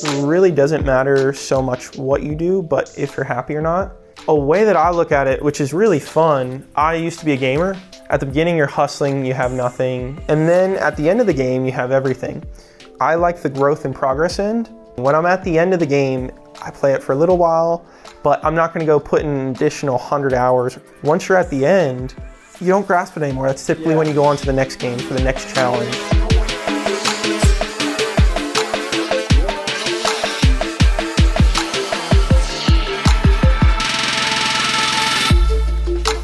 really doesn't matter so much what you do, but if you're happy or not. A way that I look at it, which is really fun, I used to be a gamer. At the beginning, you're hustling, you have nothing. And then at the end of the game, you have everything. I like the growth and progress end. When I'm at the end of the game, I play it for a little while, but I'm not gonna go put in an additional 100 hours. Once you're at the end, you don't grasp it anymore. That's typically when you go on to the next game for the next challenge.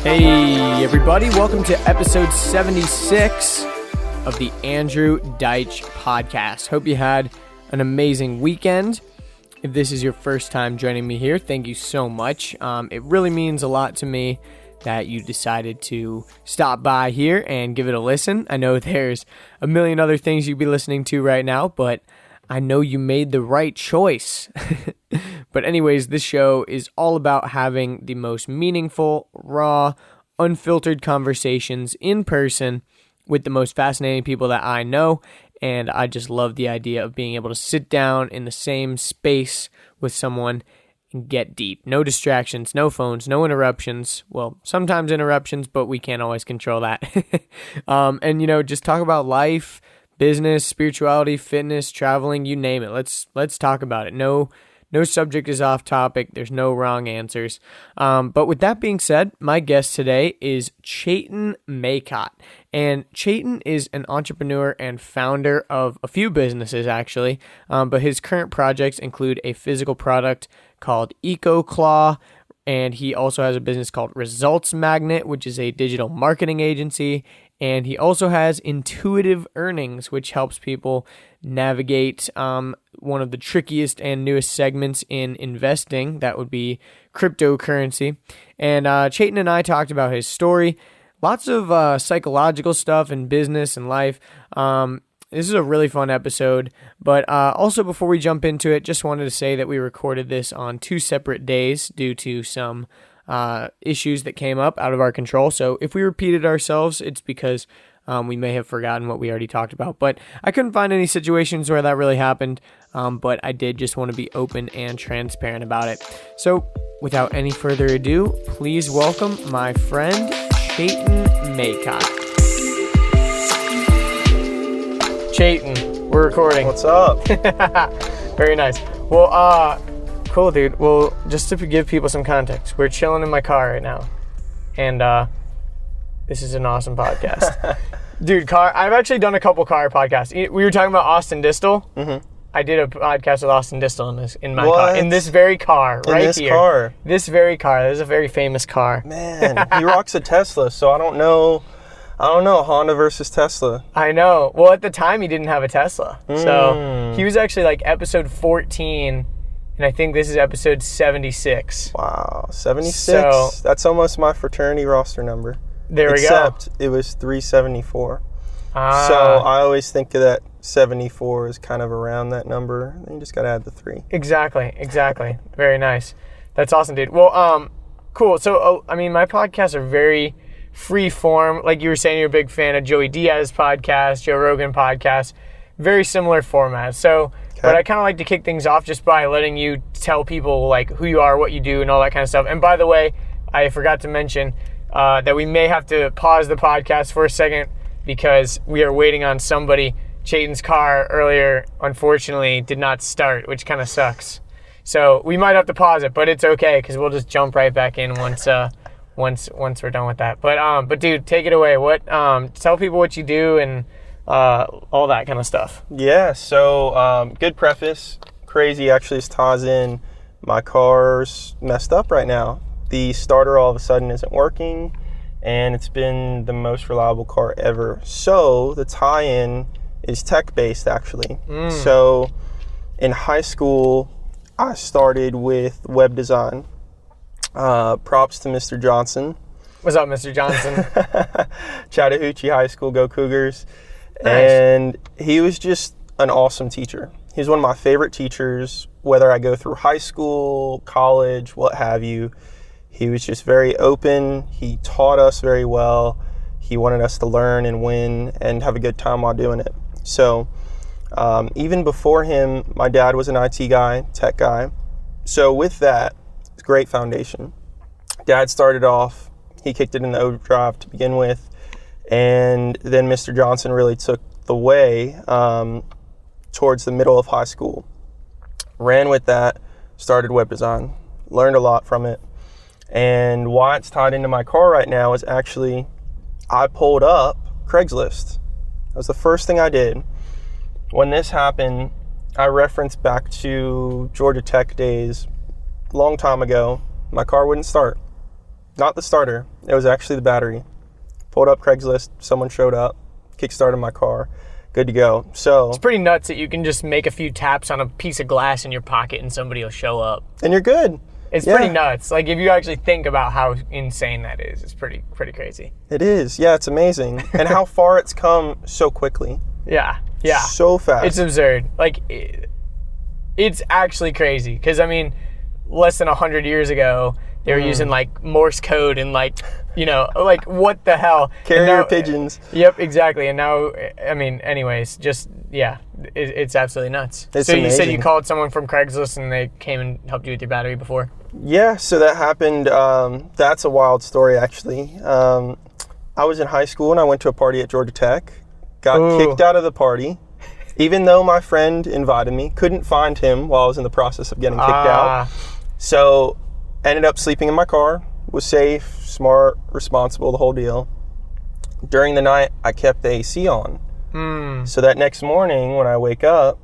Hey everybody, welcome to episode 76 of the Andrew Deitch podcast. Hope you had an amazing weekend. If this is your first time joining me here, thank you so much. It really means a lot to me that you decided to stop by here and give it a listen. I know there's a million other things you'd be listening to right now, but I know you made the right choice. But anyways, this show is all about having the most meaningful, raw, unfiltered conversations in person with the most fascinating people that I know. And I just love the idea of being able to sit down in the same space with someone and get deep. No distractions, no phones, no interruptions. Well, sometimes interruptions, but we can't always control that. And just talk about life, business, spirituality, fitness, traveling, you name it. Let's talk about it. No subject is off topic. There's no wrong answers. But with that being said, my guest today is Chaitin Maycott. And Chaitin is an entrepreneur and founder of a few businesses, actually. But his current projects include a physical product called EcoClaw, and he also has a business called Results Magnet, which is a digital marketing agency. And he also has Intuitive Earnings, which helps people navigate one of the trickiest and newest segments in investing. That would be cryptocurrency. And Chaitin and I talked about his story. Lots of psychological stuff in business and life. This is a really fun episode. But also before we jump into it, just wanted to say that we recorded this on 2 separate days due to some issues that came up out of our control. So if we repeated ourselves, it's because we may have forgotten what we already talked about. But I couldn't find any situations where that really happened. But I did just want to be open and transparent about it. So without any further ado, please welcome my friend Chaitin Maycott. Chaitin, we're recording. What's up? Very nice. Well, cool, dude. Well, just to give people some context, we're chilling in my car right now, and this is an awesome podcast. Dude, I've actually done a couple car podcasts. We were talking about Austin Distal. Mm-hmm. I did a podcast with Austin Distal in my car. In this very car, right here. In this car? This very car. This is a very famous car. Man, he rocks a Tesla, so I don't know Honda versus Tesla. I know. Well, at the time, he didn't have a Tesla. So he was actually like episode 14, and I think this is episode 76. Wow, 76? So, that's almost my fraternity roster number. There we go. Except it was 374. So I always think of that 74 is kind of around that number. Then you just got to add the 3. Exactly. Very nice. That's awesome, dude. Well, cool. So, my podcasts are very free form. Like you were saying, you're a big fan of Joey Diaz's podcast, Joe Rogan podcast. Very similar format. So, but I kind of like to kick things off just by letting you tell people like who you are, what you do, and all that kind of stuff. And by the way, I forgot to mention that we may have to pause the podcast for a second because we are waiting on somebody. Chaitin's car earlier, unfortunately, did not start, which kind of sucks. So we might have to pause it, but it's okay because we'll just jump right back in once we're done with that. But dude, take it away. Tell people what you do and all that kind of stuff. Yeah. So good preface. Crazy actually is ties in. My car's messed up right now. The starter all of a sudden isn't working, and it's been the most reliable car ever. So the tie-in is tech-based, actually. So in high school, I started with web design. Props to Mr. Johnson. What's up, Mr. Johnson? Chattahoochee High School, go Cougars. Nice. And he was just an awesome teacher. He was one of my favorite teachers, whether I go through high school, college, what have you. He was just very open. He taught us very well. He wanted us to learn and win and have a good time while doing it. So Even before him, my dad was an IT guy, tech guy. So with that, it's a great foundation. Dad started off, he kicked it in the overdrive to begin with, and then Mr. Johnson really took the way towards the middle of high school. Ran with that, started web design, learned a lot from it. And why it's tied into my car right now is actually I pulled up Craigslist. That was the first thing I did. When this happened, I referenced back to Georgia Tech days, a long time ago. My car wouldn't start. Not the starter, it was actually the battery. Pulled up Craigslist, someone showed up, kick-started my car, good to go. So it's pretty nuts that you can just make a few taps on a piece of glass in your pocket and somebody will show up. And you're good. It's pretty nuts. Like, if you actually think about how insane that is, it's pretty crazy. It is. Yeah, it's amazing. And how far it's come so quickly. Yeah. So fast. It's absurd. Like, it's actually crazy. Because, I mean, less than 100 years ago, they were using, like, Morse code and, like, you know, like, what the hell? Carrier pigeons. Yep, exactly. And now, I mean, anyways, just, yeah, it's absolutely nuts. It's so amazing. You said you called someone from Craigslist and they came and helped you with your battery before? Yeah, so that happened. That's a wild story, actually. I was in high school and I went to a party at Georgia Tech. Got kicked out of the party, even though my friend invited me. Couldn't find him while I was in the process of getting kicked out. So ended up sleeping in my car. Was safe, smart, responsible, the whole deal. During the night, I kept the AC on. So that next morning when I wake up,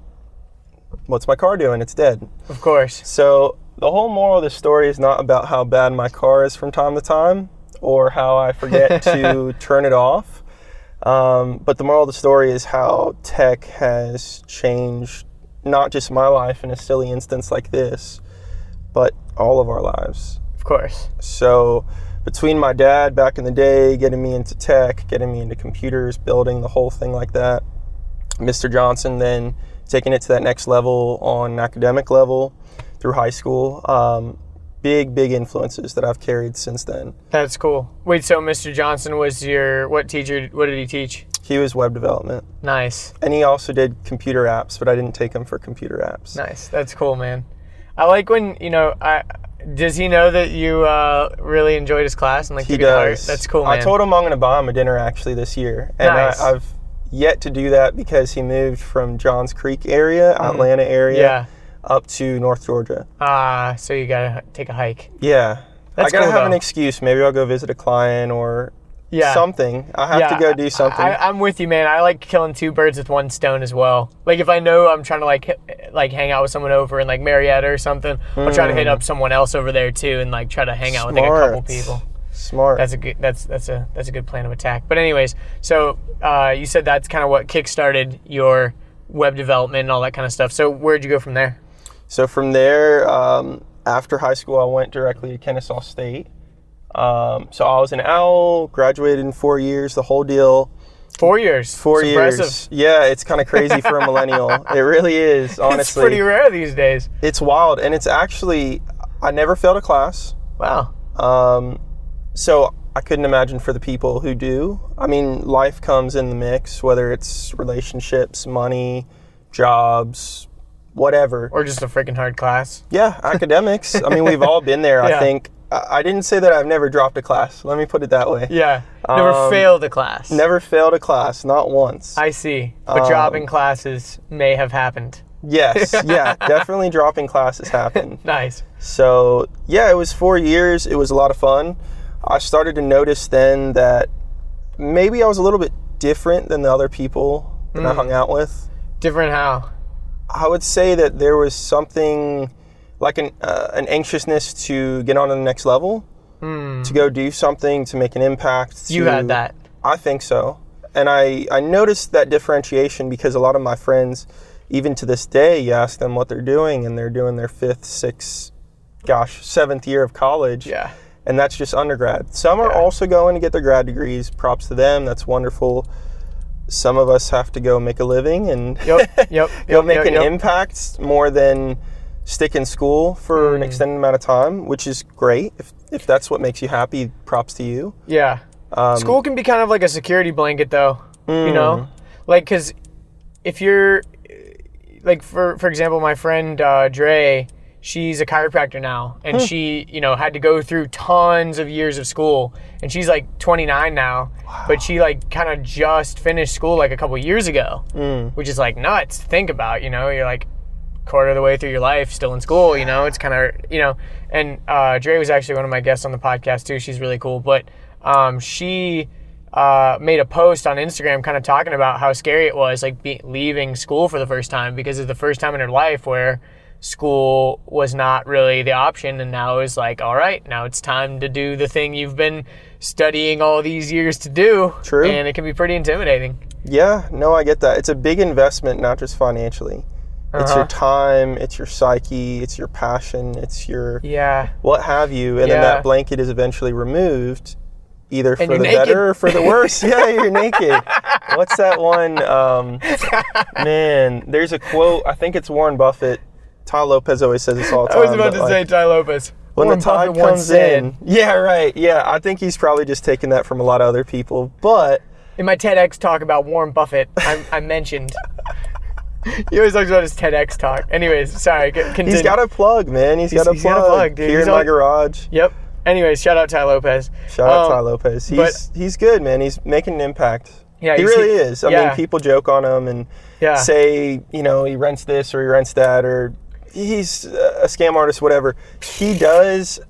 what's my car doing? It's dead. Of course. So the whole moral of the story is not about how bad my car is from time to time or how I forget to turn it off. But the moral of the story is how tech has changed not just my life in a silly instance like this, but all of our lives. Of course. So between my dad back in the day, getting me into tech, getting me into computers, building the whole thing like that, Mr. Johnson then taking it to that next level on an academic level through high school, big influences that I've carried since then. That's cool. Wait, so Mr. Johnson was what teacher, what did he teach? He was web development. Nice. And he also did computer apps, but I didn't take him for computer apps. Nice. That's cool, man. I like when, you know, does he know that you really enjoyed his class and like he took it to heart? does. That's cool, man. I told him I'm going to buy him a dinner actually this year. And nice. I've yet to do that because he moved from Johns Creek area, Atlanta area, up to North Georgia. So you got to take a hike. Yeah. That's I got to cool, have though. an excuse. Maybe I'll go visit a client or something. I have to go do something. I'm with you, man. I like killing two birds with one stone as well. Like if I know I'm trying to like hang out with someone over in like Marietta or something, I'll try to hit up someone else over there too and like try to hang out with like a couple people. Smart. That's a good plan of attack. But anyways, so you said that's kind of what kickstarted your web development and all that kind of stuff. So where'd you go from there? So from there, after high school, I went directly to Kennesaw State. So I was an owl, graduated in 4 years, the whole deal. 4 years. 4 years. Impressive. Yeah, it's kind of crazy for a millennial. It really is, honestly. It's pretty rare these days. It's wild, and it's actually, I never failed a class. Wow. So I couldn't imagine for the people who do. I mean, life comes in the mix, whether it's relationships, money, jobs, whatever. Or just a freaking hard class. Yeah, academics. I mean, we've all been there, I think. I didn't say that I've never dropped a class. Let me put it that way. Yeah. Never failed a class. Never failed a class, not once. I see. But dropping classes may have happened. Yes, yeah, definitely dropping classes happened. Nice. So, yeah, it was 4 years. It was a lot of fun. I started to notice then that maybe I was a little bit different than the other people that I hung out with. Different how? I would say that there was something like an anxiousness to get on to the next level, to go do something, to make an impact. You had that. I think so. And I noticed that differentiation because a lot of my friends, even to this day, you ask them what they're doing, and they're doing their 5th, 6th, 7th year of college. Yeah. And that's just undergrad. Some are also going to get their grad degrees. Props to them. That's wonderful. Some of us have to go make a living and go make an impact more than stick in school for an extended amount of time, which is great. If that's what makes you happy, props to you. Yeah. School can be kind of like a security blanket though, you know? Like, because if you're, like for example, my friend Dre, she's a chiropractor now, and she, you know, had to go through tons of years of school, and she's like 29 now, but she like kind of just finished school like a couple years ago, which is like nuts to think about. You know, you're like quarter of the way through your life still in school, you know. It's kind of, you know, and Dre was actually one of my guests on the podcast too. She's really cool, but she made a post on Instagram kind of talking about how scary it was, like leaving school for the first time, because it's the first time in her life where school was not really the option, and now it's like, all right, now it's time to do the thing you've been studying all these years to do. True. And it can be pretty intimidating. Yeah, no, I get that. It's a big investment, not just financially. It's your time, it's your psyche, it's your passion, it's your what have you, and then that blanket is eventually removed, either for the better or for the worse. Yeah, you're naked. What's that one? Man, there's a quote, I think it's Warren Buffett. Ty Lopez always says this all the time. I was about to say Ty Lopez. When Warren the tide comes in. Yeah, right. Yeah, I think he's probably just taking that from a lot of other people. But in my TEDx talk about Warren Buffett, I mentioned... He always talks about his TEDx talk. Anyways, sorry, continue. He's got a plug, man. He's got a plug, dude. Here in my garage. Yep. Anyways, shout out Ty Lopez. Shout out Ty Lopez. He's good, man. He's making an impact. Yeah, he really is. I mean, people joke on him and say, you know, he rents this or he rents that, or he's a scam artist, whatever. He does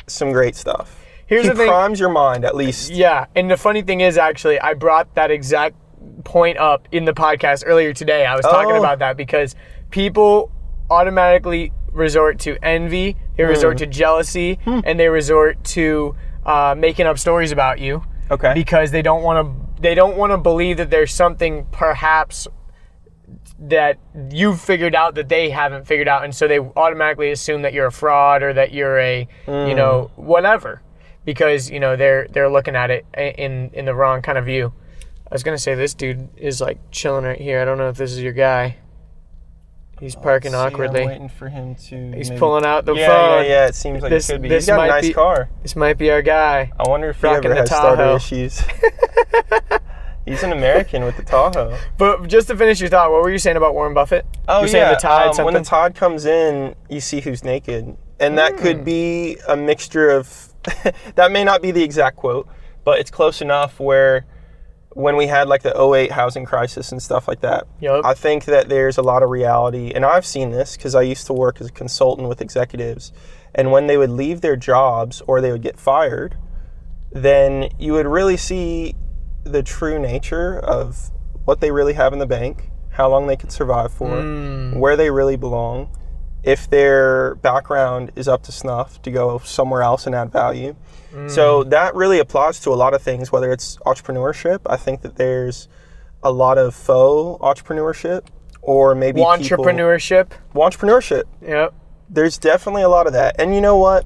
some great stuff. He primes your mind, at least. Yeah, and the funny thing is, actually, I brought that exact point up in the podcast earlier today. I was talking about that because people automatically resort to envy, they resort to jealousy, and they resort to making up stories about you. Okay. Because they don't want to believe that there's something perhaps that you've figured out that they haven't figured out, and so they automatically assume that you're a fraud or that you're a you know, whatever, because, you know, they're looking at it in the wrong kind of view. I was going to say, this dude is like chilling right here. I don't know if this is your guy. He's parking awkwardly. I'm waiting for him to... He's pulling out the phone. Yeah, it seems like it could be. He's got a nice car. This might be our guy. I wonder if he ever has starter issues. He's an American with the Tahoe. But just to finish your thought, what were you saying about Warren Buffett? Oh, saying the tide, when the tide comes in, you see who's naked. And that could be a mixture of... that may not be the exact quote, but it's close enough where... when we had like the 2008 housing crisis and stuff like that, I think that there's a lot of reality. And I've seen this because I used to work as a consultant with executives. And when they would leave their jobs or they would get fired, then you would really see the true nature of what they really have in the bank, how long they could survive for, where they really belong, if their background is up to snuff to go somewhere else and add value. So that really applies to a lot of things, whether it's entrepreneurship. I think that there's a lot of faux entrepreneurship, or maybe entrepreneurship. Yep. There's definitely a lot of that. And you know what?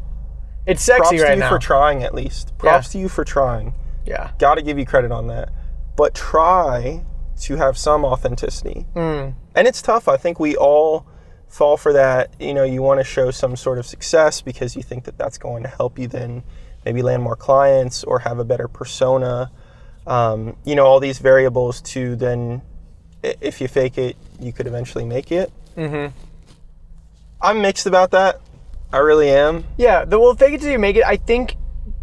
It's sexy right now. Props to you for trying, at least. Props to you for trying. Yeah. Got to give you credit on that. But try to have some authenticity. And it's tough. I think we all fall for that. You know, you want to show some sort of success because you think that that's going to help you then maybe land more clients or have a better persona. You know, all these variables to then, if you fake it, you could eventually make it. I'm mixed about that. I really am. Yeah, well, fake it till you make it. I think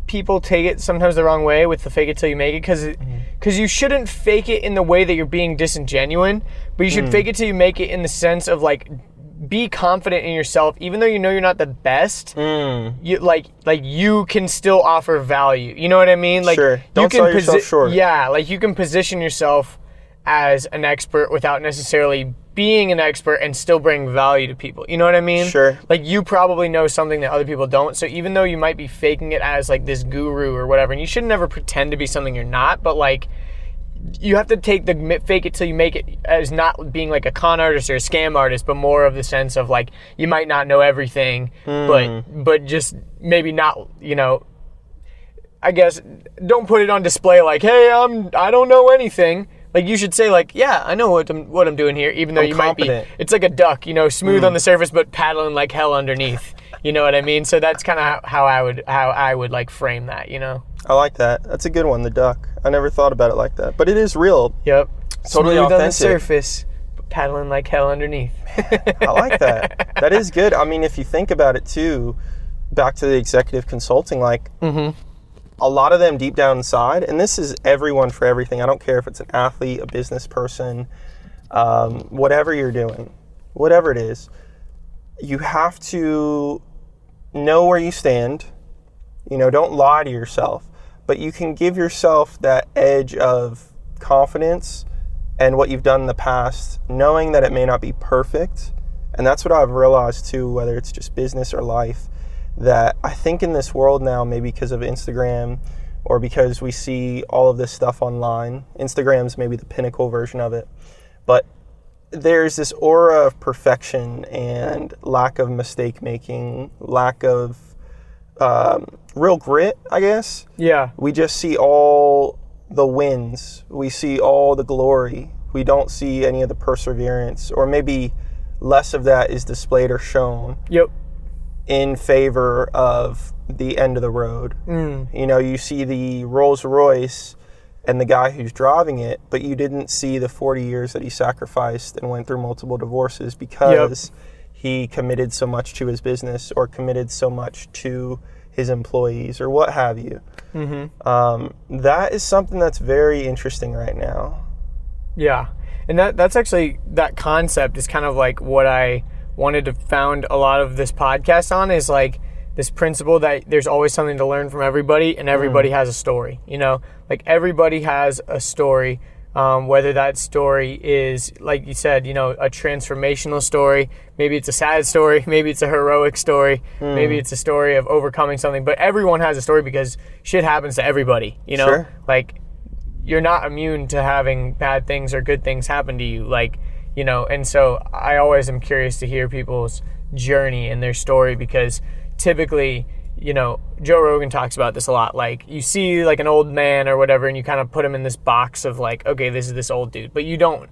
people take it sometimes the wrong way with the fake it till you make it, because you shouldn't fake it in the way that you're being disingenuine, but you should fake it till you make it in the sense of like, be confident in yourself, even though you know you're not the best. You like you can still offer value. You know what I mean? Like, sure. Don't sell yourself short. Yeah, like you can position yourself as an expert without necessarily being an expert and still bring value to people. You know what I mean? Sure. Like, you probably know something that other people don't. So even though you might be faking it as like this guru or whatever, and you should never pretend to be something you're not, but like, you have to take the fake it till you make it as not being like a con artist or a scam artist, but more of the sense of like, you might not know everything, but just maybe not, you know, I guess don't put it on display like, hey, I don't know anything. Like, you should say like, yeah, I know what I'm doing here, even though you might be, it's like a duck, you know, smooth on the surface, but paddling like hell underneath. You know what I mean? So that's kind of how I would like frame that, you know? I like that. That's a good one, the duck. I never thought about it like that, but it is real. Yep. Totally smooth authentic. on the surface, paddling like hell underneath. I like that. That is good. I mean, if you think about it too, back to the executive consulting, like a lot of them deep down inside, and this is everyone for everything. I don't care if it's an athlete, a business person, whatever you're doing, whatever it is, you have to know where you stand. You know, don't lie to yourself, but you can give yourself that edge of confidence and what you've done in the past, knowing that it may not be perfect. And that's what I've realized too, whether it's just business or life, that I think in this world now, maybe because of Instagram or because we see all of this stuff online, Instagram's maybe the pinnacle version of it, but there's this aura of perfection and lack of mistake making, lack of real grit, I guess. Yeah. We just see all the wins. We see all the glory. We don't see any of the perseverance, or maybe less of that is displayed or shown. Yep. In favor of the end of the road. You know, you see the Rolls Royce and the guy who's driving it, but you didn't see the 40 years that he sacrificed and went through multiple divorces because he committed so much to his business or committed so much to his employees or what have you. That is something that's very interesting right now. Yeah. And that's actually, that concept is kind of like what I wanted to found a lot of this podcast on, is like this principle that there's always something to learn from everybody, and everybody has a story, you know, like everybody has a story, whether that story is, like you said, you know, a transformational story, maybe it's a sad story, maybe it's a heroic story, maybe it's a story of overcoming something, but everyone has a story because shit happens to everybody, you know, like you're not immune to having bad things or good things happen to you, like, you know, and so I always am curious to hear people's journey and their story, because typically, you know, Joe Rogan talks about this a lot. Like, you see like an old man or whatever, and you kind of put him in this box of like, okay, this is this old dude, but you don't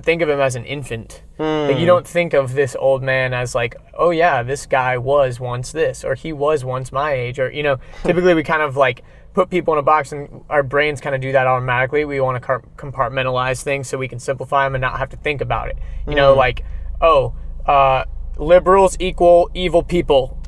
think of him as an infant. Like, you don't think of this old man as like, oh yeah, this guy was once this, or he was once my age, or, you know, typically we kind of like put people in a box, and our brains kind of do that automatically. We want to compartmentalize things so we can simplify them and not have to think about it. You know, like, liberals equal evil people.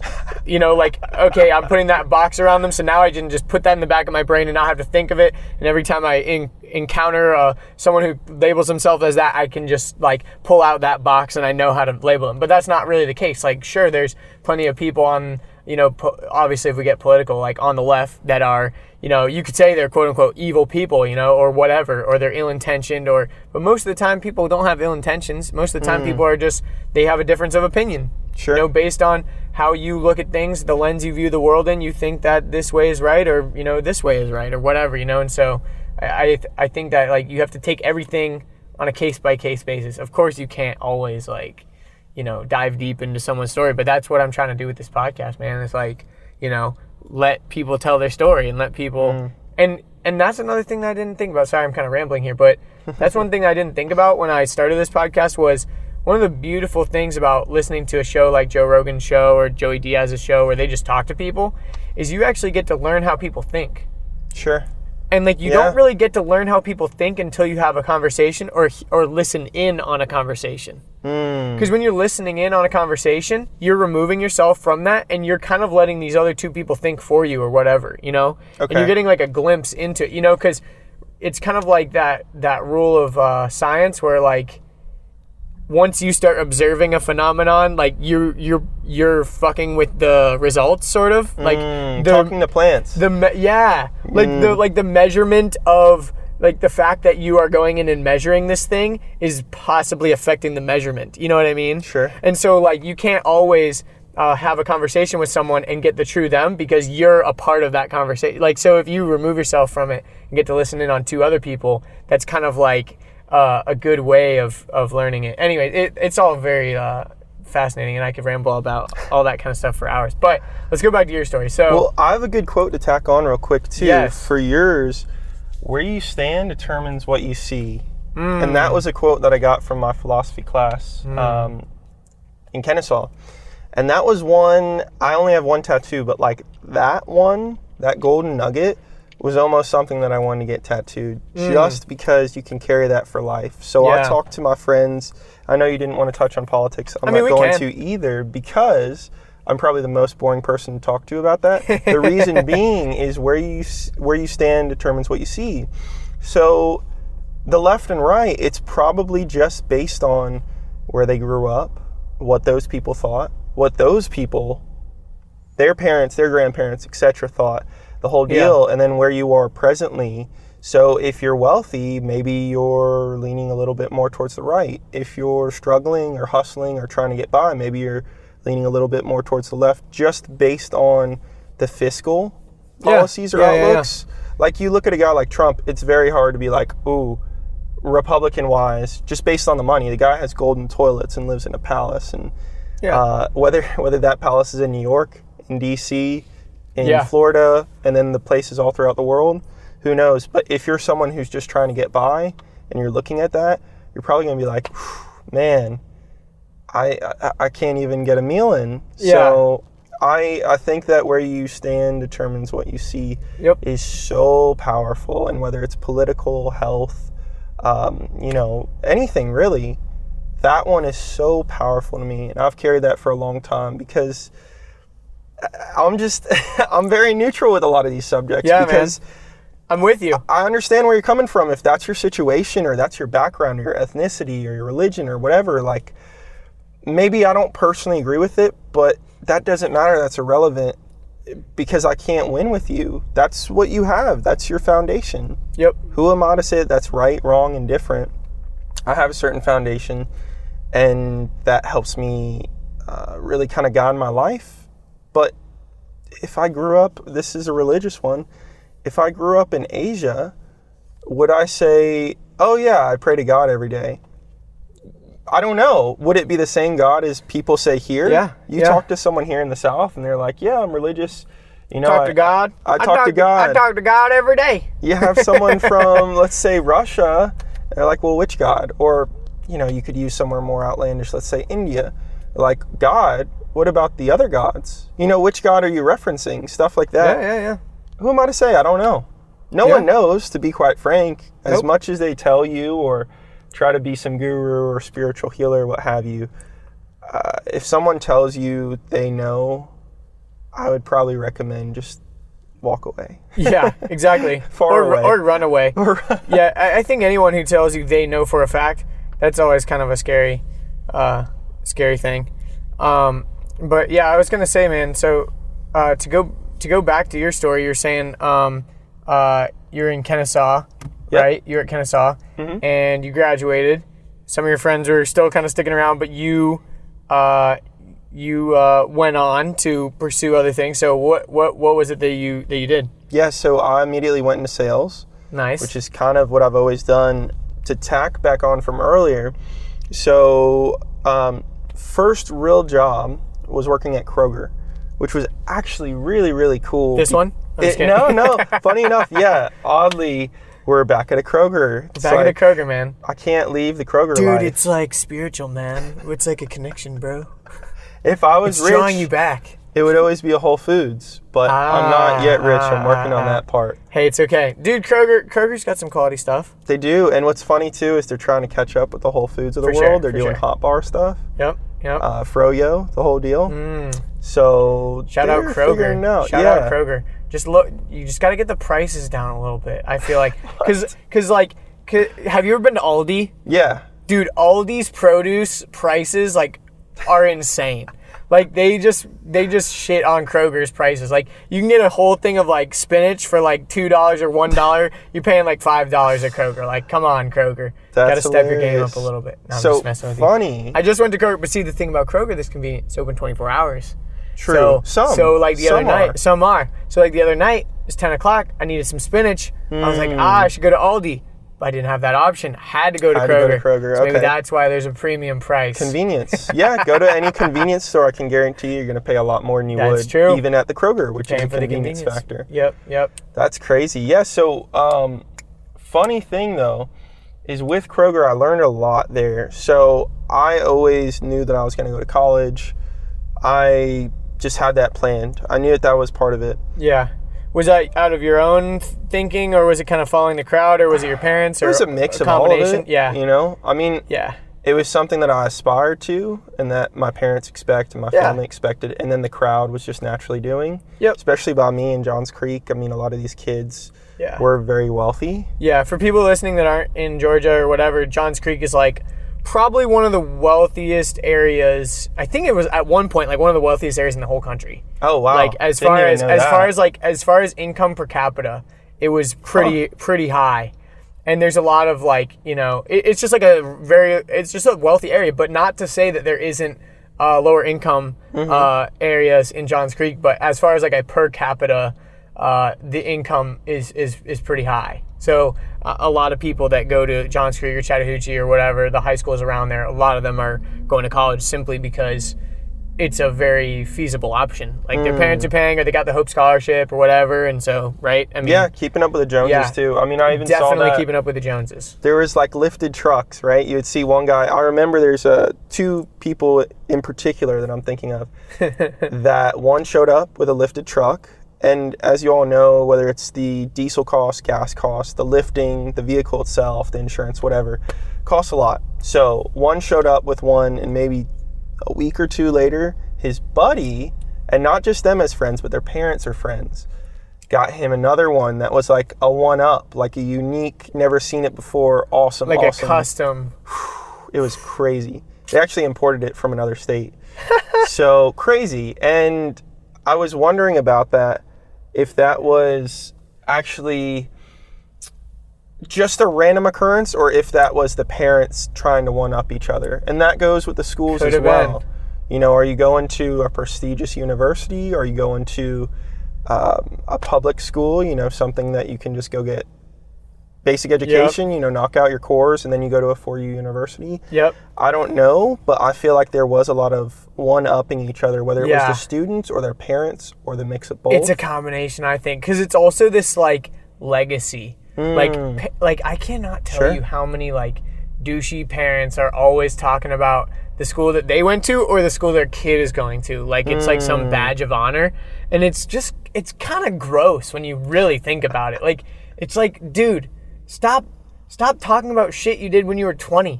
You know, like, okay, I'm putting that box around them, so now I can just put that in the back of my brain and not have to think of it. And every time I encounter someone who labels themselves as that, I can just like pull out that box and I know how to label them. But that's not really the case. Like, sure, there's plenty of people on, you know, obviously if we get political, like on the left, that are, you know, you could say they're quote unquote evil people, you know, or whatever, or they're ill-intentioned, but most of the time people don't have ill intentions. Most of the time people are just, they have a difference of opinion. Sure. You know, based on how you look at things, the lens you view the world in, you think that this way is right, or, you know, this way is right, or whatever, you know. And so I think that like you have to take everything on a case-by-case basis. Of course you can't always like, you know, dive deep into someone's story, but that's what I'm trying to do with this podcast, man. It's like, you know, let people tell their story and let people, and that's another thing that I didn't think about. Sorry, I'm kind of rambling here, but that's one thing I didn't think about when I started this podcast. Was one of the beautiful things about listening to a show like Joe Rogan's show or Joey Diaz's show, where they just talk to people, is you actually get to learn how people think. Sure. And like, you don't really get to learn how people think until you have a conversation or listen in on a conversation. Because when you're listening in on a conversation, you're removing yourself from that, and you're kind of letting these other two people think for you or whatever, you know? Okay. And you're getting like a glimpse into, you know, because it's kind of like that rule of science where like, once you start observing a phenomenon, like you're fucking with the results, sort of like talking to plants. The measurement of like the fact that you are going in and measuring this thing is possibly affecting the measurement. You know what I mean? Sure. And so like you can't always have a conversation with someone and get the true them, because you're a part of that conversation. Like, so if you remove yourself from it and get to listen in on two other people, that's kind of like a good way of learning it. Anyway, it's all very fascinating, and I could ramble about all that kind of stuff for hours. But let's go back to your story. So, well, I have a good quote to tack on real quick too. Yes. For yours, where you stand determines what you see. And that was a quote that I got from my philosophy class in Kennesaw. And that was one, I only have one tattoo, but like that one, that golden nugget was almost something that I wanted to get tattooed just because you can carry that for life. So I talked to my friends. I know you didn't want to touch on politics. I'm not going to either because I'm probably the most boring person to talk to about that. The reason being is where you stand determines what you see. So the left and right, it's probably just based on where they grew up, what those people thought, what those people, their parents, their grandparents, etc. thought, the whole deal, and then where you are presently. So if you're wealthy, maybe you're leaning a little bit more towards the right. If you're struggling or hustling or trying to get by, maybe you're leaning a little bit more towards the left, just based on the fiscal policies or outlooks. Like you look at a guy like Trump, it's very hard to be like, ooh, Republican-wise, just based on the money. The guy has golden toilets and lives in a palace, and whether that palace is in New York, in D.C., in Florida, and then the places all throughout the world, who knows? But if you're someone who's just trying to get by and you're looking at that, you're probably going to be like, man, I can't even get a meal in. So I think that where you stand determines what you see is so powerful. And whether it's political, health, anything really, that one is so powerful to me. And I've carried that for a long time because I'm very neutral with a lot of these subjects because I'm with you. I understand where you're coming from. If that's your situation or that's your background or your ethnicity or your religion or whatever, like maybe I don't personally agree with it, but that doesn't matter. That's irrelevant because I can't win with you. That's what you have. That's your foundation. Yep. Who am I to say that's right, wrong, and different? I have a certain foundation, and that helps me really kind of guide my life. But if I grew up, this is a religious one, if I grew up in Asia, would I say, oh yeah, I pray to God every day? I don't know. Would it be the same God as people say here? Yeah. You talk to someone here in the South and they're like, yeah, I'm religious. You know, talk to God. I talk to God. I talk to God every day. You have someone from, let's say, Russia. They're like, well, which God? Or, you could use somewhere more outlandish, let's say India. Like, God, what about the other gods? Which God are you referencing? Stuff like that. Yeah. Who am I to say? I don't know. No one knows, to be quite frank. As much as they tell you or try to be some guru or spiritual healer, what have you, if someone tells you they know, I would probably recommend just walk away. Yeah, exactly. Away. Or run away. Yeah, I think anyone who tells you they know for a fact, that's always kind of a scary thing. But yeah, I was gonna say, man. So to go back to your story, you're saying you're in Kennesaw, right? You're at Kennesaw, and you graduated. Some of your friends are still kind of sticking around, but you went on to pursue other things. So what was it that you did? Yeah, so I immediately went into sales. Nice. Which is kind of what I've always done. To tack back on from earlier. So first real job was working at Kroger, which was actually really, really cool. This one? No. Funny enough, yeah. Oddly, we're back at a Kroger. At a Kroger, man. I can't leave the Kroger Dude, life. it's like spiritual, man. It's like a connection, bro. If I was rich, drawing you back. It would always be a Whole Foods, but I'm not yet rich. I'm working on that part. Hey, it's okay. Dude, Kroger's got some quality stuff. They do, and what's funny too is they're trying to catch up with the Whole Foods of the world. They're doing hot bar stuff. Yep. Froyo, the whole deal. So shout out Kroger. Shout out Kroger. Just look, you just got to get the prices down a little bit. I feel like, cause have you ever been to Aldi? Yeah. Dude, Aldi's produce prices are insane. They just shit on Kroger's prices. You can get a whole thing of spinach for $2 or $1. You're paying $5 at Kroger. Come on, Kroger. Gotta step your game up a little bit. No, I'm just messing with funny. You. I just went to Kroger, but see, the thing about Kroger that's convenient, it's open 24 hours. True. Some are. So the other night, it's 10 o'clock, I needed some spinach. I was like, I should go to Aldi. But I didn't have that option. Had to go to Kroger. So maybe that's why there's a premium price. Convenience. Yeah, go to any convenience store. I can guarantee you're going to pay a lot more than you would even at the Kroger, which is a convenience factor. Yep. That's crazy. Yeah, so funny thing, though, is with Kroger, I learned a lot there. So I always knew that I was going to go to college. I just had that planned. I knew that was part of it. Yeah. Was that out of your own thinking, or was it kind of following the crowd, or was it your parents? Or it was a mix of all of it. Yeah. You know, I mean, yeah. It was something that I aspired to and that my parents expect and my family expected, and then the crowd was just naturally doing. Yep. Especially by me in Johns Creek. I mean, a lot of these kids were very wealthy. Yeah, for people listening that aren't in Georgia or whatever, Johns Creek is like probably one of the wealthiest areas. I think it was at one point like one of the wealthiest areas in the whole country. Oh wow. Like as far as income per capita, it was pretty high. And there's a lot of like, you know, it's just like it's just a wealthy area, but not to say that there isn't lower income areas in Johns Creek, but as far as like a per capita, the income is pretty high. So a lot of people that go to Johns Creek or Chattahoochee or whatever, the high schools around there, a lot of them are going to college simply because it's a very feasible option. Like their parents are paying, or they got the Hope Scholarship or whatever, and so, right? I mean, keeping up with the Joneses too. I mean, I even saw that. Definitely keeping up with the Joneses. There was like lifted trucks, right? You would see one guy. I remember there's two people in particular that I'm thinking of. That one showed up with a lifted truck, and as you all know, whether it's the diesel cost, gas cost, the lifting, the vehicle itself, the insurance, whatever, costs a lot. So one showed up with one, and maybe a week or two later, his buddy, and not just them as friends, but their parents are friends, got him another one that was like a one-up, like a unique, never seen it before, awesome. A custom. It was crazy. They actually imported it from another state. So crazy. And I was wondering about that, if that was actually just a random occurrence, or if that was the parents trying to one-up each other. And that goes with the schools as well. You know, are you going to a prestigious university? Are you going to a public school, you know, something that you can just go get basic education, you know, knock out your cores, and then you go to a 4U university? Yep. I don't know, but I feel like there was a lot of one-upping each other, whether it was the students or their parents or the mix of both. It's a combination, I think, because it's also this, like, legacy. Like I cannot tell you how many like douchey parents are always talking about the school that they went to or the school their kid is going to. Like it's like some badge of honor, and it's kind of gross when you really think about it. Like it's like, dude, stop talking about shit you did when you were 20.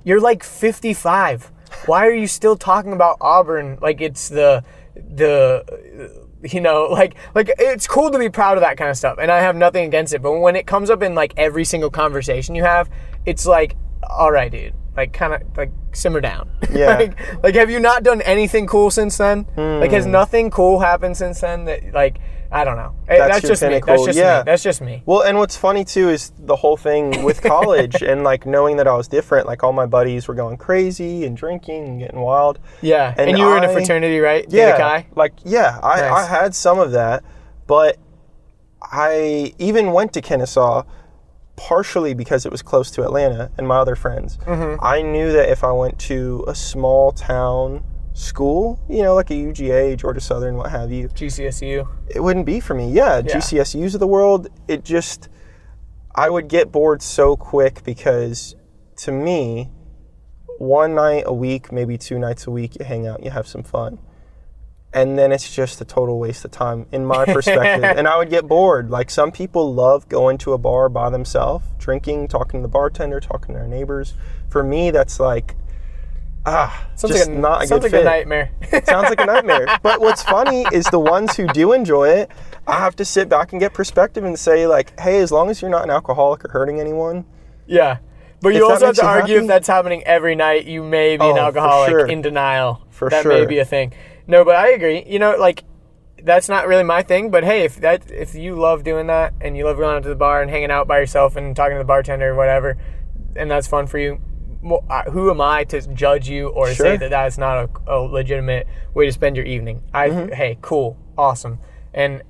You're like 55. Why are you still talking about Auburn like it's the you know, like it's cool to be proud of that kind of stuff, and I have nothing against it. But when it comes up in like every single conversation you have, it's like, all right, dude, like kind of like simmer down. Yeah. like have you not done anything cool since then? Like has nothing cool happened since then? That like I don't know. That's just me. That's just me. Well, and what's funny too is the whole thing with college and like knowing that I was different. Like all my buddies were going crazy and drinking and getting wild. Yeah, and you were in a fraternity, right? Yeah, Chi? I had some of that, but I even went to Kennesaw partially because it was close to Atlanta and my other friends. I knew that if I went to a small town school, you know, like a UGA, Georgia Southern, what have you, GCSU, it wouldn't be for me. GCSUs of the world, I would get bored so quick, because to me, one night a week, maybe 2 nights a week, you hang out, you have some fun, and then it's just a total waste of time in my perspective. And I would get bored. Like some people love going to a bar by themselves, drinking, talking to the bartender, talking to their neighbors. For me, that's like sounds like a nightmare. Sounds like a nightmare. But what's funny is the ones who do enjoy it, I have to sit back and get perspective and say like, hey, as long as you're not an alcoholic or hurting anyone. Yeah. But you also have to argue if that's happening every night, you may be an alcoholic in denial. That may be a thing. No, but I agree. You know, like that's not really my thing, but hey, if you love doing that and you love going out to the bar and hanging out by yourself and talking to the bartender or whatever, and that's fun for you, who am I to judge you or say that that's not a legitimate way to spend your evening? Hey, cool, awesome. And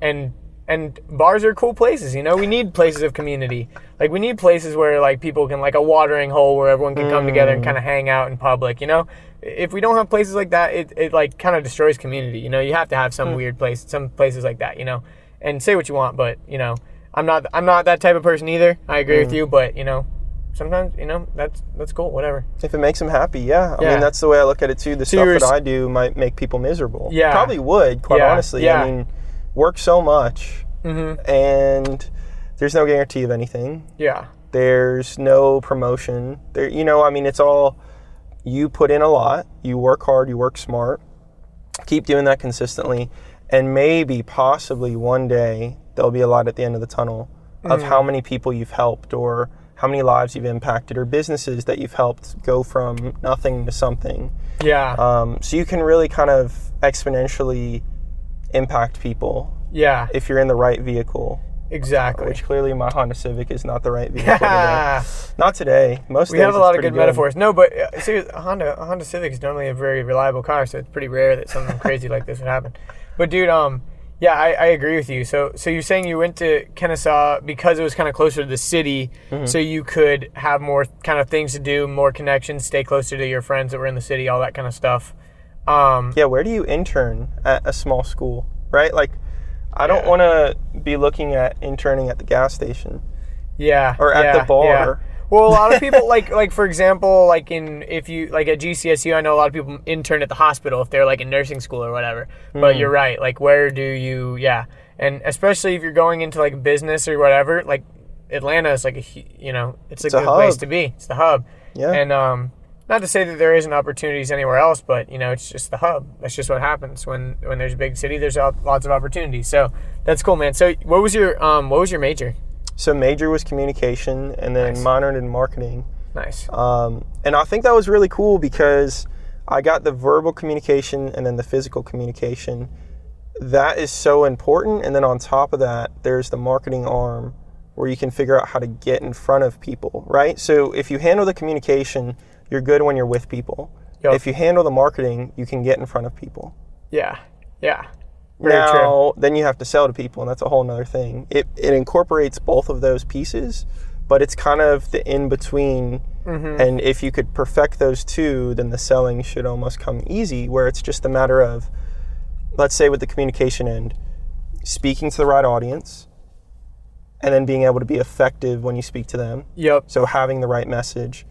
bars are cool places, you know? We need places of community. Like, we need places where, like, people can, like, a watering hole where everyone can come together and kind of hang out in public, you know? If we don't have places like that, it like, kind of destroys community, you know? You have to have some weird place, some places like that, you know? And say what you want, but, you know, I'm not that type of person either. I agree with you, but, you know, sometimes, you know, that's cool, whatever. If it makes them happy, I mean, that's the way I look at it, too. The stuff that I do might make people miserable. Yeah. Probably would, quite honestly. Yeah. I mean, work so much, and there's no guarantee of anything. Yeah. There's no promotion. There, it's all, you put in a lot, you work hard, you work smart, keep doing that consistently, and maybe, possibly one day, there'll be a light at the end of the tunnel of how many people you've helped, or how many lives you've impacted, or businesses that you've helped go from nothing to something. Yeah. So you can really kind of exponentially impact people. Yeah. If you're in the right vehicle. Exactly. Which clearly my Honda Civic is not the right vehicle today. Not today. Most we days have a lot of good metaphors. No, but seriously, a Honda Civic is normally a very reliable car, so it's pretty rare that something crazy like this would happen. But dude, yeah, I agree with you. So you're saying you went to Kennesaw because it was kind of closer to the city, so you could have more kind of things to do, more connections, stay closer to your friends that were in the city, all that kind of stuff. Yeah, where do you intern at a small school, right? Like, I don't want to be looking at interning at the gas station. Yeah. Or at the bar. Yeah. Well, a lot of people like for example, like if you like at GCSU, I know a lot of people intern at the hospital if they're like in nursing school or whatever. But you're right. Like, where do you? Yeah, and especially if you're going into like business or whatever, like Atlanta is like it's a good place to be. It's the hub. Yeah. And not to say that there isn't opportunities anywhere else, but it's just the hub. That's just what happens when there's a big city. There's lots of opportunities. So that's cool, man. So what was your major? So major was communication, and then minored in marketing. Nice. And I think that was really cool because I got the verbal communication and then the physical communication. That is so important. And then on top of that, there's the marketing arm where you can figure out how to get in front of people, right? So if you handle the communication, you're good when you're with people. Yep. If you handle the marketing, you can get in front of people. Yeah. Yeah. Then you have to sell to people, and that's a whole nother thing. It incorporates both of those pieces, but it's kind of the in-between. And if you could perfect those two, then the selling should almost come easy, where it's just a matter of, let's say with the communication end, speaking to the right audience, and then being able to be effective when you speak to them. Yep. So having the right message.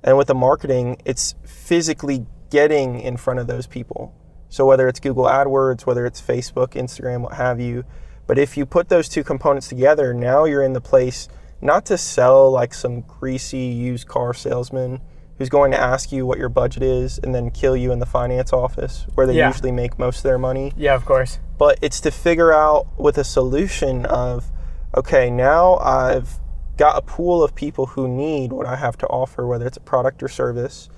And with the marketing, it's physically getting in front of those people. So whether it's Google AdWords, whether it's Facebook, Instagram, what have you. But if you put those two components together, now you're in the place not to sell like some greasy used car salesman who's going to ask you what your budget is and then kill you in the finance office where they usually make most of their money. Yeah, of course. But it's to figure out with a solution of, okay, now I've got a pool of people who need what I have to offer, whether it's a product or service.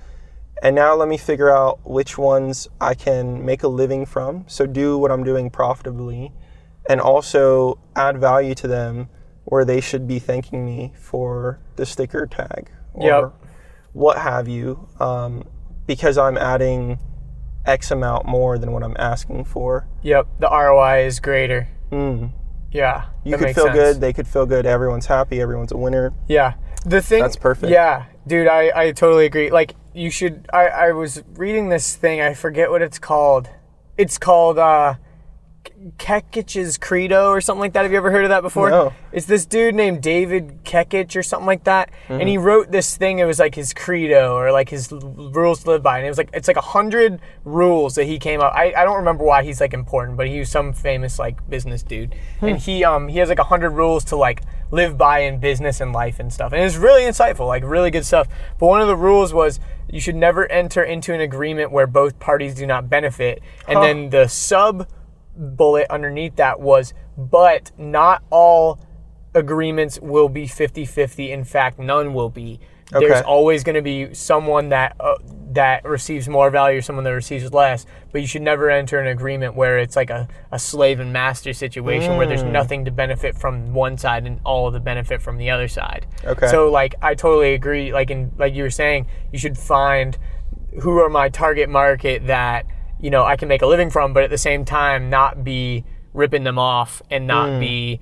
And now let me figure out which ones I can make a living from. So do what I'm doing profitably and also add value to them where they should be thanking me for the sticker tag or what have you, because I'm adding X amount more than what I'm asking for. Yep, the ROI is greater. Yeah, you could feel good, they could feel good, everyone's happy, everyone's a winner. Yeah. The thing, that's perfect. Yeah, dude, I totally agree. Like, you should, I was reading this thing, I forget what it's called. It's called Kekich's Credo or something like that. Have you ever heard of that before? No. It's this dude named David Kekich or something like that. And he wrote this thing, it was like his credo or like his rules to live by. And it was like, it's like 100 rules that he came up. I don't remember why he's like important, but he was some famous like business dude. And he has like 100 rules to like live by in business and life and stuff. And it's really insightful, like really good stuff. But one of the rules was you should never enter into an agreement where both parties do not benefit. And then the sub bullet underneath that was, but not all agreements will be 50-50. In fact, none will be. Okay. There's always going to be someone that receives more value or someone that receives less, but you should never enter an agreement where it's like a slave and master situation where there's nothing to benefit from one side and all of the benefit from the other side. Okay. So like I totally agree, like you were saying, you should find who are my target market that I can make a living from, but at the same time not be ripping them off and not be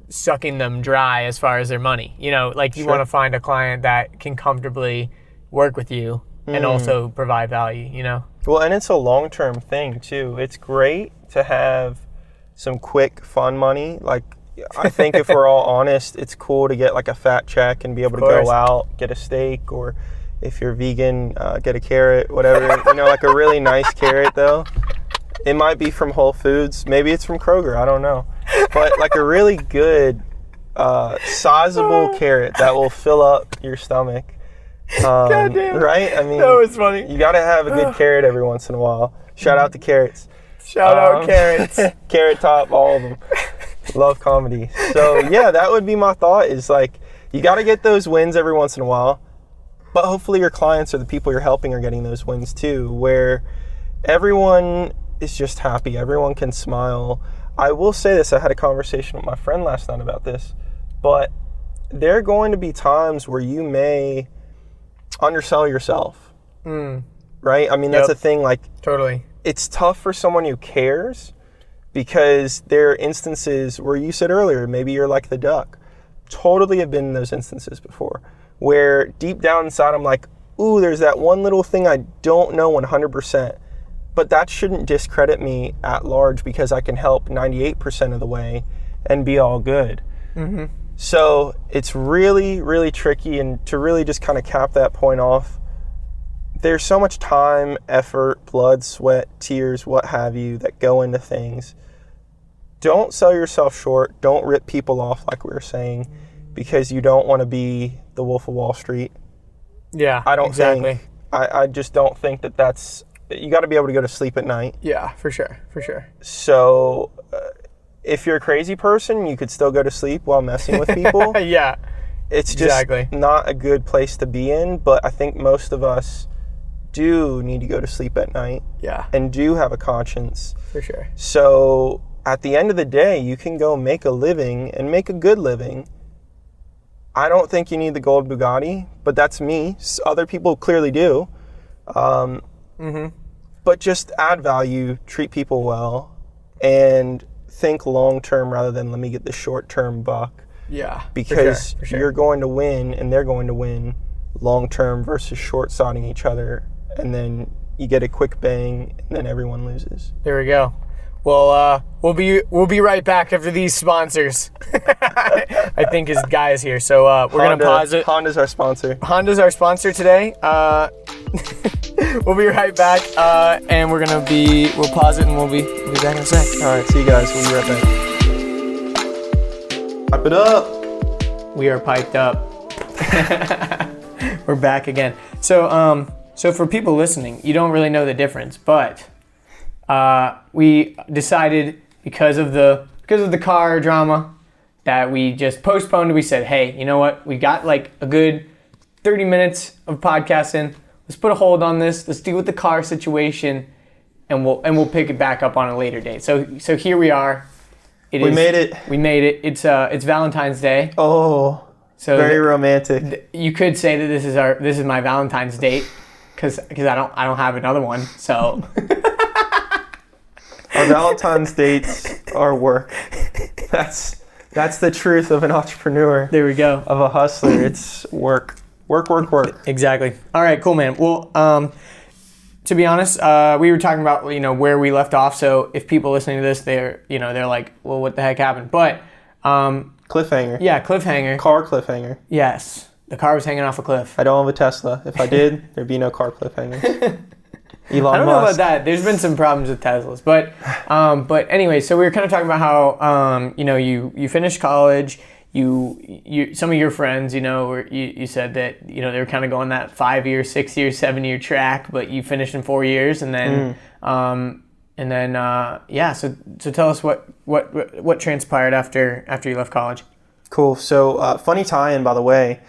sucking them dry as far as their money. You want to find a client that can comfortably work with you and also provide value, Well, and it's a long-term thing too. It's great to have some quick fun money. Like, I think if we're all honest, it's cool to get like a fat check and be able to go out, get a steak, or if you're vegan, get a carrot, whatever. Like a really nice carrot though. It might be from Whole Foods. Maybe it's from Kroger. I don't know. But like a really good, sizable carrot that will fill up your stomach. God damn. Right? I mean, that was funny. You got to have a good carrot every once in a while. Shout out to carrots. Shout out carrots. Carrot Top, all of them. Love comedy. So yeah, that would be my thought, is like, you got to get those wins every once in a while, but hopefully your clients or the people you're helping are getting those wins too, where everyone is just happy. Everyone can smile. I will say this, I had a conversation with my friend last night about this, but there are going to be times where you may undersell yourself. Right? I mean, that's a thing, like, totally. It's tough for someone who cares, because there are instances where you said earlier, maybe you're like the duck. Totally have been in those instances before, where deep down inside I'm like, ooh, there's that one little thing I don't know 100%, but that shouldn't discredit me at large, because I can help 98% of the way and be all good. So it's really, really tricky, and to really just kind of cap that point off, there's so much time, effort, blood, sweat, tears, what have you, that go into things. Don't sell yourself short. Don't rip people off, like we were saying, because you don't want to be the Wolf of Wall Street. Yeah, I don't exactly. think, I just don't think that that's, you got to be able to go to sleep at night. Yeah, for sure. So if you're a crazy person, you could still go to sleep while messing with people. Yeah, it's just not a good place to be in, but I think most of us do need to go to sleep at night. Yeah. And do have a conscience. For sure. So at the end of the day, you can go make a living, and make a good living. I don't think you need the gold Bugatti, but that's me. Other people clearly do. But just add value, treat people well, and think long-term rather than let me get the short-term buck. Yeah, because for sure. You're going to win, and they're going to win long-term versus short-siding each other, and then you get a quick bang, and then everyone loses. There we go. Well, we'll be right back after these sponsors. I think his guy is here, so we're gonna pause it. Honda's our sponsor. Honda's our sponsor today. We'll be right back, and we'll pause it, and we'll be back in a sec. All right, see you guys. We'll be right back. Pipe it up. We are piped up. We're back again. So for people listening, you don't really know the difference, but we decided because of the car drama that we just postponed it. We said, hey, you know what? We got like a good 30 minutes of podcasting. Let's put a hold on this. Let's deal with the car situation, and we'll pick it back up on a later date. So here we are. We made it. It's Valentine's Day. Oh, so very romantic. You could say that this is my Valentine's date, because I don't have another one. So our Valentine's dates are work. That's the truth of an entrepreneur. There we go. Of a hustler, it's work. Work. Exactly. All right, cool, man. Well, to be honest, we were talking about where we left off. So if people listening to this, they're like, well, what the heck happened? But cliffhanger. Yeah, cliffhanger. Car cliffhanger. Yes, the car was hanging off a cliff. I don't have a Tesla. If I did, there'd be no car cliffhanger. Elon I don't Musk. know about that. There's been some problems with Teslas, but anyway, so we were kind of talking about how you finished college. You some of your friends, you said that they were kind of going that 5-year, 6-year, 7-year track, but you finished in 4 years, and then So tell us what transpired after you left college. Cool. So funny tie-in, by the way.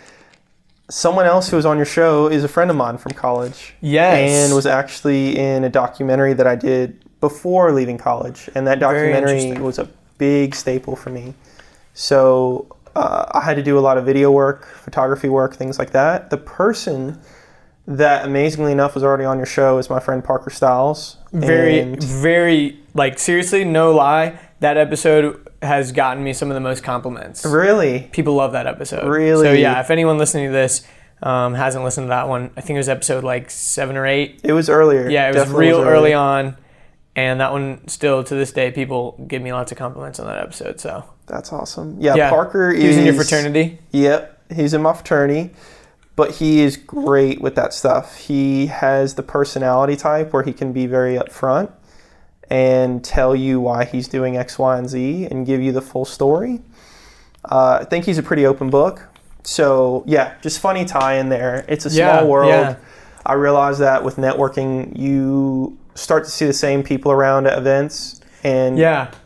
Someone else who was on your show is a friend of mine from college. Yes. And was actually in a documentary that I did before leaving college, and that documentary was a big staple for me. So I had to do a lot of video work, photography work, things like that. The person that, amazingly enough, was already on your show is my friend Parker Stiles. Very, like, seriously, no lie, that episode has gotten me some of the most compliments. Really? People love that episode. Really? So yeah, if anyone listening to this hasn't listened to that one, I think it was episode like 7 or 8. It was earlier. Yeah, it was real early on. And that one, still to this day, people give me lots of compliments on that episode. So that's awesome. Yeah, Parker is... He was in your fraternity? Yep, he's in my fraternity. But he is great with that stuff. He has the personality type where he can be very upfront. and tell you why he's doing X, Y, and Z and give you the full story. I think he's a pretty open book. So yeah, just funny tie in there. It's a small world. Yeah. I realize that with networking, you start to see the same people around at events. And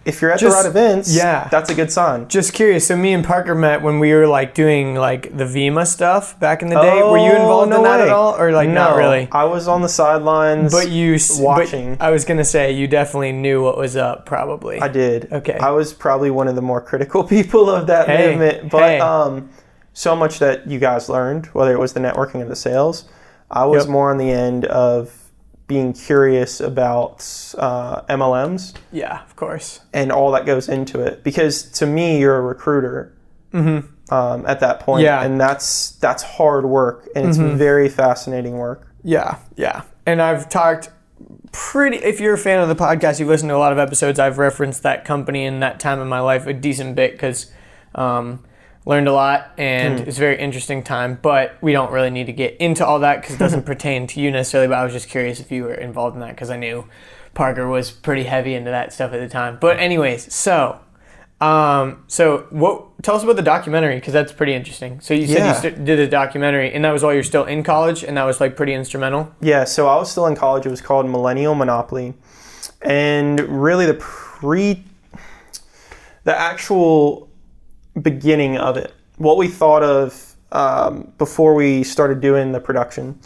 if you're at the right events, that's a good sign. Just curious. So me and Parker met when we were like doing like the VEMA stuff back in the day. Were you involved in that at all, or like not really? I was on the sidelines, watching. But I was gonna say you definitely knew what was up, probably. I did. Okay. I was probably one of the more critical people of that movement, but so much that you guys learned, whether it was the networking or the sales. I was more on the end of being curious about MLMs. Yeah, of course. And all that goes into it. Because to me, you're a recruiter at that point. Yeah. And that's hard work. And it's very fascinating work. Yeah, yeah. And I've talked if you're a fan of the podcast, you've listened to a lot of episodes, I've referenced that company in that time in my life a decent bit because learned a lot, and it's a very interesting time, but we don't really need to get into all that because it doesn't pertain to you necessarily, but I was just curious if you were involved in that because I knew Parker was pretty heavy into that stuff at the time. But anyways, tell us about the documentary because that's pretty interesting. So you said you did a documentary, and that was while you're still in college, and that was like pretty instrumental? Yeah, so I was still in college. It was called Millennial Monopoly, and really the actual beginning of it, what we thought of before we started doing the production.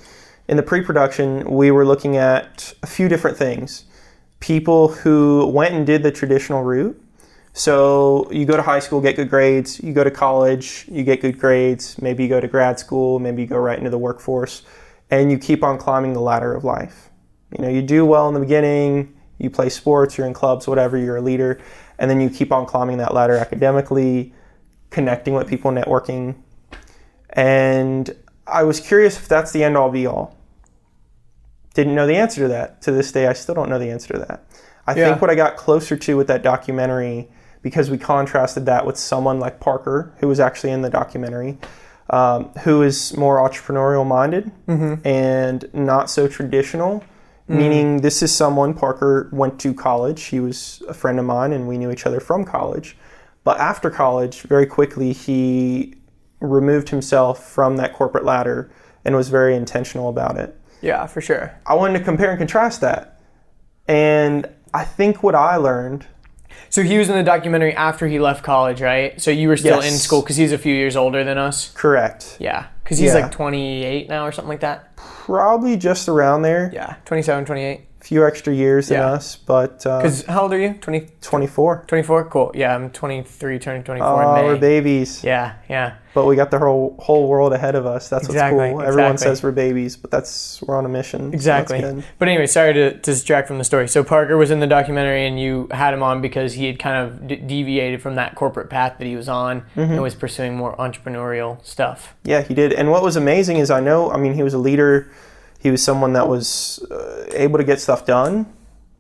In the pre-production, we were looking at a few different things. People who went and did the traditional route. So you go to high school, get good grades. You go to college, you get good grades. Maybe you go to grad school. Maybe you go right into the workforce. And you keep on climbing the ladder of life. You know, you do well in the beginning. You play sports, you're in clubs, whatever, you're a leader. And then you keep on climbing that ladder academically, connecting with people, networking. And I was curious if that's the end all be all. Didn't know the answer to that. To this day, I still don't know the answer to that. I think what I got closer to with that documentary, because we contrasted that with someone like Parker, who was actually in the documentary, who is more entrepreneurial minded and not so traditional. Meaning this is someone, Parker went to college. He was a friend of mine and we knew each other from college. But after college, very quickly, he removed himself from that corporate ladder and was very intentional about it. Yeah, for sure. I wanted to compare and contrast that. And I think what I learned... So he was in the documentary after he left college, right? So you were still in school because he's a few years older than us? Correct. Yeah, because he's like 28 now or something like that? Probably just around there. Yeah, 27, 28. Few extra years than us, but... Because how old are you? 24. 24? Cool. Yeah, I'm 23, turning 24 in May. We're babies. Yeah, yeah. But we got the whole world ahead of us. That's what's cool. Everyone says we're babies, but we're on a mission. Exactly. So but anyway, sorry to distract from the story. So Parker was in the documentary and you had him on because he had kind of deviated from that corporate path that he was on and was pursuing more entrepreneurial stuff. Yeah, he did. And what was amazing is he was a leader. He was someone that was able to get stuff done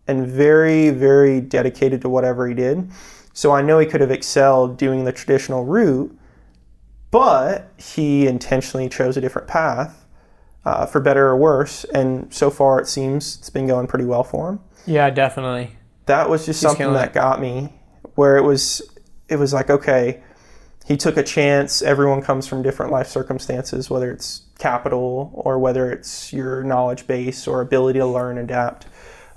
and very, very dedicated to whatever he did. So I know he could have excelled doing the traditional route, but he intentionally chose a different path for better or worse. And so far it seems it's been going pretty well for him. Yeah, definitely. That was just something that got me, where it was like, okay, he took a chance. Everyone comes from different life circumstances, whether it's capital or whether it's your knowledge base or ability to learn, adapt.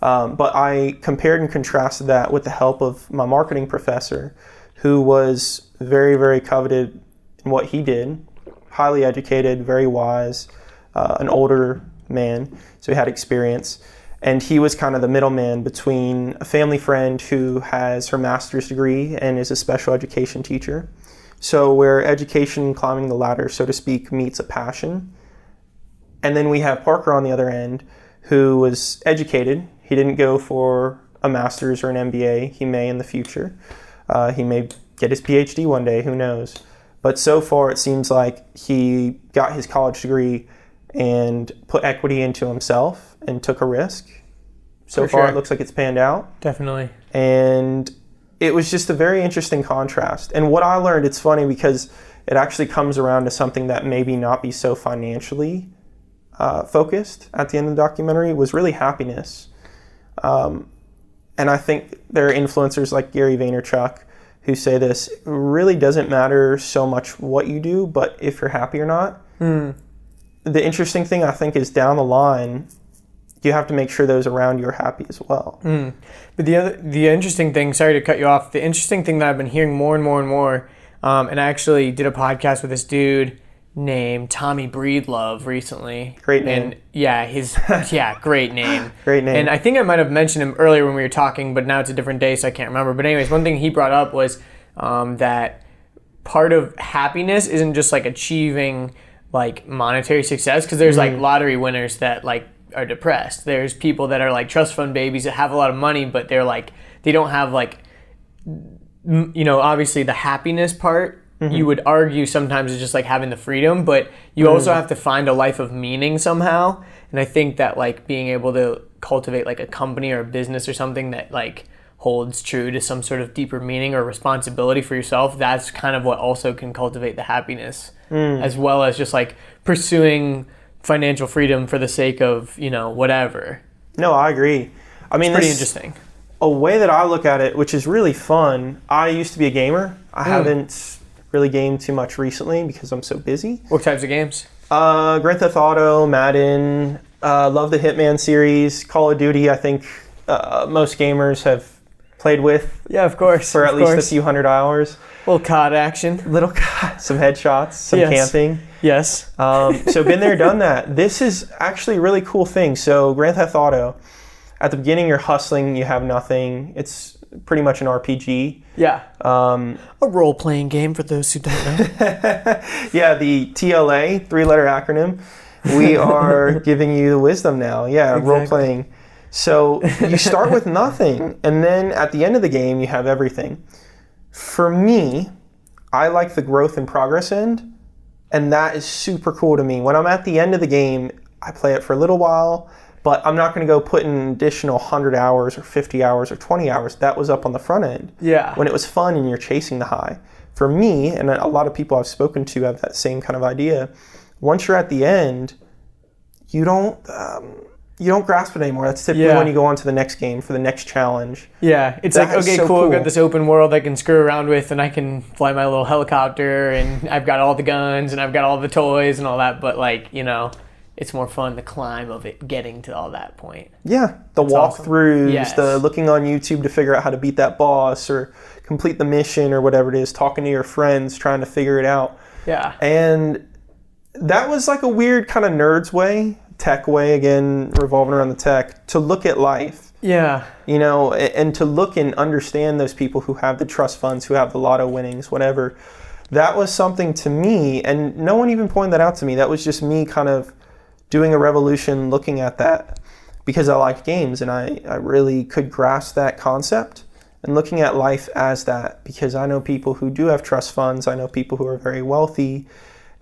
But I compared and contrasted that with the help of my marketing professor, who was very, very coveted in what he did, highly educated, very wise, an older man, so he had experience. And he was kind of the middleman between a family friend who has her master's degree and is a special education teacher. So where education, climbing the ladder, so to speak, meets a passion. And then we have Parker on the other end, who was educated. He didn't go for a master's or an MBA. He may in the future. He may get his PhD one day, who knows. But so far it seems like he got his college degree and put equity into himself and took a risk. So far it looks like it's panned out. Definitely. And it was just a very interesting contrast. And what I learned, it's funny because it actually comes around to something that maybe not be so financially focused at the end of the documentary, was really happiness. and I think there are influencers like Gary Vaynerchuk who say this, it really doesn't matter so much what you do, but if you're happy or not. The interesting thing I think is down the line, you have to make sure those around you are happy as well. But the interesting thing, sorry to cut you off, the interesting thing that I've been hearing more and more and more, and I actually did a podcast with this dude named Tommy Breedlove recently. Great name. And yeah, great name. Great name. And I think I might have mentioned him earlier when we were talking, but now it's a different day, so I can't remember. But anyways, one thing he brought up was that part of happiness isn't just like achieving like monetary success, because there's like lottery winners that like are depressed. There's people that are like trust fund babies that have a lot of money, but they're like, they don't have like, obviously the happiness part. You would argue sometimes it's just like having the freedom, but you also have to find a life of meaning somehow. And I think that like being able to cultivate like a company or a business or something that like holds true to some sort of deeper meaning or responsibility for yourself, that's kind of what also can cultivate the happiness, as well as just like pursuing financial freedom for the sake of, whatever. No, I agree. I mean, it's pretty interesting. A way that I look at it, which is really fun, I used to be a gamer. I haven't really gamed too much recently because I'm so busy. What types of games? Grand Theft Auto, Madden, love the Hitman series, Call of Duty. I think most gamers have played with. Yeah, of course. For at least a few hundred hours. Little COD action. Some headshots, some camping. Yes. So been there, done that. This is actually a really cool thing. So Grand Theft Auto, at the beginning you're hustling, you have nothing. It's pretty much an RPG. Yeah. A role-playing game for those who don't know. Yeah, the TLA, 3-letter acronym. We are giving you the wisdom now. Yeah, exactly. Role-playing. So you start with nothing, and then at the end of the game, you have everything. For me, I like the growth and progress end, and that is super cool to me. When I'm at the end of the game, I play it for a little while, but I'm not going to go put in an additional 100 hours or 50 hours or 20 hours. That was up on the front end. Yeah. When it was fun and you're chasing the high. For me, and a lot of people I've spoken to have that same kind of idea, once you're at the end, you don't grasp it anymore. That's typically when you go on to the next game for the next challenge. Yeah, it's that like, okay, so cool, I've got this open world I can screw around with, and I can fly my little helicopter, and I've got all the guns, and I've got all the toys and all that, but like, it's more fun the climb of it, getting to all that point. Yeah, the walkthroughs, awesome. the looking on YouTube to figure out how to beat that boss or complete the mission or whatever it is, talking to your friends, trying to figure it out. Yeah. And that was like a weird kind of nerd's way, tech way, again, revolving around the tech, to look at life. Yeah. And to look and understand those people who have the trust funds, who have the lotto winnings, whatever. That was something to me, and no one even pointed that out to me. That was just me kind of doing a revolution looking at that because I like games, and I really could grasp that concept and looking at life as that, because I know people who do have trust funds. I know people who are very wealthy,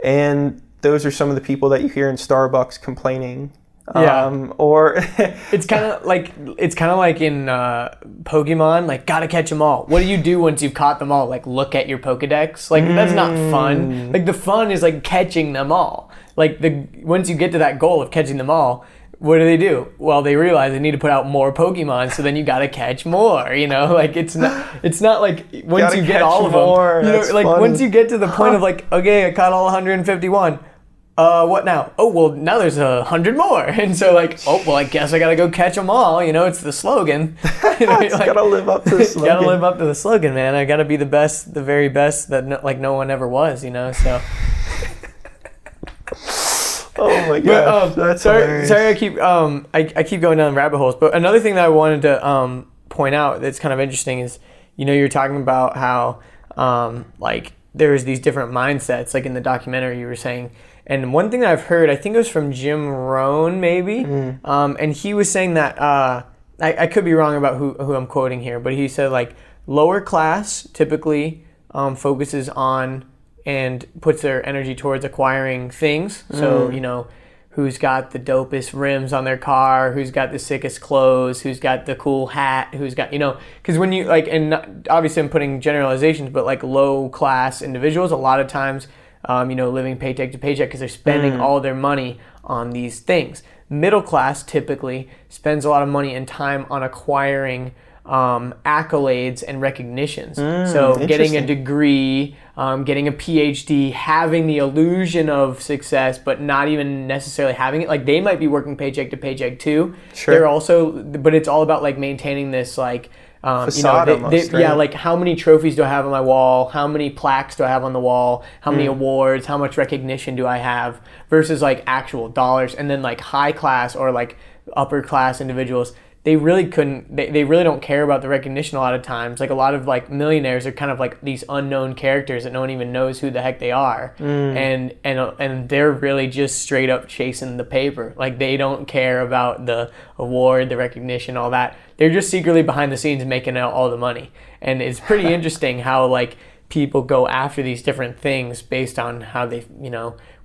and those are some of the people that you hear in Starbucks complaining. Yeah. Or it's kind of like in Pokemon, like gotta catch them all. What do you do once you've caught them all? Like look at your Pokedex. Like that's not fun. Like the fun is like catching them all. Like once you get to that goal of catching them all, what do? Well, they realize they need to put out more Pokemon, so then you gotta catch more. Like it's not like once you get all of them. Like funny. Once you get to the point of like, okay, I caught all 151. What now? Oh, well, now there's 100 more. And so like, oh, well, I guess I gotta go catch them all. It's the slogan. Gotta live up to the slogan. Gotta live up to the slogan, man. I gotta be the best, the very best that no one ever was, so. Oh my gosh, that's hilarious. Sorry, I keep going down rabbit holes. But another thing that I wanted to point out that's kind of interesting is, you're talking about how like there's these different mindsets, like in the documentary you were saying. And one thing that I've heard, I think it was from Jim Rohn, maybe, and he was saying that I could be wrong about who I'm quoting here, but he said like lower class typically focuses on and puts their energy towards acquiring things. So, who's got the dopest rims on their car, who's got the sickest clothes, who's got the cool hat, who's got, because when you, like, and obviously I'm putting generalizations, but like low class individuals, a lot of times, living paycheck to paycheck because they're spending all their money on these things. Middle class typically spends a lot of money and time on acquiring accolades and recognitions. So getting a degree, getting a PhD, having the illusion of success, but not even necessarily having it. Like they might be working paycheck to paycheck too. Sure. They're also, but it's all about like maintaining this like, facade almost, right? Yeah, like how many trophies do I have on my wall? How many plaques do I have on the wall? How many awards? How much recognition do I have? Versus like actual dollars. And then like high class or like upper class individuals, they really they really don't care about the recognition a lot of times. Like a lot of like millionaires are kind of like these unknown characters that no one even knows who the heck they are. And they're really just straight up chasing the paper. Like they don't care about the award, the recognition, all that. They're just secretly behind the scenes making out all the money. And it's pretty interesting how like people go after these different things based on how they,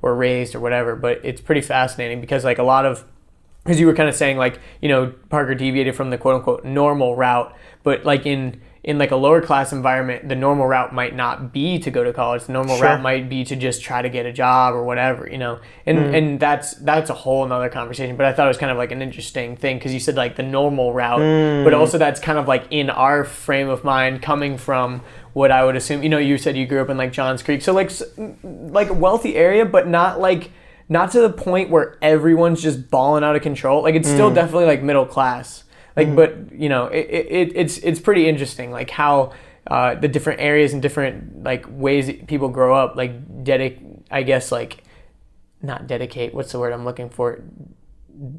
were raised or whatever. But it's pretty fascinating because like a lot of, because you were kind of saying like, Parker deviated from the quote unquote normal route, but like in like a lower class environment, the normal route might not be to go to college. The normal route might be to just try to get a job or whatever, and that's a whole nother conversation. But I thought it was kind of like an interesting thing because you said like the normal route, but also that's kind of like in our frame of mind coming from what I would assume, you said you grew up in like Johns Creek. So like a wealthy area, but not to the point where everyone's just balling out of control. Like it's still definitely like middle class. Like, but it's pretty interesting, like how the different areas and different like ways that people grow up, like not dedicate. What's the word I'm looking for?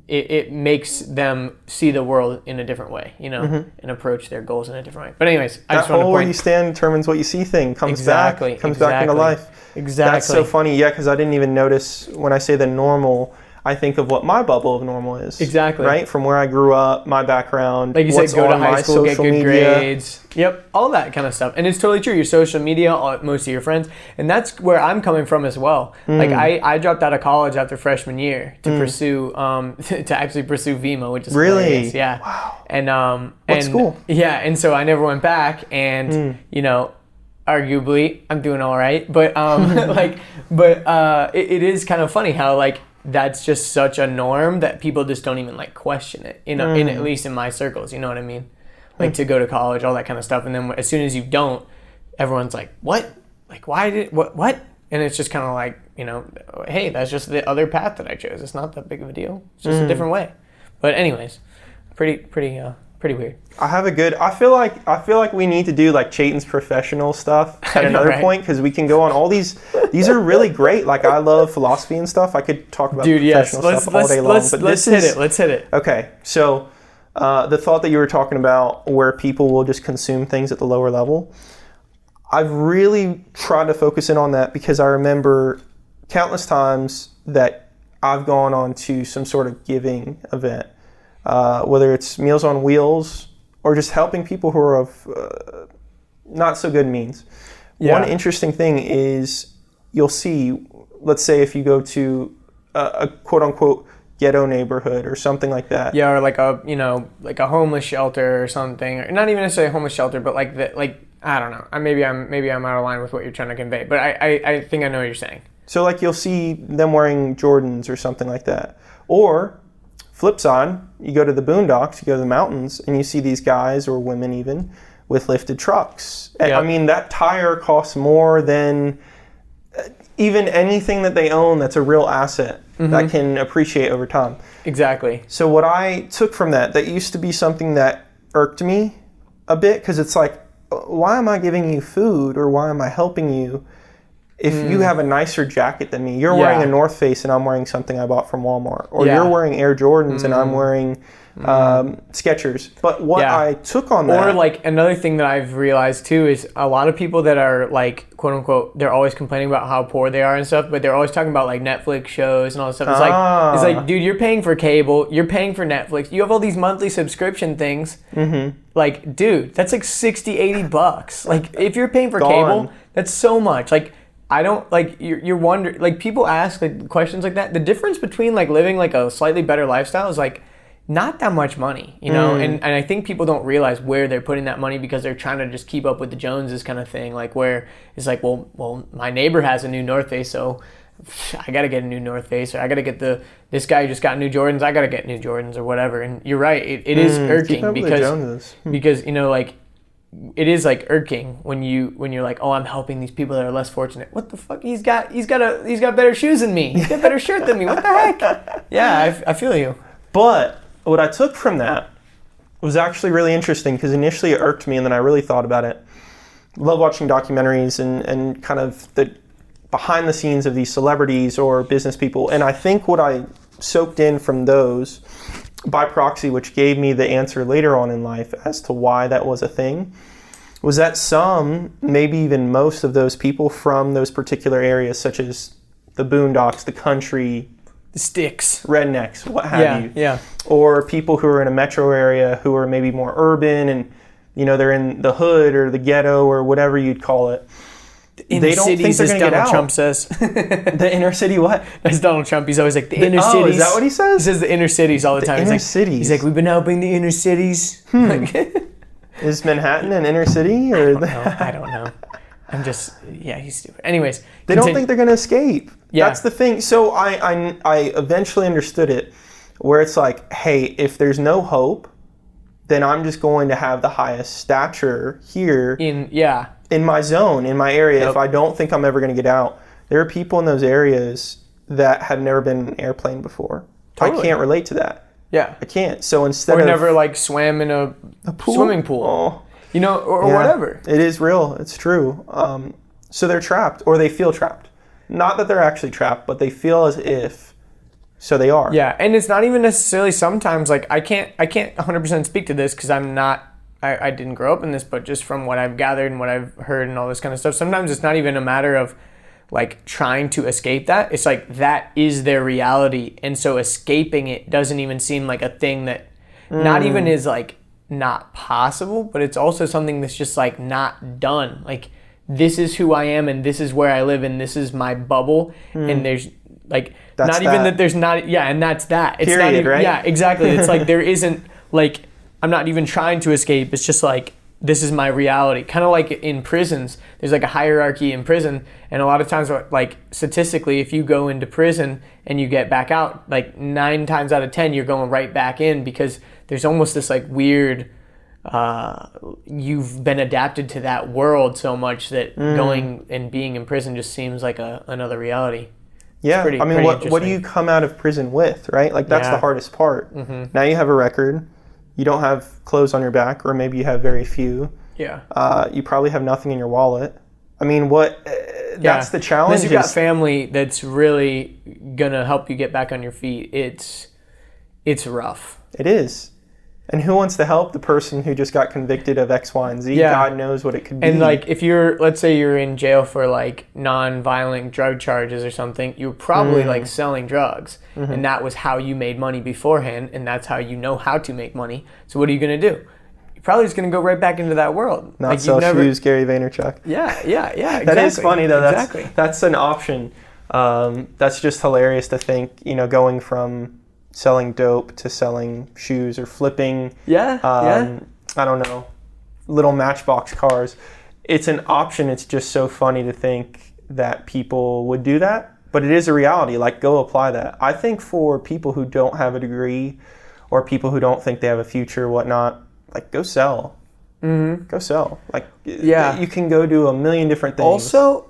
It makes them see the world in a different way, and approach their goals in a different way. But anyways, I just want to point. Where you stand determines what you see thing comes back into life. Exactly. That's so funny. Yeah, because I didn't even notice when I say the normal, I think of what my bubble of normal is. Exactly. Right? From where I grew up, my background. Like you said, go to high school, get good media. grades. Yep, all that kind of stuff. And it's totally true. Your social media, most of your friends. And that's where I'm coming from as well. Like I dropped out of college after freshman year to pursue, to actually pursue VMO, which is really hilarious. Yeah. Wow. And what school? Yeah, and so I never went back. And arguably, I'm doing all right. But it is kind of funny how like that's just such a norm that people just don't even like question it. In at least in my circles, you know what I mean? Like to go to college, all that kind of stuff. And then as soon as you don't, everyone's like, "What? Like why did what?" And it's just kind of like, hey, that's just the other path that I chose. It's not that big of a deal. It's just a different way. But anyways, pretty weird. I feel like we need to do like Chaitin's professional stuff at another point because we can go on all these. These are really great. Like I love philosophy and stuff. I could talk about professional stuff all day long. But let's hit it. Okay, so the thought that you were talking about where people will just consume things at the lower level, I've really tried to focus in on that because I remember countless times that I've gone on to some sort of giving event. Whether it's Meals on Wheels or just helping people who are of not so good means. Yeah. One interesting thing is you'll see, let's say if you go to a quote unquote ghetto neighborhood or something like that. Yeah, or like a homeless shelter or something. Or not even necessarily a homeless shelter, but I don't know. Maybe I'm out of line with what you're trying to convey, but I think I know what you're saying. So like you'll see them wearing Jordans or something like that. Or flip side, you go to the boondocks, you go to the mountains, and you see these guys or women even with lifted trucks. Yep. I mean, that tire costs more than even anything that they own that's a real asset that can appreciate over time. Exactly. So what I took from that used to be something that irked me a bit because it's like, why am I giving you food or why am I helping you if you have a nicer jacket than me? You're wearing a North Face and I'm wearing something I bought from Walmart. Or you're wearing Air Jordans and I'm wearing Skechers. But what I took on that... Or like another thing that I've realized too is a lot of people that are like, quote unquote, they're always complaining about how poor they are and stuff, but they're always talking about like Netflix shows and all this stuff. It's like, dude, you're paying for cable, you're paying for Netflix, you have all these monthly subscription things. Like, dude, that's like $60-$80. Like, if you're paying for cable, that's so much. Like, I don't, like, you're wondering, like, people ask like questions like that. The difference between like living like a slightly better lifestyle is like not that much money, and I think people don't realize where they're putting that money because they're trying to just keep up with the Joneses kind of thing, like where it's like, well, my neighbor has a new North Face, so I got to get a new North Face, or I got to get this guy who just got new Jordans, I got to get new Jordans or whatever. And you're right, it is irking because you know, like, it is like irking when you're like, oh, I'm helping these people that are less fortunate. What the fuck? He's got better shoes than me. He's got better shirt than me. What the heck? Yeah, I feel you. But what I took from that was actually really interesting, because initially it irked me, and then I really thought about it. Love watching documentaries and kind of the behind the scenes of these celebrities or business people. And I think what I soaked in from those by proxy, which gave me the answer later on in life as to why that was a thing, was that some, maybe even most of those people from those particular areas, such as the boondocks, the country, the sticks, rednecks, what have you. Yeah. Or people who are in a metro area who are maybe more urban and, you know, they're in the hood or the ghetto or whatever you'd call it. They don't think they're going to get out. Trump says. The inner city what? That's Donald Trump. He's always like, the inner cities. Oh, is that what he says? He says the inner cities all the time. Inner cities. He's like, we've been helping the inner cities. Is Manhattan an inner city? Or I don't know. I'm just, he's stupid. Anyways. They don't think they're going to escape. Yeah. That's the thing. So I eventually understood it, where it's like, hey, if there's no hope, then I'm just going to have the highest stature here. In my zone, in my area. Yep. If I don't think I'm ever going to get out. There are people in those areas that have never been in an airplane before. Totally. I can't relate to that. Yeah. I can't. So instead of... never like swam in a pool? Swimming pool. Oh. You know, or whatever. It is real. It's true. So they're trapped, or they feel trapped. Not that they're actually trapped, but they feel as if, so they are. Yeah, and it's not even necessarily sometimes, like, I can't 100% speak to this because I'm not, I didn't grow up in this, but just from what I've gathered and what I've heard and all this kind of stuff, sometimes it's not even a matter of, like, trying to escape that. It's like, that is their reality, and so escaping it doesn't even seem like a thing that not even is, like, not possible, but it's also something that's just, like, not done. Like, this is who I am, and this is where I live, and this is my bubble, and there's, like, that's not that. Even that there's not, and that's that. It's period, not even, right? Yeah, exactly. It's like, there isn't, like, I'm not even trying to escape. It's just like, this is my reality. Kind of like in prisons, there's like a hierarchy in prison, and a lot of times, like, statistically, if you go into prison and you get back out, like 9 times out of 10, you're going right back in, because there's almost this like weird, you've been adapted to that world so much that going and being in prison just seems like another reality. Yeah, I mean, what do you come out of prison with, right? Like, that's the hardest part. Mm-hmm. Now you have a record. You don't have clothes on your back, or maybe you have very few. Yeah. You probably have nothing in your wallet. I mean, that's the challenge. Unless you've got family that's really going to help you get back on your feet, it's rough. It is. And who wants to help the person who just got convicted of X, Y, and Z? Yeah. God knows what it could be. And, like, if let's say you're in jail for, like, non-violent drug charges or something, you're probably, like, selling drugs. Mm-hmm. And that was how you made money beforehand, and that's how you know how to make money. So what are you going to do? You're probably just going to go right back into that world. Not like, sell shoes, Gary Vaynerchuk. Yeah, exactly. That is funny, though. Exactly. That's an option. That's just hilarious to think, going from selling dope to selling shoes or flipping, I don't know, little Matchbox cars. It's an option. It's just so funny to think that people would do that, but it is a reality. Like, go apply that. I think for people who don't have a degree, or people who don't think they have a future or whatnot, like, go sell. Mm-hmm. Go sell. Like, you can go do a million different things. Also,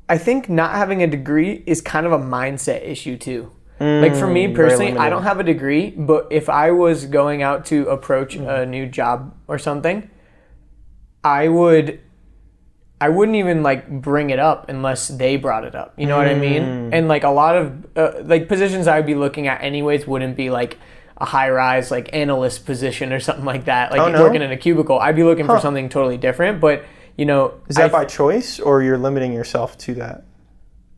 I think not having a degree is kind of a mindset issue too. Like, for me personally, I don't have a degree, but if I was going out to approach a new job or something, I wouldn't even, like, bring it up unless they brought it up. You know what I mean? And, like, a lot of like positions I would be looking at anyways wouldn't be like a high-rise, like, analyst position or something like that. Like, working in a cubicle. I'd be looking for something totally different. But, is that by choice, or you're limiting yourself to that?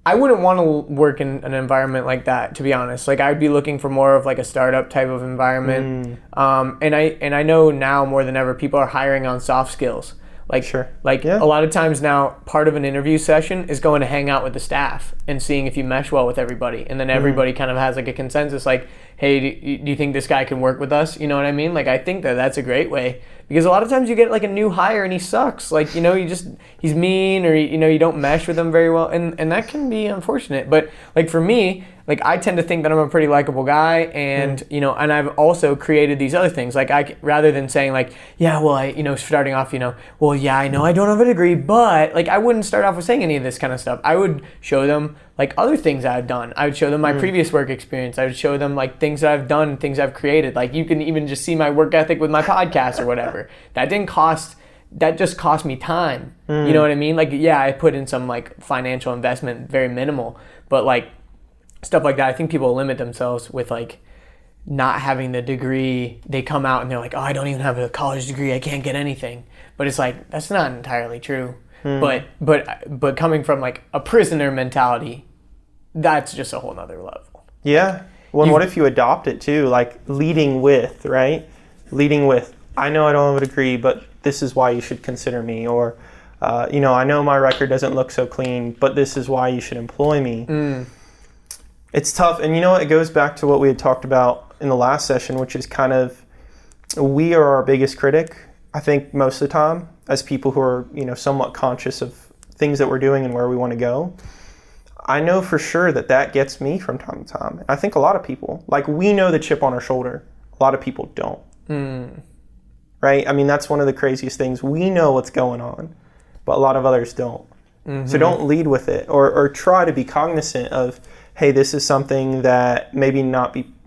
I wouldn't want to work in an environment like that, to be honest. Like, I'd be looking for more of, like, a startup type of environment. And I know now more than ever, people are hiring on soft skills. Like, sure. Like, a lot of times now, part of an interview session is going to hang out with the staff and seeing if you mesh well with everybody. And then everybody kind of has, like, a consensus, like, hey, do you think this guy can work with us? You know what I mean? Like, I think that's a great way, because a lot of times you get like a new hire and he sucks. Like, he's mean, or, you don't mesh with him very well. And that can be unfortunate. But like for me, like I tend to think that I'm a pretty likable guy, and, and I've also created these other things. Like rather than saying like, yeah, well, starting off, well, yeah, I know I don't have a degree, but like I wouldn't start off with saying any of this kind of stuff. I would show them like other things that I've done. I would show them my previous work experience. I would show them like things that I've done, things I've created. Like you can even just see my work ethic with my podcast or whatever. That just cost me time. You know what I mean? Like, yeah, I put in some like financial investment, very minimal, but like stuff like that. I think people limit themselves with like not having the degree. They come out and they're like, oh, I don't even have a college degree, I can't get anything. But it's like, that's not entirely true. But coming from like a prisoner mentality, that's just a whole nother level. Yeah. Well, and what if you adopt it too? Like leading with, right? Leading with, I know I don't have a degree, but this is why you should consider me. Or, I know my record doesn't look so clean, but this is why you should employ me. It's tough. And it goes back to what we had talked about in the last session, which is kind of, we are our biggest critic, I think, most of the time, as people who are, somewhat conscious of things that we're doing and where we want to go. I know for sure that gets me from time to time. I think a lot of people, like, we know the chip on our shoulder. A lot of people don't. Right? I mean, that's one of the craziest things. We know what's going on, but a lot of others don't. So don't lead with it, or try to be cognizant of, hey, this is something that maybe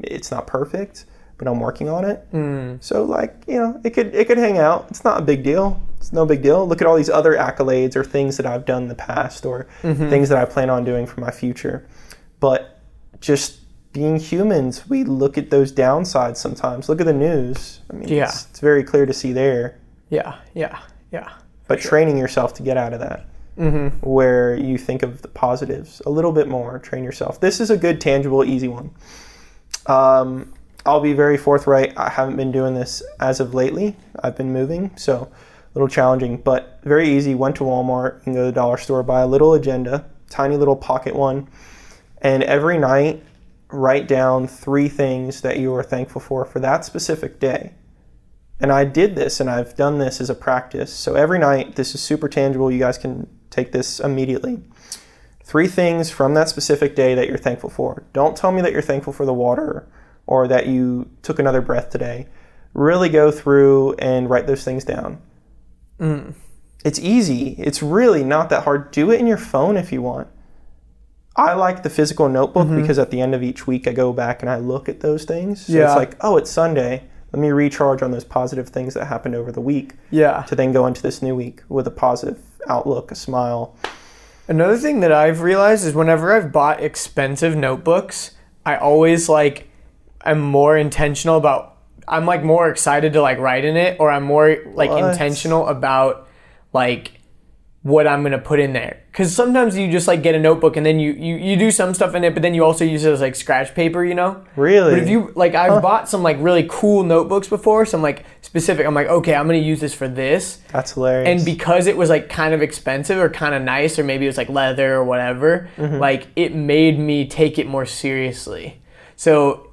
it's not perfect, but I'm working on it. So like, it could hang out. It's not a big deal. It's no big deal. Look at all these other accolades or things that I've done in the past, or things that I plan on doing for my future. But just being humans, we look at those downsides sometimes. Look at the news. I mean, it's very clear to see there. Yeah. But training yourself to get out of that. Where you think of the positives a little bit more, train yourself. This is a good, tangible, easy one. I'll be very forthright. I haven't been doing this as of lately. I've been moving, so a little challenging, but very easy. Went to Walmart and go to the dollar store, buy a little agenda, tiny little pocket one, and every night write down 3 things that you are thankful for that specific day. And I did this, and I've done this as a practice. So every night, this is super tangible. You guys can take this immediately. 3 things from that specific day that you're thankful for. Don't tell me that you're thankful for the water or that you took another breath today. Really go through and write those things down. It's easy. It's really not that hard. Do it in your phone if you want. I like the physical notebook because at the end of each week, I go back and I look at those things. So it's like, oh, it's Sunday. Let me recharge on those positive things that happened over the week. To then go into this new week with a positive outlook, a smile. Another thing that I've realized is whenever I've bought expensive notebooks, I always I'm more intentional about, I'm like more excited to like write in it, or I'm more like intentional about like what I'm going to put in there. Because sometimes you just like get a notebook and then you do some stuff in it, but then you also use it as like scratch paper, Really? But if you, like, I've bought some like really cool notebooks before, some like specific, I'm like, okay, I'm going to use this for this. That's hilarious. And because it was like kind of expensive or kind of nice, or maybe it was like leather or whatever, like it made me take it more seriously. So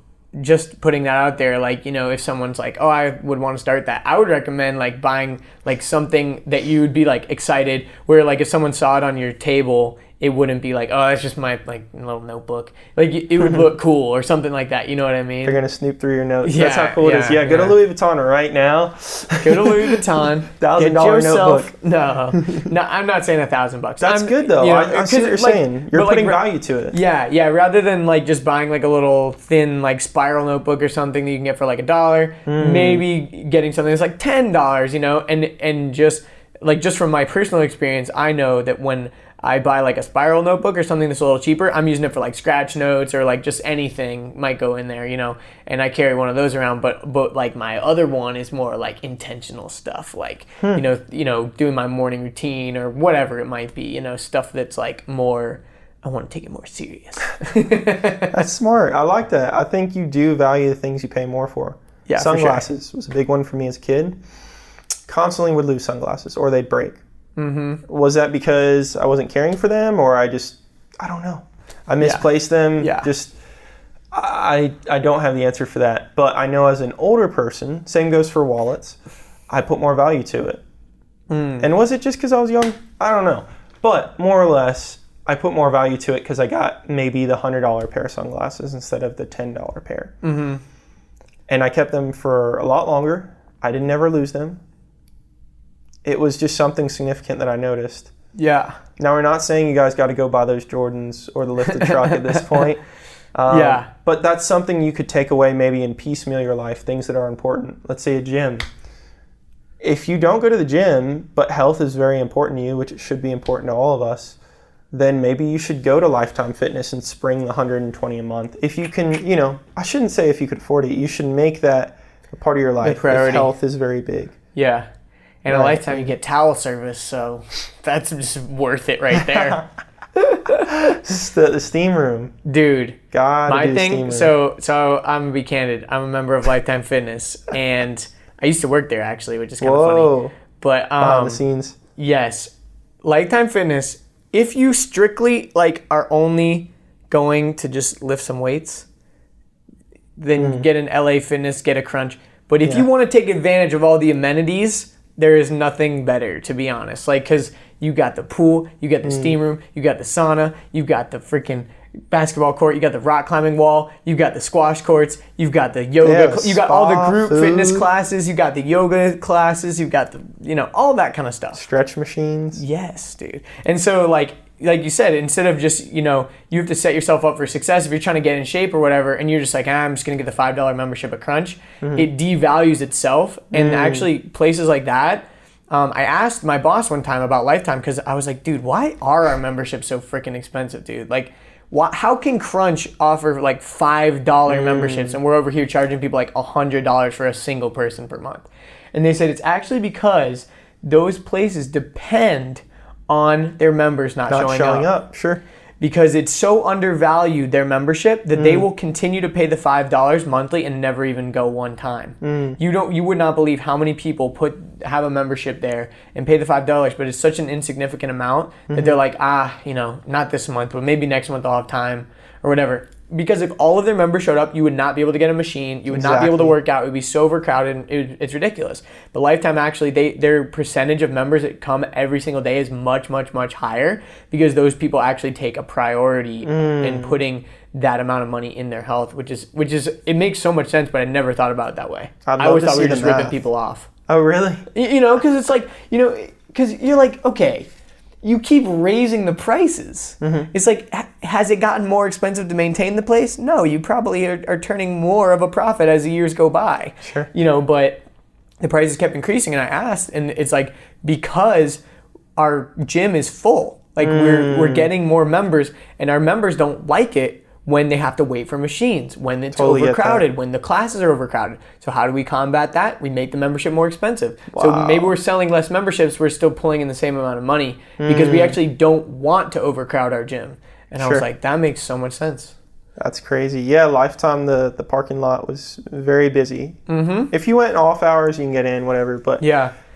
just putting that out there, like, if someone's like, oh, I would want to start that, I would recommend like buying like something that you would be like excited, where like if someone saw it on your table, it wouldn't be like, oh, that's just my like little notebook. Like it would look cool or something like that. You know what I mean? They're going to snoop through your notes. That's how cool it is. Go to Louis Vuitton right now. Go to Louis Vuitton. $1,000 notebook. No, I'm not saying $1,000. That's good though. I see what you're saying. You're putting value to it. Yeah. Rather than like just buying like a little thin like spiral notebook or something that you can get for like $1, maybe getting something that's like $10, and just from my personal experience, I know that when I buy like a spiral notebook or something that's a little cheaper, I'm using it for like scratch notes or like just anything might go in there, and I carry one of those around, but like my other one is more like intentional stuff, like, doing my morning routine or whatever it might be, stuff that's like more, I want to take it more serious. That's smart. I like that. I think you do value the things you pay more for. Yeah, sunglasses was a big one for me as a kid. Constantly would lose sunglasses or they'd break. Was that because I wasn't caring for them, or I don't know. I misplaced them. I don't have the answer for that, but I know as an older person, same goes for wallets, I put more value to it. And was it just because I was young? I don't know. But more or less, I put more value to it because I got maybe the $100 pair of sunglasses instead of the $10 pair. Mm-hmm. And I kept them for a lot longer. I didn't ever lose them. It was just something significant that I noticed. Yeah. Now, we're not saying you guys got to go buy those Jordans or the lifted truck at this point. But that's something you could take away maybe and piecemeal your life, things that are important. Let's say a gym. If you don't go to the gym, but health is very important to you, which it should be important to all of us, then maybe you should go to Lifetime Fitness and spring the $120 a month. If you can, I shouldn't say if you could afford it. You should make that a part of your life. If health is very big. Yeah. And a Lifetime, you get towel service, so that's just worth it right there. The steam room. Dude. My thing, so I'm going to be candid. I'm a member of Lifetime Fitness, and I used to work there, actually, which is kind of funny. But, behind the scenes. Yes. Lifetime Fitness, if you strictly, are only going to just lift some weights, then get an LA Fitness, get a Crunch. But if you want to take advantage of all the amenities, there is nothing better, to be honest. Because you got the pool, you got the steam room, you got the sauna, you got the freaking basketball court, you got the rock climbing wall, you got the squash courts, you've got the yoga, you got all the group fitness classes, you got the yoga classes, you got the, all that kind of stuff. Stretch machines. Yes, dude. And so like you said, instead of just, you have to set yourself up for success if you're trying to get in shape or whatever, and you're just like, I'm just going to get the $5 membership at Crunch, it devalues itself. And actually places like that, I asked my boss one time about Lifetime because I was like, dude, why are our memberships so freaking expensive, dude? How can Crunch offer $5 memberships and we're over here charging people $100 for a single person per month? And they said it's actually because those places depend on their members not showing up. Sure. Because it's so undervalued, their membership, that they will continue to pay the $5 monthly and never even go one time. You would not believe how many people have a membership there and pay the $5, but it's such an insignificant amount that they're like, not this month, but maybe next month I'll have time or whatever. Because if all of their members showed up, you would not be able to get a machine. You would not be able to work out. It would be so overcrowded. It's ridiculous. But Lifetime, actually, their percentage of members that come every single day is much, much, much higher because those people actually take a priority in putting that amount of money in their health, which is it makes so much sense, but I never thought about it that way. I always thought we were just ripping people off. Oh, really? Because it's because you're like, okay, you keep raising the prices. It's like, has it gotten more expensive to maintain the place? No, you probably are turning more of a profit as the years go by. Sure. But the prices kept increasing, and I asked, and it's because our gym is full. We're getting more members, and our members don't like it when they have to wait for machines, when it's overcrowded, when the classes are overcrowded. So how do we combat that? We make the membership more expensive. Wow. So maybe we're selling less memberships, we're still pulling in the same amount of money because we actually don't want to overcrowd our gym. And I was like, that makes so much sense. That's crazy. Yeah, Lifetime, the parking lot was very busy. If you went off hours, you can get in, whatever. But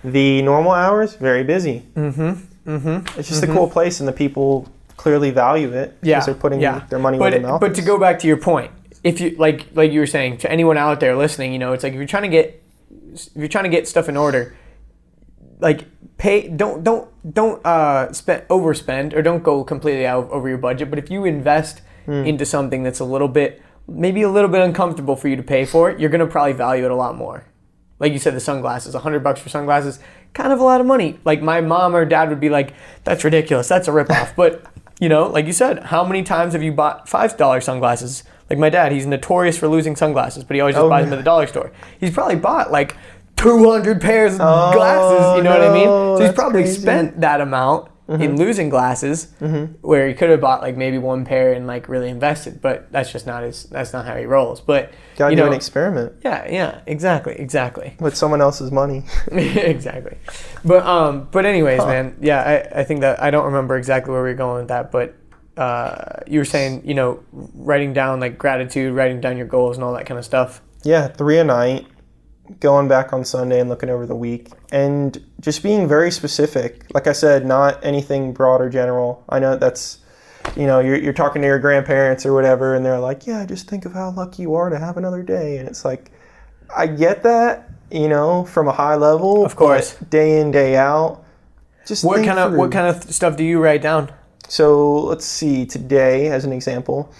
the normal hours, very busy. It's just a cool place, and the people clearly value it because they're putting their money where their mouth is. But to go back to your point, if you like you were saying, to anyone out there listening, it's like if you're trying to get stuff in order, don't overspend or don't go completely out over your budget. But if you invest into something that's maybe a little bit uncomfortable for you to pay for it, you're gonna probably value it a lot more. Like you said, the sunglasses, $100 for sunglasses, kind of a lot of money. Like my mom or dad would be like, that's ridiculous, that's a ripoff. But like you said, how many times have you bought $5 sunglasses? Like my dad, he's notorious for losing sunglasses, but he always just buys them at the dollar store. He's probably bought 200 pairs of glasses, you know what I mean? So he's probably spent that amount in losing glasses, where he could have bought maybe one pair and really invested, but that's not how he rolls. But gotta do an experiment. Yeah, exactly. With someone else's money. Exactly. But anyways, man, I think that I don't remember exactly where we were going with that, but you were saying, writing down gratitude, writing down your goals and all that kind of stuff. Yeah, 3 a night. Going back on Sunday and looking over the week and just being very specific. Like I said, not anything broad or general. I know that's you're talking to your grandparents or whatever, and they're like, yeah, just think of how lucky you are to have another day. And it's like, I get that, from a high level. Of course. Day in, day out. Just what kind of stuff do you write down? So let's see, today, as an example,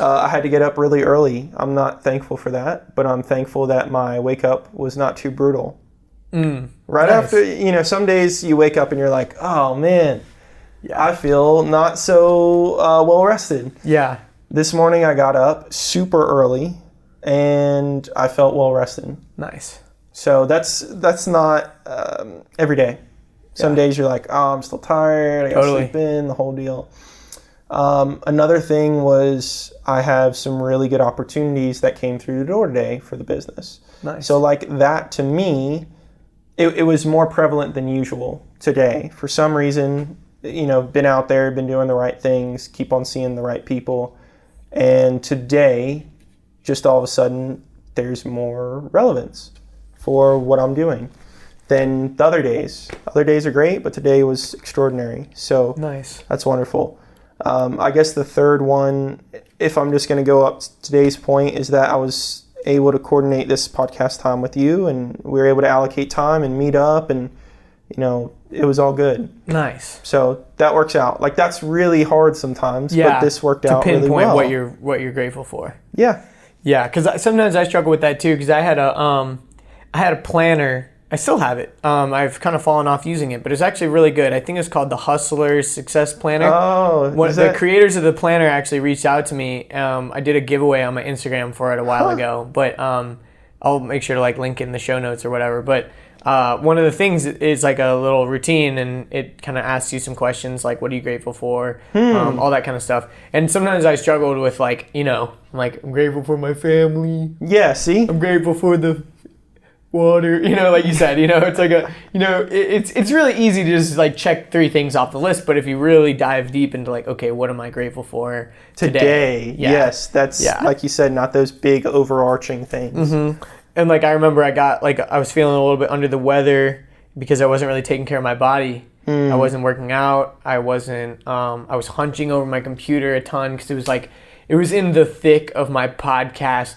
I had to get up really early. I'm not thankful for that, but I'm thankful that my wake up was not too brutal. Right nice. After, some days you wake up and you're like, oh man, I feel not so well rested. Yeah. This morning I got up super early and I felt well rested. Nice. So that's not every day. Some days you're like, oh, I'm still tired. I got to sleep in, the whole deal. Another thing was I have some really good opportunities that came through the door today for the business. Nice. So like that to me, it was more prevalent than usual today. For some reason, been out there, been doing the right things, keep on seeing the right people. And today, just all of a sudden, there's more relevance for what I'm doing than the other days. Other days are great, but today was extraordinary. So nice. That's wonderful. I guess the third one, if I'm just going to go up to today's point, is that I was able to coordinate this podcast time with you, and we were able to allocate time and meet up, and it was all good. Nice. So that works out. Like, that's really hard sometimes, but this worked out really well. To pinpoint what you're grateful for. Yeah. Yeah, because sometimes I struggle with that too, because I had a planner. I still have it. I've kind of fallen off using it, but it's actually really good. I think it's called the Hustler's Success Planner. Oh, the creators of the planner actually reached out to me. I did a giveaway on my Instagram for it a while ago, but I'll make sure to link it in the show notes or whatever. But one of the things is like a little routine, and it kind of asks you some questions like, what are you grateful for? All that kind of stuff. And sometimes I struggled with I'm grateful for my family. Yeah, see? I'm grateful for the water, like you said, it's like it's really easy to just check 3 things off the list, but if you really dive deep into okay, what am I grateful for today? Yes, that's like you said, not those big overarching things. And I remember I was feeling a little bit under the weather because I wasn't really taking care of my body. I wasn't working out. I wasn't I was hunching over my computer a ton because it was in the thick of my podcast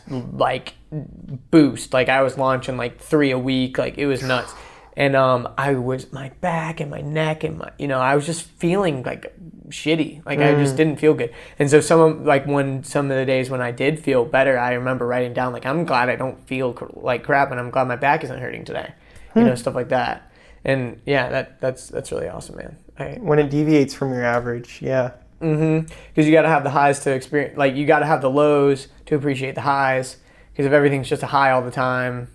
boost. I was launching 3 a week. It was nuts. And I was, my back and my neck and my, I was just feeling shitty. I just didn't feel good. And so some of the days when I did feel better, I remember writing down I'm glad I don't feel like crap, and I'm glad my back isn't hurting today. Stuff like that. And yeah, that's really awesome, man. When it deviates from your average, yeah. Because you got to have the highs to experience, you got to have the lows to appreciate the highs. Because if everything's just a high all the time,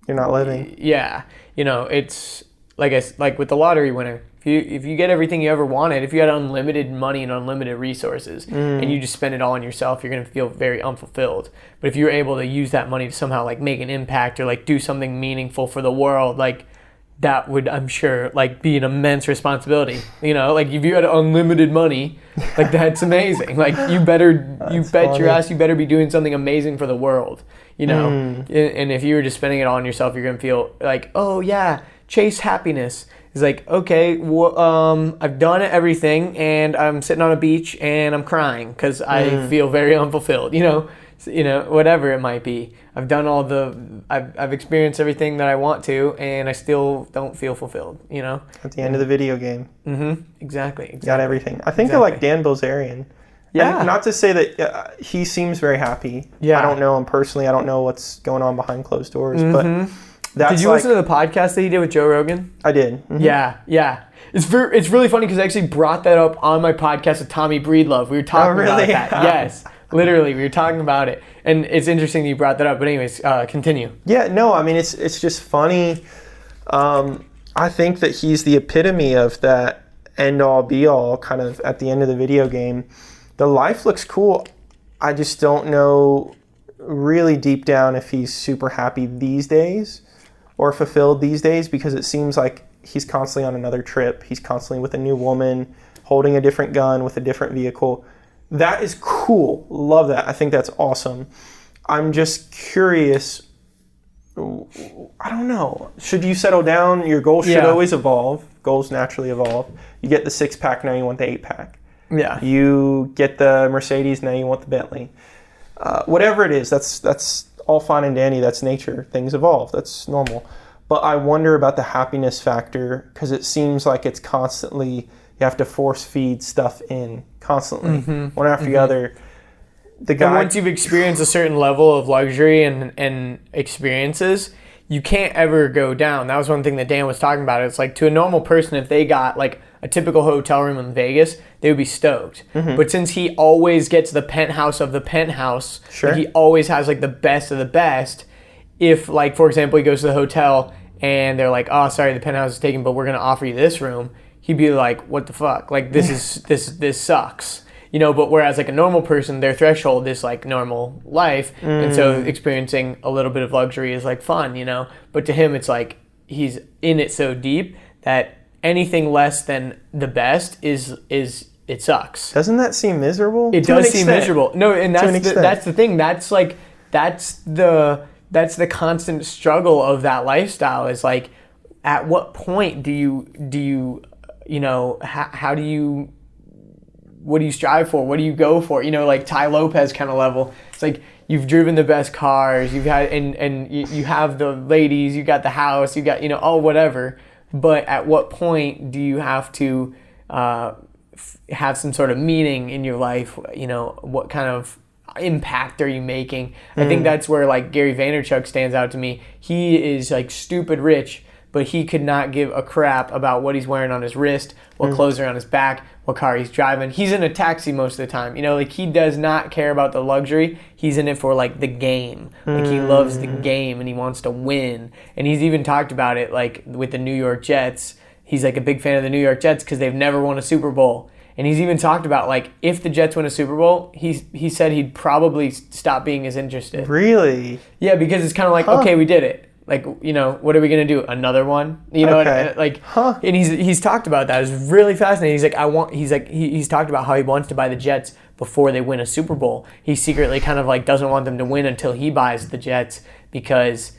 you're not living. Yeah, it's like with the lottery winner. If you get everything you ever wanted, if you had unlimited money and unlimited resources, and you just spend it all on yourself, you're gonna feel very unfulfilled. But if you're able to use that money to somehow make an impact or do something meaningful for the world, that would, I'm sure, be an immense responsibility. If you had unlimited money, that's amazing. You bet your ass you better be doing something amazing for the world. And if you were just spending it all on yourself, you're gonna feel oh yeah, chase happiness. It's okay, I've done everything, and I'm sitting on a beach and I'm crying because I feel very unfulfilled. Whatever it might be. I've done I've experienced everything that I want to, and I still don't feel fulfilled, At the end of the video game. Exactly. Got everything. I think they're Dan Bilzerian. Yeah. And not to say that he seems very happy. Yeah. I don't know him personally. I don't know what's going on behind closed doors, but that's Did you listen to the podcast that he did with Joe Rogan? I did. Yeah. It's really funny because I actually brought that up on my podcast with Tommy Breedlove. We were talking about that. Yes. Literally, we were talking about it. And it's interesting that you brought that up. But anyways, continue. Yeah, no, I mean, it's just funny. I think that he's the epitome of that end-all, be-all kind of at the end of the video game. The life looks cool. I just don't know really deep down if he's super happy these days or fulfilled these days, because it seems like he's constantly on another trip. He's constantly with a new woman, holding a different gun with a different vehicle. That is cool. Love that. I think that's awesome. I'm just curious. I don't know. Should you settle down? Your goals should always evolve. Goals naturally evolve. You get the 6-pack, now you want the 8-pack. Yeah. You get the Mercedes, now you want the Bentley. Whatever it is, that's all fine and dandy. That's nature. Things evolve. That's normal. But I wonder about the happiness factor, because it seems like it's constantly, you have to force feed stuff in constantly, one after the other. And once you've experienced a certain level of luxury and experiences, you can't ever go down. That was one thing that Dan was talking about. It's like, to a normal person, if they got like a typical hotel room in Vegas, they would be stoked. But since he always gets the penthouse of the penthouse, sure, he always has like the best of the best. If, like, for example, he goes to the hotel and they're like, oh, sorry, the penthouse is taken, but we're going to offer you this room, he'd be like, what the fuck? Like, this sucks. You know, but whereas like a normal person, their threshold is like normal life. And so experiencing a little bit of luxury is like fun, you know. But to him, it's like he's in it so deep that anything less than the best is it sucks. Doesn't that seem miserable? It does seem miserable. No, and that's the thing. That's the constant struggle of that lifestyle, is like, at what point do you know, how do you, what do you strive for? What do you go for? You know, like Ty Lopez kind of level. It's like, you've driven the best cars, you've had, and you have the ladies, you got the house, you got, you know, all whatever. But at what point do you have to have some sort of meaning in your life? You know, what kind of impact are you making? I think that's where like Gary Vaynerchuk stands out to me. He is like stupid rich, but he could not give a crap about what he's wearing on his wrist, what clothes are on his back, what car he's driving. He's in a taxi most of the time. You know, like, he does not care about the luxury. He's in it for like the game. Like, he loves the game and he wants to win. And he's even talked about it like with the New York Jets. He's like a big fan of the New York Jets because they've never won a Super Bowl. And he's even talked about, like, if the Jets win a Super Bowl, he said he'd probably stop being as interested. Really? Yeah, because it's kind of like, okay, we did it. Like, you know, what are we gonna do? Another one? You know, okay. And he's talked about that. It's really fascinating. He's talked about how he wants to buy the Jets before they win a Super Bowl. He secretly kind of like doesn't want them to win until he buys the Jets, because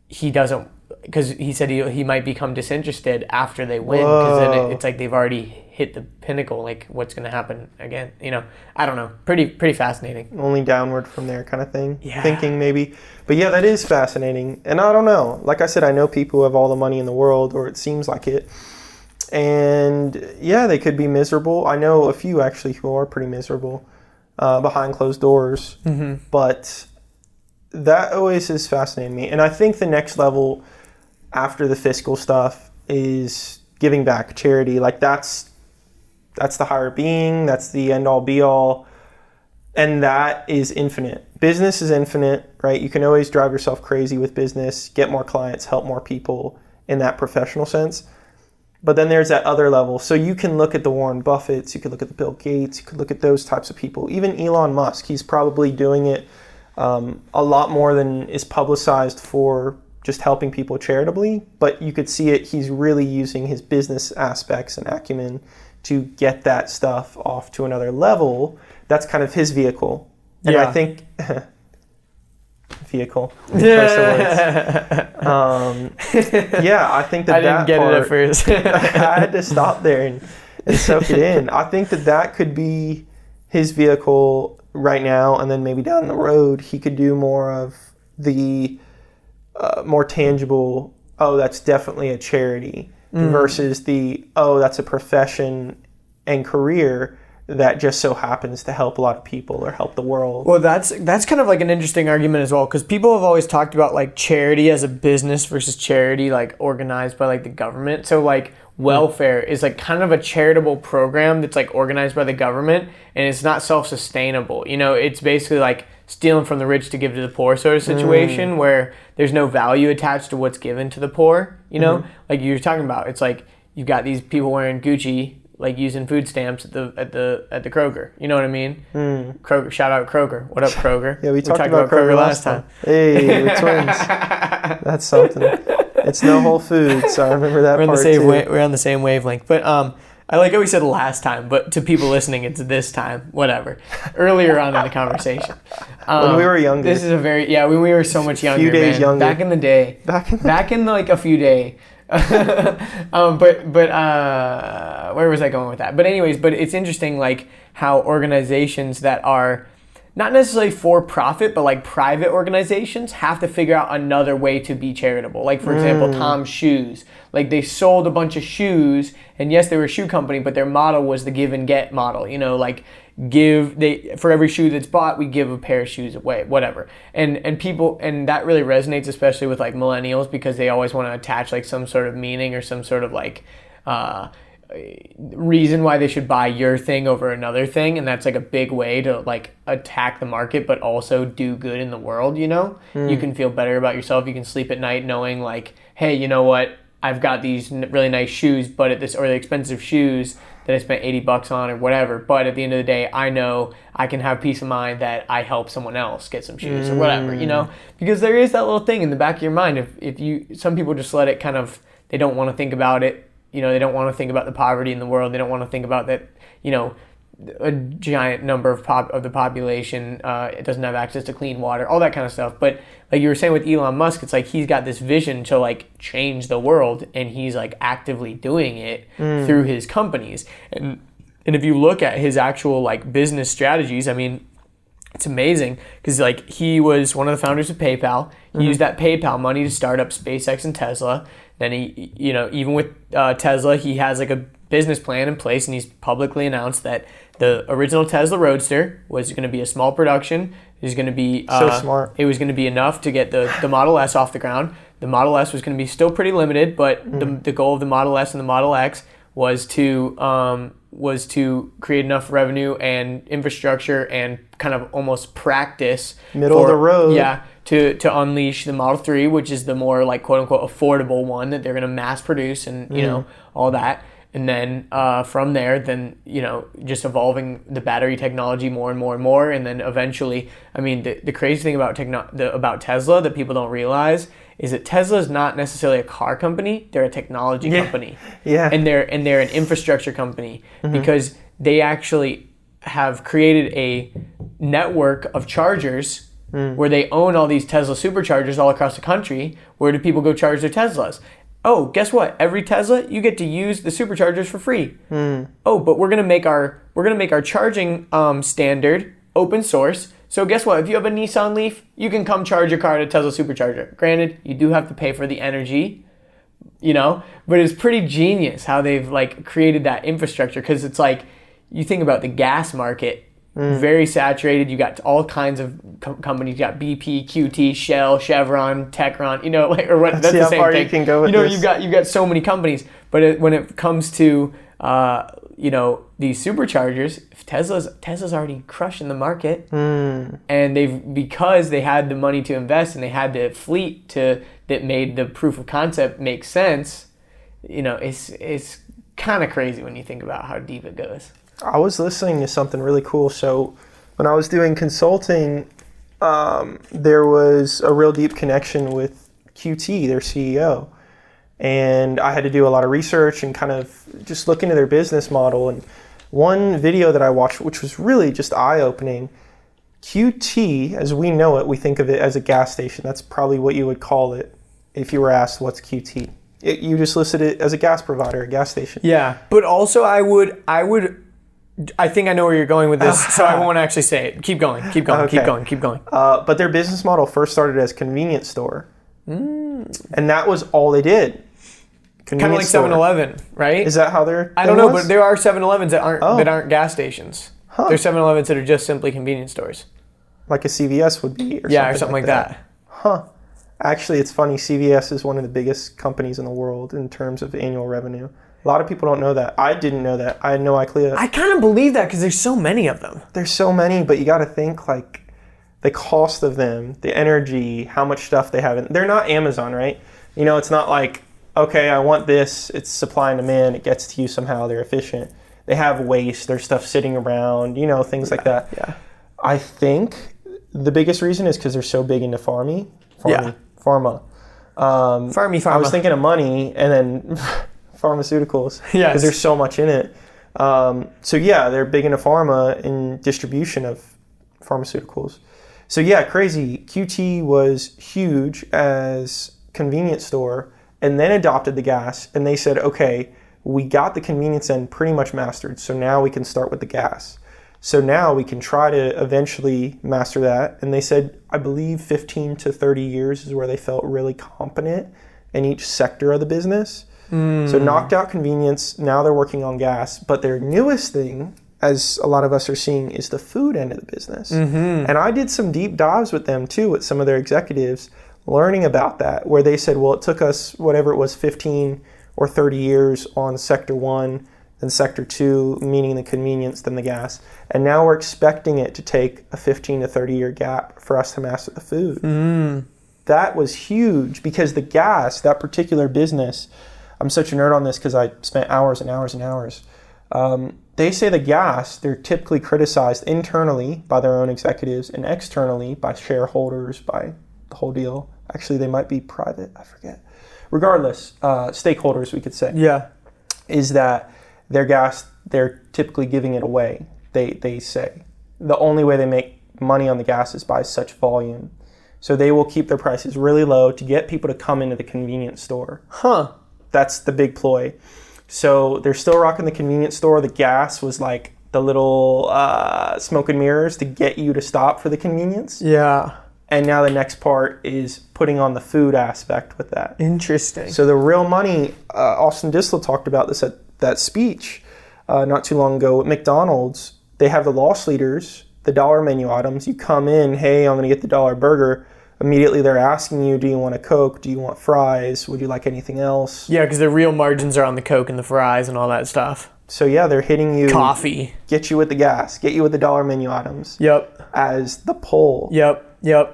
he said he might become disinterested after they win, because then it's like they've already hit the pinnacle. Like, what's going to happen again? You know, I don't know. Pretty fascinating. Only downward from there kind of thing. Yeah. Thinking maybe. But yeah, that is fascinating. And I don't know. Like I said, I know people who have all the money in the world, or it seems like it. And yeah, they could be miserable. I know a few actually who are pretty miserable behind closed doors. But that always has fascinated me. And I think the next level after the fiscal stuff is giving back, charity. Like, that's the higher being, that's the end all be all, and that is infinite. Business is infinite, right? You can always drive yourself crazy with business, get more clients, help more people in that professional sense. But then there's that other level. So you can look at the Warren Buffetts, you could look at the Bill Gates, you could look at those types of people. Even Elon Musk, he's probably doing it a lot more than is publicized for just helping people charitably, but you could see it, he's really using his business aspects and acumen to get that stuff off to another level. That's kind of his vehicle. And I think vehicle. Yeah, I think that I didn't get it at first. I had to stop there and soak it in. I think that could be his vehicle right now, and then maybe down the road he could do more of the more tangible, that's definitely a charity, versus that's a profession and career that just so happens to help a lot of people or help the world. Well, that's kind of like an interesting argument as well, because people have always talked about like charity as a business versus charity like organized by like the government. So like welfare is like kind of a charitable program that's like organized by the government, and it's not self-sustainable. You know, it's basically like stealing from the rich to give to the poor sort of situation, where there's no value attached to what's given to the poor. You know, like you were talking about, it's like you've got these people wearing Gucci, like using food stamps at the Kroger. You know what I mean? Kroger, shout out Kroger. What up, Kroger? Yeah, we talked about Kroger last time. Hey, we're twins. That's something. It's no Whole Foods, so I remember that part too. We're on the same wavelength. But I like how we said last time, but to people listening, it's this time. Whatever. Earlier on in the conversation. When we were younger. This is when we were so much younger. A few days younger. Back in the day. Back in like a few day. Where was I going with that? But anyways, but it's interesting, like how organizations that are not necessarily for profit, but like private organizations have to figure out another way to be charitable. Like for example, Tom's Shoes. Like they sold a bunch of shoes, and yes, they were a shoe company, but their model was the give and get model. You know, like for every shoe that's bought, we give a pair of shoes away, whatever. And people, and that really resonates, especially with like millennials, because they always want to attach like some sort of meaning or some sort of like reason why they should buy your thing over another thing, and that's like a big way to like attack the market but also do good in the world. You know, you can feel better about yourself, you can sleep at night knowing like, hey, you know what, I've got these really nice shoes, but at this, or the expensive shoes that I spent $80 on or whatever, but at the end of the day, I know I can have peace of mind that I help someone else get some shoes or whatever, you know, because there is that little thing in the back of your mind. Some people just let it kind of, they don't want to think about it. You know, they don't want to think about the poverty in the world. They don't want to think about that, you know, a giant number of the population it doesn't have access to clean water, all that kind of stuff. But like you were saying with Elon Musk, it's like he's got this vision to like change the world, and he's like actively doing it through his companies. And if you look at his actual like business strategies, I mean, it's amazing because like he was one of the founders of PayPal. He used that PayPal money to start up SpaceX and Tesla. Then he, you know, even with Tesla, he has like a business plan in place, and he's publicly announced that the original Tesla Roadster was going to be a small production. It was going to be so smart. It was going to be enough to get the Model S off the ground. The Model S was going to be still pretty limited, but the goal of the Model S and the Model X was to create enough revenue and infrastructure and kind of almost practice middle of the road. Yeah. To unleash the Model 3, which is the more like quote unquote affordable one that they're going to mass produce and, you know, all that. And then from there, then, you know, just evolving the battery technology more and more and more. And then eventually, I mean, the crazy thing about about Tesla that people don't realize is that Tesla is not necessarily a car company. They're a technology company. Yeah. And they're an infrastructure company because they actually have created a network of chargers where they own all these Tesla superchargers all across the country. Where do people go charge their Teslas? Oh, guess what? Every Tesla, you get to use the superchargers for free. Oh, but we're gonna make our charging standard open source. So guess what? If you have a Nissan Leaf, you can come charge your car at a Tesla supercharger. Granted, you do have to pay for the energy, you know, but it's pretty genius how they've like created that infrastructure, because it's like you think about the gas market. Very saturated. You got all kinds of companies. You got BP, QT, Shell, Chevron, Techron. You know, like or what? That's the same thing. You can go with you know, this. you've got so many companies. But when it comes to you know, these superchargers, Tesla's already crushing the market, and because they had the money to invest and they had the fleet that made the proof of concept make sense. You know, it's kind of crazy when you think about how deep it goes. I was listening to something really cool. So when I was doing consulting, there was a real deep connection with QT, their CEO. And I had to do a lot of research and kind of just look into their business model. And one video that I watched, which was really just eye-opening, QT, as we know it, we think of it as a gas station. That's probably what you would call it if you were asked what's QT. You just listed it as a gas provider, a gas station. Yeah, but also I think I know where you're going with this, so I won't actually say it. Keep going. Okay. Keep going. But their business model first started as convenience store. And that was all they did. Kind of like 7-Eleven, right? Is that how they're? I don't know, but there are 7-Elevens that aren't gas stations. Huh. There's 7-Elevens that are just simply convenience stores. Like a CVS would be, or something like that. Huh. Actually, it's funny. CVS is one of the biggest companies in the world in terms of annual revenue. A lot of people don't know that. I didn't know that. I had no idea. I kind of believe that because there's so many of them. There's so many, but you got to think like the cost of them, the energy, how much stuff they have. They're not Amazon, right? You know, it's not like, okay, I want this. It's supply and demand. It gets to you somehow. They're efficient. They have waste. There's stuff sitting around, you know, things like that. Yeah. I think the biggest reason is because they're so big into pharma. Pharma. I was thinking of money and then pharmaceuticals. Yes. Because there's so much in it. So yeah, they're big into pharma and distribution of pharmaceuticals. So yeah, crazy. QT was huge as convenience store, and then adopted the gas. And they said, okay, we got the convenience end pretty much mastered. So now we can start with the gas. So now we can try to eventually master that. And they said, I believe 15 to 30 years is where they felt really competent in each sector of the business. So knocked out convenience. Now they're working on gas. But their newest thing, as a lot of us are seeing, is the food end of the business. And I did some deep dives with them too, with some of their executives, learning about that, where they said, well, it took us whatever it was, 15 or 30 years on sector 1 and sector 2, meaning the convenience, then the gas. And now we're expecting it to take a 15 to 30 year gap for us to master the food. That was huge, because the gas, that particular business, I'm such a nerd on this because I spent hours and hours and hours. They say the gas, they're typically criticized internally by their own executives and externally by shareholders, by the whole deal. Actually, they might be private, I forget. Regardless, stakeholders, we could say. Yeah. Is that their gas, they're typically giving it away. They say the only way they make money on the gas is by such volume. So they will keep their prices really low to get people to come into the convenience store. That's the big ploy. So they're still rocking the convenience store. The gas was like the little smoke and mirrors to get you to stop for the convenience. Yeah. And now the next part is putting on the food aspect with that. Interesting. So the real money, Austin Dislow talked about this at that speech not too long ago at McDonald's. They have the loss leaders, the dollar menu items. You come in, hey, I'm going to get the dollar burger. Immediately they're asking you, do you want a Coke? Do you want fries? Would you like anything else? Yeah, because the real margins are on the Coke and the fries and all that stuff. So yeah, they're hitting you. Coffee. Get you with the gas. Get you with the dollar menu items. Yep. As the pull. Yep.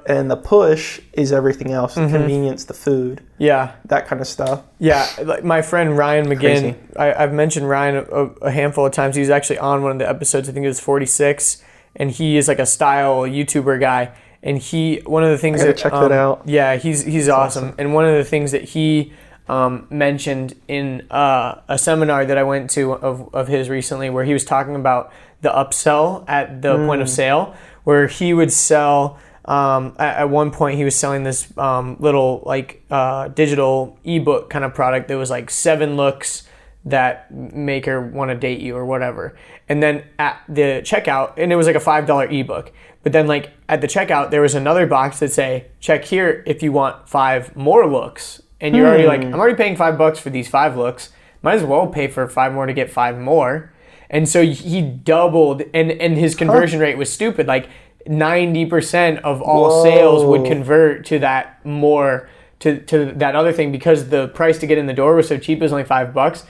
And the push is everything else. The convenience, the food. Yeah. That kind of stuff. Yeah. Like my friend Ryan McGinn, I've mentioned Ryan a handful of times. He was actually on one of the episodes. I think it was 46. And he is like a style YouTuber guy. And one of the things that check that out. Yeah, he's awesome. And one of the things that he mentioned in a seminar that I went to of his recently, where he was talking about the upsell at the point of sale, where he would sell. At one point, he was selling this little like digital ebook kind of product that was like 7 looks that make her want to date you or whatever. And then at the checkout, and it was like a $5 ebook. But then like at the checkout, there was another box that say, check here if you want 5 more looks. And you're already like, I'm already paying $5 for these 5 looks. Might as well pay for 5 more to get 5 more. And so he doubled, and his conversion rate was stupid. Like 90% of all sales would convert to that more, to that other thing, because the price to get in the door was so cheap. It was only $5.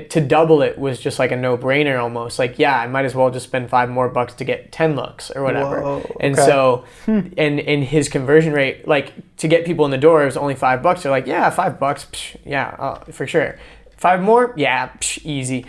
To double it was just like a no-brainer almost. Like, yeah, I might as well just spend $5 more to get 10 looks or whatever. And so, and his conversion rate, like to get people in the door, it was only $5. They're like, yeah, $5, psh, yeah, for sure. 5 more, yeah, psh, easy.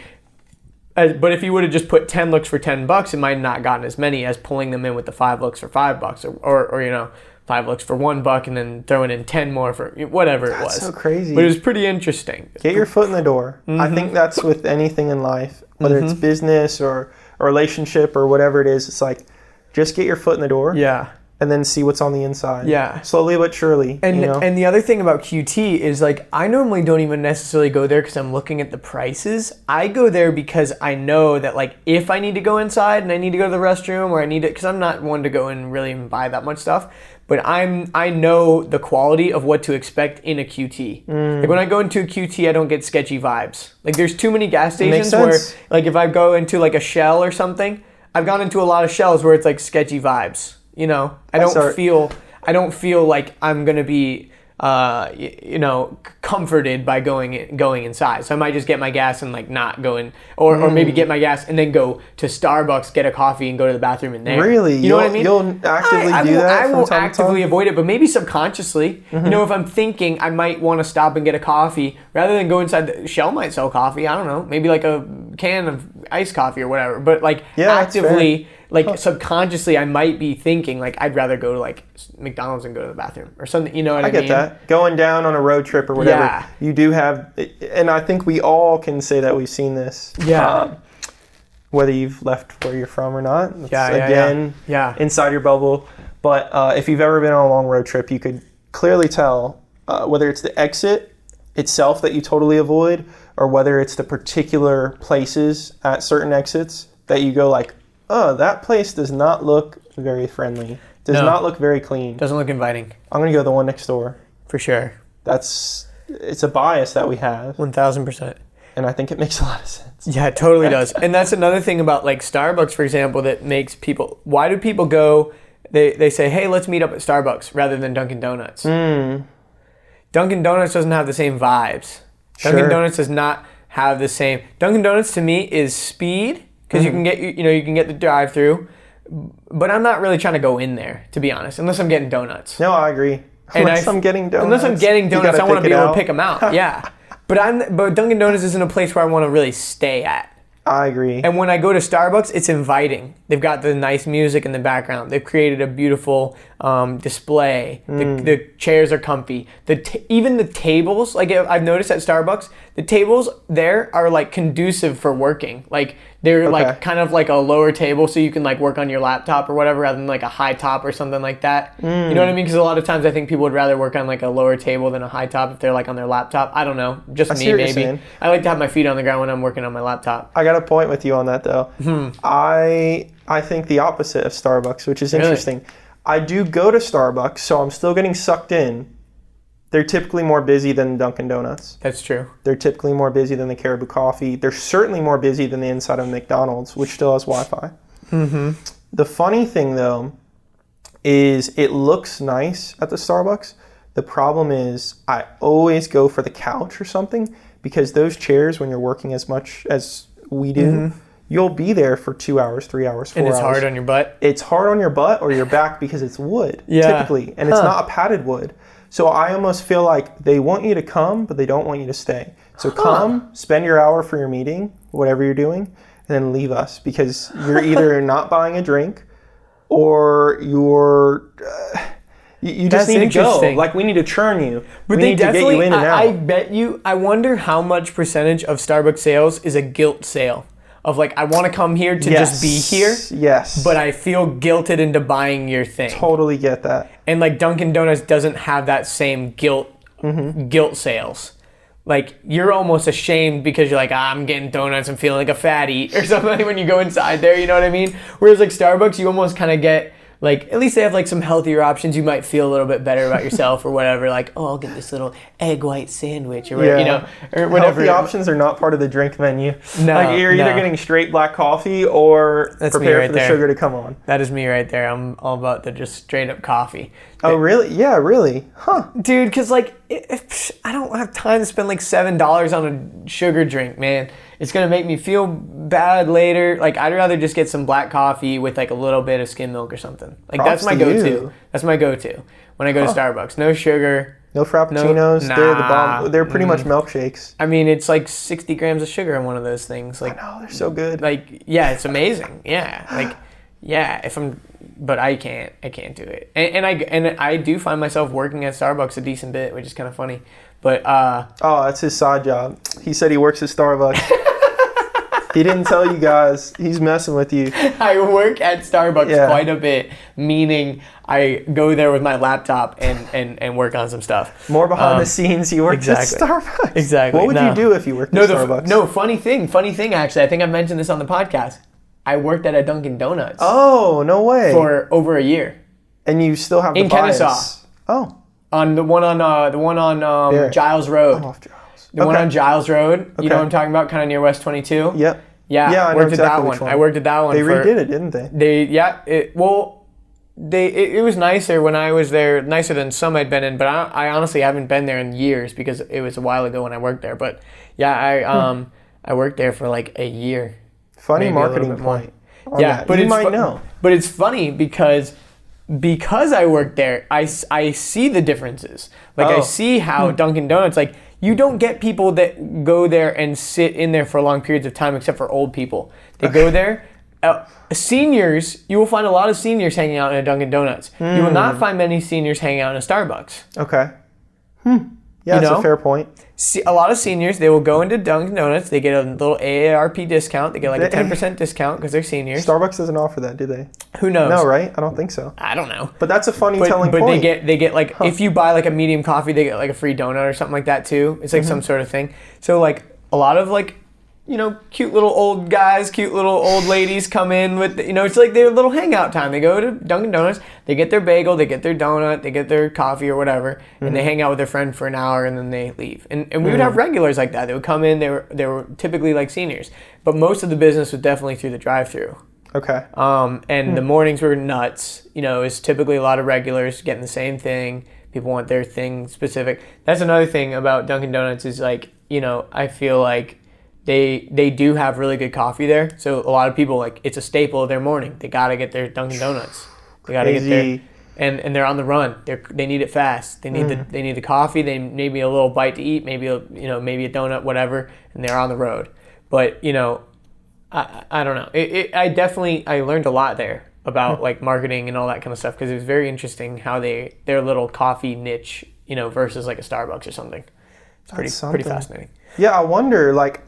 But if you would have just put 10 looks for $10, it might have not gotten as many as pulling them in with the 5 looks for $5, or you know, 5 looks for $1 and then throwing in 10 more for whatever it was. That's so crazy. But it was pretty interesting. Get your foot in the door. I think that's with anything in life, whether it's business or a relationship or whatever it is. It's like, just get your foot in the door. Yeah. And then see what's on the inside. Yeah. Slowly but surely. And you know? And the other thing about QT is like, I normally don't even necessarily go there because I'm looking at the prices. I go there because I know that like if I need to go inside and I need to go to the restroom, or I need to, because I'm not one to go in and really even buy that much stuff. But I know the quality of what to expect in a QT. Like when I go into a QT, I don't get sketchy vibes. Like there's too many gas stations where like if I go into like a Shell or something, I've gone into a lot of Shells where it's like sketchy vibes. You know, I don't feel like I'm gonna be, comforted by going inside. So I might just get my gas and like not go in, or maybe get my gas and then go to Starbucks, get a coffee, and go to the bathroom in there. Really, you know what I mean? You'll actively do that. I will actively avoid it, but maybe subconsciously. You know, if I'm thinking I might want to stop and get a coffee rather than go inside. Shell might sell coffee. I don't know, maybe like a can of iced coffee or whatever. But like actively. Like subconsciously, I might be thinking like I'd rather go to like McDonald's and go to the bathroom or something. You know what I mean? I get that. Going down on a road trip or whatever, you do have, and I think we all can say that we've seen this. Yeah. Whether you've left where you're from or not. Inside your bubble. But if you've ever been on a long road trip, you could clearly tell whether it's the exit itself that you totally avoid, or whether it's the particular places at certain exits that you go like, oh, that place does not look very friendly. Does not look very clean. Doesn't look inviting. I'm going to go the one next door. For sure. It's a bias that we have. 1,000%. And I think it makes a lot of sense. Yeah, it totally does. And that's another thing about like Starbucks, for example, that makes people, why do people go, they say, hey, let's meet up at Starbucks rather than Dunkin' Donuts. Dunkin' Donuts doesn't have the same vibes. Dunkin' Donuts does not have the same. Dunkin' Donuts to me is speed, because you can get, you can get the drive-through, but I'm not really trying to go in there, to be honest, unless I'm getting donuts. No, I agree. Unless I'm getting donuts, I want to be able to pick them out. Yeah. But Dunkin' Donuts isn't a place where I want to really stay at. I agree. And when I go to Starbucks, it's inviting. They've got the nice music in the background. They've created a beautiful display. The chairs are comfy. Even the tables, like I've noticed at Starbucks, the tables there are like conducive for working. Like they're like kind of like a lower table, so you can like work on your laptop or whatever, rather than like a high top or something like that. You know what I mean? Because a lot of times I think people would rather work on like a lower table than a high top if they're like on their laptop. I don't know. Just me maybe. I like to have my feet on the ground when I'm working on my laptop. I got a point with you on that though. I think the opposite of Starbucks, which is interesting. Really? I do go to Starbucks, so I'm still getting sucked in. They're typically more busy than Dunkin' Donuts. That's true. They're typically more busy than the Caribou Coffee. They're certainly more busy than the inside of McDonald's, which still has Wi-Fi. The funny thing, though, is it looks nice at the Starbucks. The problem is I always go for the couch or something, because those chairs, when you're working as much as we do, you'll be there for 2 hours, 3 hours, 4 hours. And it's hard on your butt? It's hard on your butt or your back because it's wood, typically. And it's not a padded wood. So I almost feel like they want you to come, but they don't want you to stay. So come, spend your hour for your meeting, whatever you're doing, and then leave us, because you're either not buying a drink or you're... You just need to go. Like, we need to churn you. But we need to get you in and out. I bet you, I wonder how much percentage of Starbucks sales is a guilt sale. Of like, I want to come here to just be here. Yes. But I feel guilted into buying your thing. Totally get that. And like Dunkin' Donuts doesn't have that same guilt sales. Like, you're almost ashamed because you're like, I'm getting donuts, I'm feeling like a fatty or something when you go inside there, you know what I mean? Whereas like Starbucks, you almost kind of get, like, at least they have like some healthier options. You might feel a little bit better about yourself or whatever. Like, oh, I'll get this little egg white sandwich or whatever, you know, or whatever. Healthy options are not part of the drink menu. No, like you're either getting straight black coffee or prepare for the sugar to come on. That is me right there. I'm all about the just straight up coffee. Oh, really? Yeah, really? Huh. Dude, because like, I don't have time to spend like $7 on a sugar drink, man. It's going to make me feel bad later. Like, I'd rather just get some black coffee with like a little bit of skim milk or something. Like, that's my go-to. That's my go-to when I go to Starbucks. No sugar. No frappuccinos. Nah. They're the bomb. They're pretty much milkshakes. I mean, it's like 60 grams of sugar in one of those things. Like, I know, they're so good. Like, yeah, it's amazing. Yeah. Like, yeah, but I can't do it. And I do find myself working at Starbucks a decent bit, which is kind of funny. But oh, that's his side job. He said he works at Starbucks. He didn't tell you guys. He's messing with you. I work at Starbucks quite a bit, meaning I go there with my laptop and work on some stuff. More behind the scenes, you work at Starbucks. Exactly. What would you do if you worked at Starbucks? No, funny thing actually. I think I've mentioned this on the podcast. I worked at a Dunkin' Donuts. Oh, no way. For over a year. And you still have the in bias. Kennesaw. Oh. On the one on Giles Road. Oh, off Giles. The one on Giles Road. You know what I'm talking about, kind of near West 22? Yep. Yeah, I worked at that one. I worked at that one. They redid it, didn't they? It was nicer when I was there, nicer than some I'd been in, but I honestly haven't been there in years because it was a while ago when I worked there. But yeah, I worked there for like a year. Funny marketing point. Yeah, but you might know. But it's funny because I worked there, I see the differences. Like I see how Dunkin' Donuts, like, you don't get people that go there and sit in there for long periods of time except for old people. They go there. Seniors, you will find a lot of seniors hanging out in a Dunkin' Donuts. You will not find many seniors hanging out in a Starbucks. Okay. Yeah, that's a fair point. a lot of seniors, they will go into Dunkin' Donuts. They get a little AARP discount. They get like a 10% discount because they're seniors. Starbucks doesn't offer that, do they? Who knows? No, right? I don't think so. I don't know. But that's a funny telling point. But they get like, if you buy like a medium coffee, they get like a free donut or something like that too. It's like some sort of thing. So like a lot of like, cute little old guys, cute little old ladies come in with, it's like their little hangout time. They go to Dunkin' Donuts, they get their bagel, they get their donut, they get their coffee or whatever, and they hang out with their friend for an hour and then they leave. And we would have regulars like that. They would come in, they were typically like seniors. But most of the business was definitely through the drive-thru. Okay. And the mornings were nuts. It's typically a lot of regulars getting the same thing. People want their thing specific. That's another thing about Dunkin' Donuts is like, I feel like they do have really good coffee there. So a lot of people, like, it's a staple of their morning. They got to get their Dunkin' Donuts. They got to get their, and they're on the run. They need it fast. They need the coffee. They maybe a little bite to eat, maybe a donut, whatever, and they're on the road. But, I don't know. I learned a lot there about like marketing and all that kind of stuff because it was very interesting how their little coffee niche, versus like a Starbucks or something. It's pretty fascinating. Yeah, I wonder, like,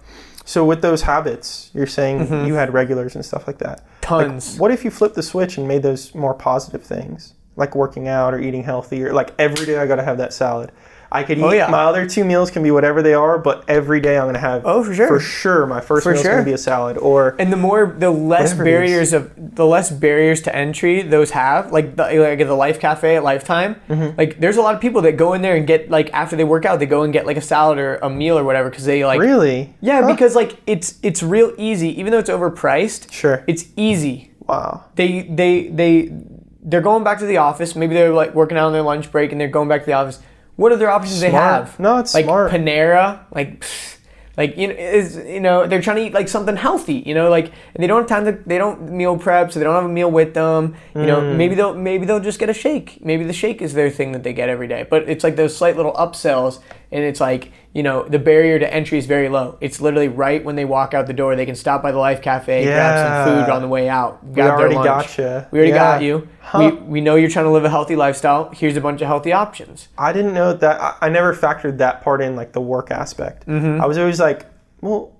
so with those habits, you're saying you had regulars and stuff like that. Tons. Like, what if you flipped the switch and made those more positive things, like working out or eating healthy, or like every day I got to have that salad. I could eat, my other 2 meals can be whatever they are, but every day I'm going to have, for sure, my first meal is going to be a salad. And the less barriers to entry those have, like the Life Cafe at Lifetime, like there's a lot of people that go in there and get, like, after they work out, they go and get like a salad or a meal or whatever because they like... Really? Yeah, because like it's real easy, even though it's overpriced. Sure. It's easy. Wow. They're going back to the office. Maybe they're like working out on their lunch break and they're going back to the office. What other options they have? No, it's like smart. Panera, they're trying to eat like something healthy, and they don't have time they don't meal prep, so they don't have a meal with them. Maybe they'll just get a shake. Maybe the shake is their thing that they get every day. But it's like those slight little upsells, and it's like, the barrier to entry is very low. It's literally right when they walk out the door, they can stop by the Life Cafe, grab some food on the way out. We already got you. We already got you. We know you're trying to live a healthy lifestyle. Here's a bunch of healthy options. I didn't know that. I never factored that part in, like the work aspect. I was always like, well,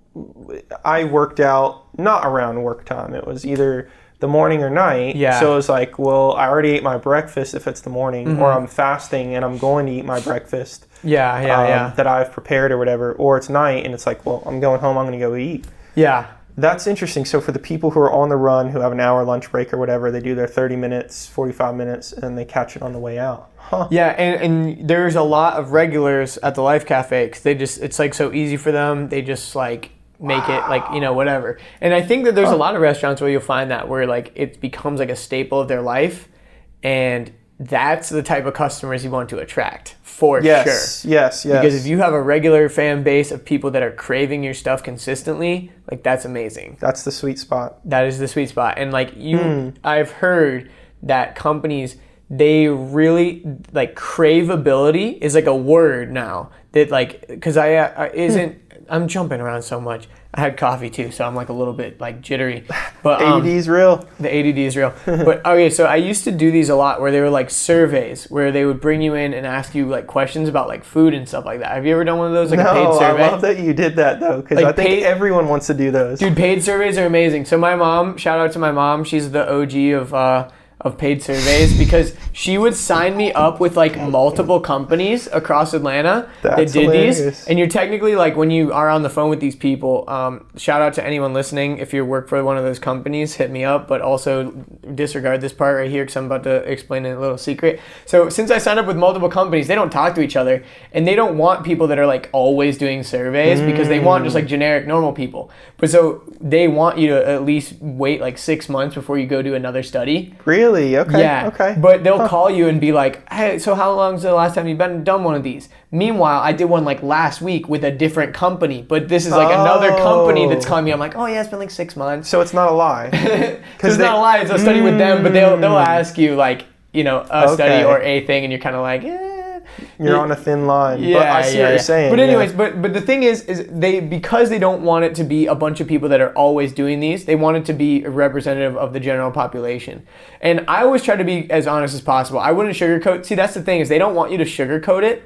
I worked out not around work time. It was either the morning or night. Yeah. So it was like, well, I already ate my breakfast if it's the morning, or I'm fasting and I'm going to eat my breakfast. That I've prepared or whatever. Or it's night and it's like, well, I'm going home, I'm going to go eat. Yeah. That's interesting. So for the people who are on the run, who have an hour lunch break or whatever, they do their 30 minutes, 45 minutes, and they catch it on the way out. Huh. Yeah, and there's a lot of regulars at the Life Cafe because it's like so easy for them. They just like make it like, whatever. And I think that there's a lot of restaurants where you'll find that where like it becomes like a staple of their life, and that's the type of customers you want to attract for sure. Yes. Because if you have a regular fan base of people that are craving your stuff consistently, like that's amazing. That's the sweet spot. That is the sweet spot. And like I've heard that companies, they really like craveability is like a word now that like, because I'm jumping around so much. I had coffee too, so I'm like a little bit like jittery. But ADD is real. The ADD is real. But okay, so I used to do these a lot where they were like surveys where they would bring you in and ask you like questions about like food and stuff like that. Have you ever done one of those, like a paid survey? I love that you did that though, because like I think everyone wants to do those. Dude, paid surveys are amazing. So my mom, shout out to my mom, she's the OG of paid surveys because she would sign me up with like multiple companies across Atlanta that did hilarious. These. And you're technically like when you are on the phone with these people, shout out to anyone listening. If you work for one of those companies, hit me up, but also disregard this part right here because I'm about to explain a little secret. So since I signed up with multiple companies, they don't talk to each other and they don't want people that are like always doing surveys because they want just like generic normal people. But so they want you to at least wait like 6 months before you go do another study. Really? Okay. Yeah. Okay. But they'll call you and be like, hey, so how long's the last time you've done one of these? Meanwhile, I did one like last week with a different company, but this is like another company that's calling me. I'm like, oh yeah, it's been like 6 months. So it's not a lie. So it's not a lie. It's a study with them, but they'll ask you like, a study or a thing, and you're kind of like, You're on a thin line. Yeah, but I see what you're saying. But anyways, but the thing is because they don't want it to be a bunch of people that are always doing these, they want it to be a representative of the general population. And I always try to be as honest as possible. I wouldn't sugarcoat. See, that's the thing is they don't want you to sugarcoat it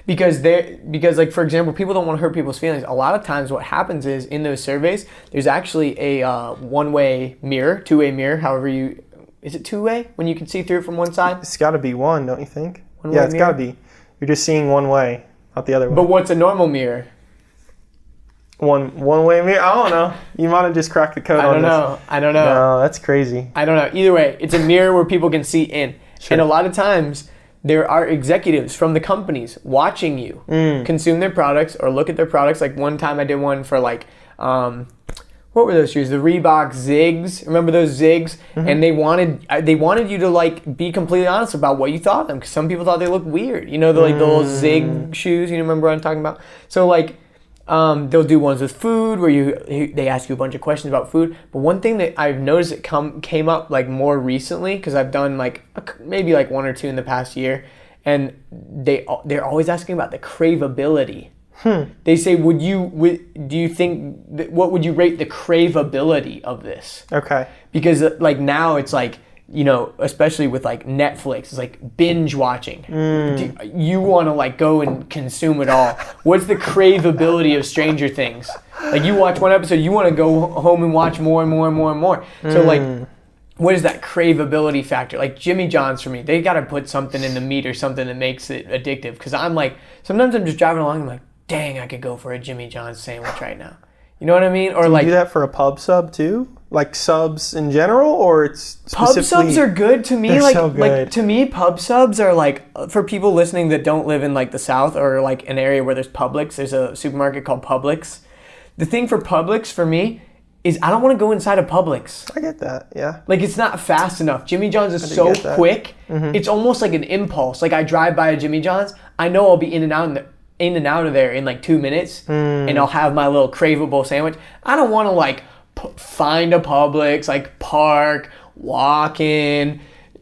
Because like, for example, people don't want to hurt people's feelings. A lot of times what happens is in those surveys, there's actually a one-way mirror, two-way mirror, is it two-way when you can see through it from one side? It's got to be one, don't you think? One-way It's got to be. You're just seeing one way, not the other way. But what's a normal mirror? One-way mirror? I don't know. You might have just cracked the code on this. I don't know. No, that's crazy. I don't know. Either way, it's a mirror where people can see in. Sure. And a lot of times, there are executives from the companies watching you consume their products or look at their products. Like one time I did one for like, what were those shoes? The Reebok Zigs. Remember those Zigs? Mm-hmm. And they wanted you to like be completely honest about what you thought of them, because some people thought they looked weird. You know, the little Zig shoes. You remember what I'm talking about? So like, they'll do ones with food where they ask you a bunch of questions about food. But one thing that I've noticed that came up like more recently, because I've done like maybe like one or two in the past year, and they're always asking about the craveability. They say, what would you rate the craveability of this? Okay. Because like now it's like, you know, especially with like Netflix, it's like binge watching. You want to like go and consume it all. What's the craveability of Stranger Things? Like you watch one episode, you want to go home and watch more and more and more and more. So like, what is that craveability factor? Like Jimmy John's for me, they got to put something in the meat or something that makes it addictive. Because I'm like, sometimes I'm just driving along, I'm like, dang, I could go for a Jimmy John's sandwich right now. You know what I mean? Or do like, you do that for a pub sub too? Like subs in general, or it's pub subs are good to me. They're like, so good. Like to me, pub subs are like, for people listening that don't live in like the South or like an area where there's Publix. There's a supermarket called Publix. The thing for Publix for me is I don't want to go inside of Publix. I get that. Yeah. Like it's not fast enough. Jimmy John's is so quick. Mm-hmm. It's almost like an impulse. Like I drive by a Jimmy John's, I know I'll be in and out of there in like 2 minutes, and I'll have my little craveable sandwich. I don't want to like find a Publix, like park, walk in.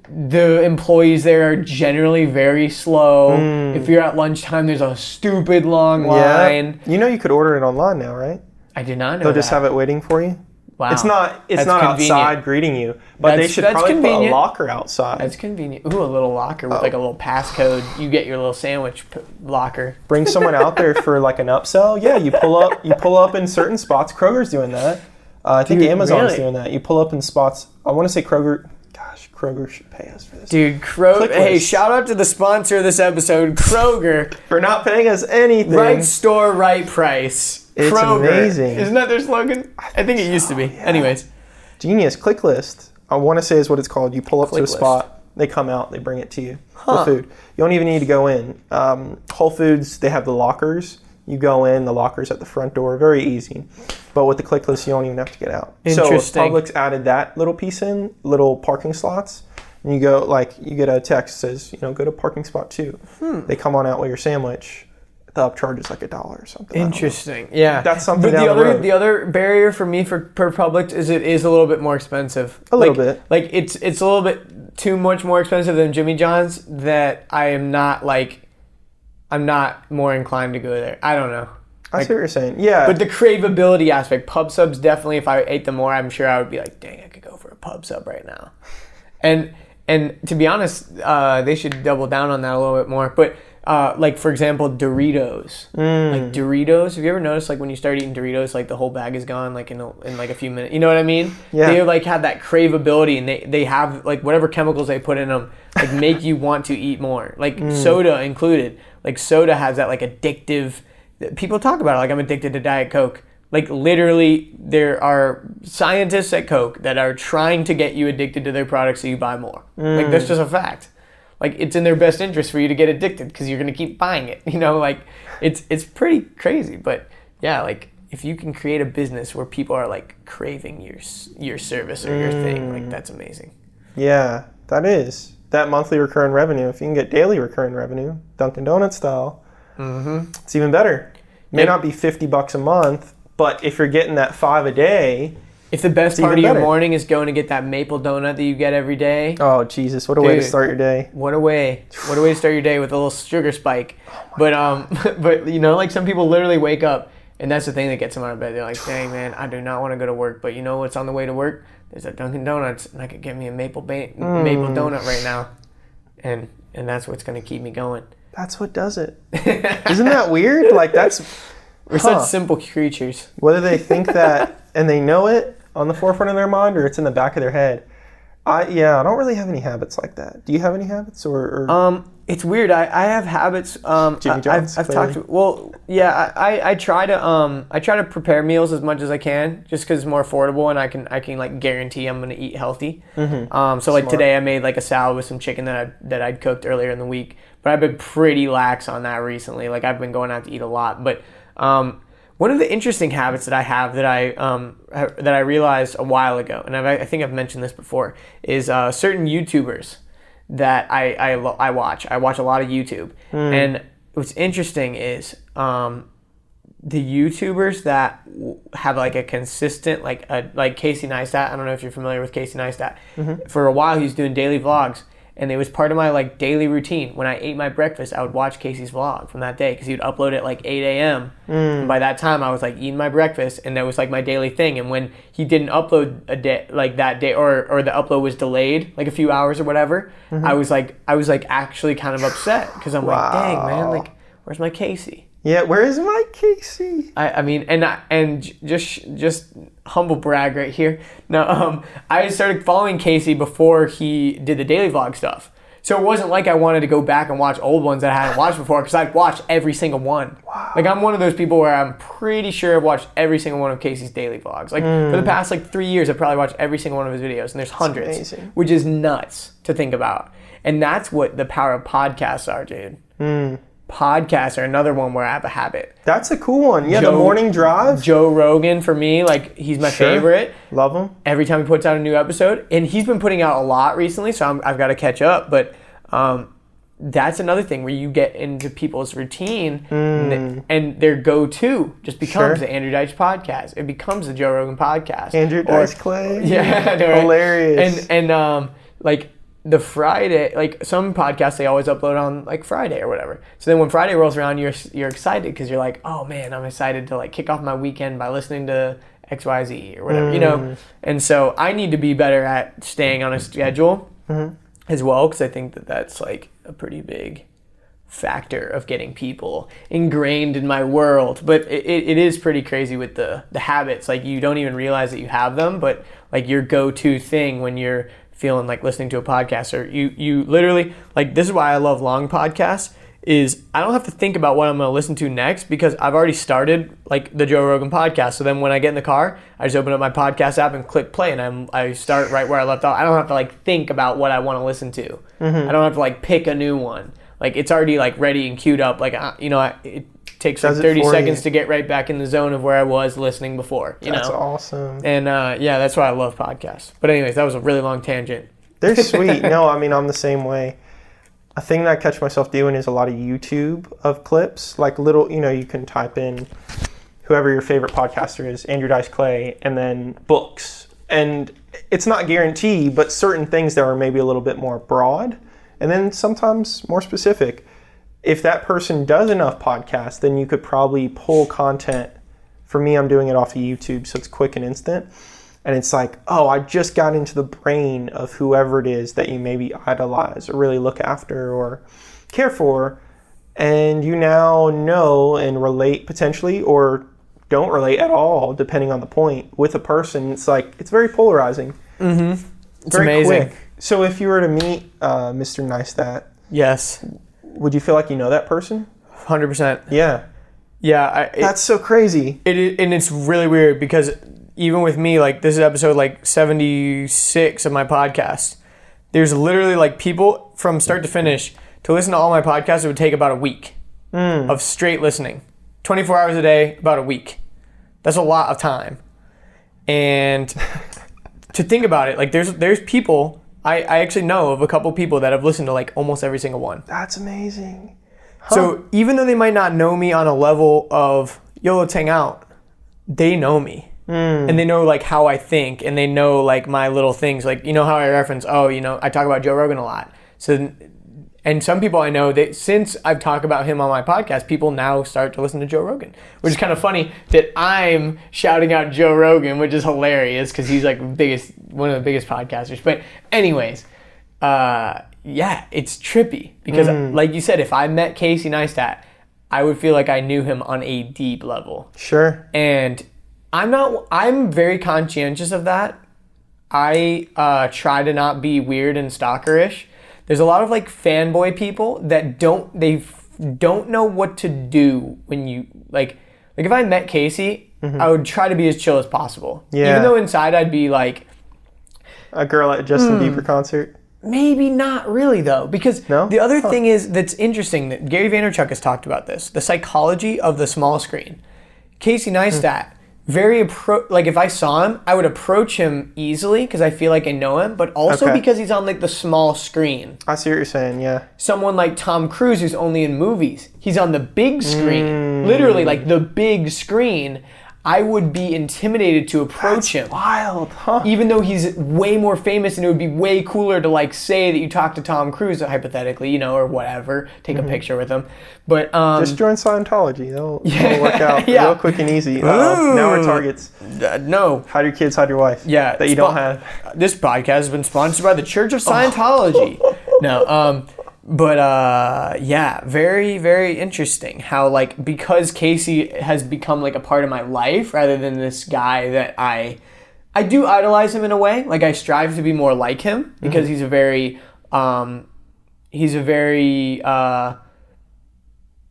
The employees there are generally very slow. If you're at lunchtime, there's a stupid long line. You know you could order it online now, right? I did not know They'll just have it waiting for you. Wow. It's not outside greeting you, but they should probably put a locker outside. That's convenient. Ooh, a little locker with like a little passcode. You get your little sandwich locker. Bring someone out there for like an upsell. Yeah, you pull up in certain spots. Kroger's doing that. I think Amazon's doing that. You pull up in spots. I want to say Kroger. Gosh, Kroger should pay us for this. Dude, Kroger. Hey, shout out to the sponsor of this episode, Kroger, for not paying us anything. Right store, right price. It's Kroger. Amazing. Isn't that their slogan? I think it used to be. Yeah. Anyways. Genius. Click list. I want to say is what it's called. You pull up to a spot. They come out. They bring it to you. The food. You don't even need to go in. Whole Foods, they have the lockers. You go in. The locker's at the front door. Very easy. But with the click list, you don't even have to get out. Interesting. So if Publix added that little piece in, little parking slots, and you go, like, you get a text that says, go to parking spot 2. They come on out with your sandwich. The upcharge is like $1 or something. Interesting. Yeah. That's something but down the road. The other barrier for me per Publix is it is a little bit more expensive. A little bit. Like it's a little bit too much more expensive than Jimmy John's that I'm not more inclined to go there. I don't know. I see what you're saying. Yeah. But the craveability aspect, pub subs definitely, if I ate them more, I'm sure I would be like, dang, I could go for a pub sub right now. And to be honest, they should double down on that a little bit more. But like for example, Doritos. Like Doritos. Have you ever noticed like when you start eating Doritos, like the whole bag is gone like in like a few minutes? You know what I mean? Yeah. They like have that craveability, and they have like whatever chemicals they put in them like make you want to eat more. Like soda included. Like soda has that like addictive. People talk about it like I'm addicted to Diet Coke. Like literally, there are scientists at Coke that are trying to get you addicted to their products so you buy more. Like that's just a fact. Like it's in their best interest for you to get addicted because you're gonna keep buying it. Like it's pretty crazy. But yeah, like if you can create a business where people are like craving your service or your thing, like that's amazing. Yeah, that is that monthly recurring revenue. If you can get daily recurring revenue, Dunkin' Donuts style, it's even better. May not be $50 a month, but if you're getting that 5 a day. If the best part of your morning is going to get that maple donut that you get every day. Oh, Jesus. What a way to start your day. What a way to start your day with a little sugar spike. But like some people literally wake up, and that's the thing that gets them out of bed. They're like, dang, man, I do not want to go to work. But you know what's on the way to work? There's a Dunkin' Donuts, and I could get me a maple donut right now. And that's what's going to keep me going. That's what does it. Isn't that weird? Like we're such simple creatures. Whether they think that and they know it on the forefront of their mind or it's in the back of their head. I don't really have any habits like that. Do you have any habits or? It's weird. I have habits. Jimmy John's, I've talked to. Well, yeah. I try to prepare meals as much as I can, just because it's more affordable and I can like guarantee I'm gonna eat healthy. Mm-hmm. So like today I made like a salad with some chicken that I'd cooked earlier in the week, but I've been pretty lax on that recently. Like I've been going out to eat a lot, but one of the interesting habits that I have that I realized a while ago, and I think I've mentioned this before, is certain YouTubers that I watch. I watch a lot of YouTube, and what's interesting is the YouTubers that have like a consistent like Casey Neistat. I don't know if you're familiar with Casey Neistat. Mm-hmm. For a while, he was doing daily vlogs. And it was part of my like daily routine. When I ate my breakfast, I would watch Casey's vlog from that day because he would upload it like 8 a.m. And by that time, I was like eating my breakfast, and that was like my daily thing. And when he didn't upload a day like that day, or the upload was delayed like a few hours or whatever, I was like actually kind of upset because I'm like, dang man, like where's my Casey? Yeah, where is my Casey? I mean, and just humble brag right here. No, I started following Casey before he did the daily vlog stuff. So it wasn't like I wanted to go back and watch old ones that I hadn't watched before, because I'd watched every single one. Wow. Like I'm one of those people where I'm pretty sure I've watched every single one of Casey's daily vlogs. Like for the past like 3 years, I've probably watched every single one of his videos, and there's hundreds, which is nuts to think about. And that's what the power of podcasts are, dude. Podcasts are another one where I have a habit. That's a cool one. Yeah, the morning drive. Joe Rogan, for me, like he's my favorite. Love him. Every time he puts out a new episode, and he's been putting out a lot recently, so I've got to catch up. But that's another thing where you get into people's routine, and their go-to just becomes the Andrew Deitch podcast. It becomes the Joe Rogan podcast. Andrew Deitch Clay. Yeah, right? Hilarious. And like the Friday, like some podcasts, they always upload on like Friday or whatever. So then when Friday rolls around, you're excited because you're like, oh man, I'm excited to like kick off my weekend by listening to XYZ or whatever, you know? And so I need to be better at staying on a schedule as well, because I think that's like a pretty big factor of getting people ingrained in my world. But it is pretty crazy with the habits. Like you don't even realize that you have them, but like your go-to thing when you're feeling like listening to a podcast, or you literally, like, this is why I love long podcasts, is I don't have to think about what I'm going to listen to next, because I've already started like the Joe Rogan podcast. So then when I get in the car, I just open up my podcast app and click play, and I start right where I left off. I don't have to like think about what I want to listen to. I don't have to like pick a new one. Like it's already like ready and queued up. Like it takes like 30 seconds to get right back in the zone of where I was listening before. That's awesome. And yeah, that's why I love podcasts. But anyways, that was a really long tangent. They're sweet. No, I mean, I'm the same way. A thing that I catch myself doing is a lot of YouTube of clips, like little, you can type in whoever your favorite podcaster is, Andrew Dice Clay, and then books. And it's not guaranteed, but certain things that are maybe a little bit more broad, and then sometimes more specific. If that person does enough podcasts, then you could probably pull content. For me, I'm doing it off of YouTube, so it's quick and instant. And it's like, oh, I just got into the brain of whoever it is that you maybe idolize or really look after or care for. And you now know and relate potentially, or don't relate at all, depending on the point, with a person. It's like, it's very polarizing. It's very amazing. Quick. So if you were to meet Mr. Neistat, yes, would you feel like you know that person? 100%. Yeah. Yeah. That's so crazy. And it's really weird, because even with me, like this is episode like 76 of my podcast. There's literally like people from start to finish to listen to all my podcasts. It would take about a week of straight listening, 24 hours a day, about a week. That's a lot of time. And to think about it, like there's people, I actually know of a couple people that have listened to like almost every single one. That's amazing. Huh. So even though they might not know me on a level of, yo, let's hang out, they know me. And they know like how I think, and they know like my little things, like, how I reference, I talk about Joe Rogan a lot. So, and some people I know that since I've talked about him on my podcast, people now start to listen to Joe Rogan, which is kind of funny that I'm shouting out Joe Rogan, which is hilarious because he's like one of the biggest podcasters. But anyways, yeah, it's trippy because like you said, if I met Casey Neistat, I would feel like I knew him on a deep level. Sure. And I'm very conscientious of that. I try to not be weird and stalkerish. There's a lot of like fanboy people that don't know what to do when you like if I met Casey, I would try to be as chill as possible. Yeah. Even though inside I'd be like a girl at Justin Bieber concert. Maybe not really though, because the other thing is that's interesting that Gary Vaynerchuk has talked about this, the psychology of the small screen. Casey Neistat, if I saw him, I would approach him easily because I feel like I know him, but also because he's on like the small screen. I see what you're saying, yeah. Someone like Tom Cruise who's only in movies, he's on the big screen, literally like the big screen. I would be intimidated to approach him. Wild, huh? Even though he's way more famous and it would be way cooler to like say that you talk to Tom Cruise hypothetically, or whatever, take a picture with him. But just join Scientology. It'll work out real quick and easy. Now we're targets. No. Hide your kids, hide your wife. Yeah. That you don't have. This podcast has been sponsored by the Church of Scientology. But yeah, very, very interesting how like because Casey has become like a part of my life rather than this guy that I do idolize him in a way. Like I strive to be more like him because he's a very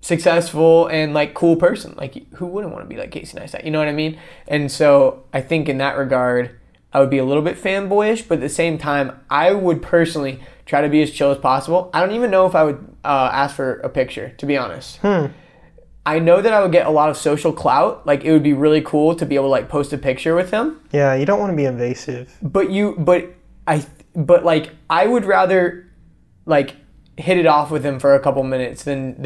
successful and like cool person. Like who wouldn't want to be like Casey Neistat? You know what I mean? And so I think in that regard, I would be a little bit fanboyish, but at the same time, I would personally try to be as chill as possible. I don't even know if I would ask for a picture, to be honest. I know that I would get a lot of social clout. Like, it would be really cool to be able to, like, post a picture with him. Yeah, you don't want to be invasive. But I would rather, like, hit it off with him for a couple minutes than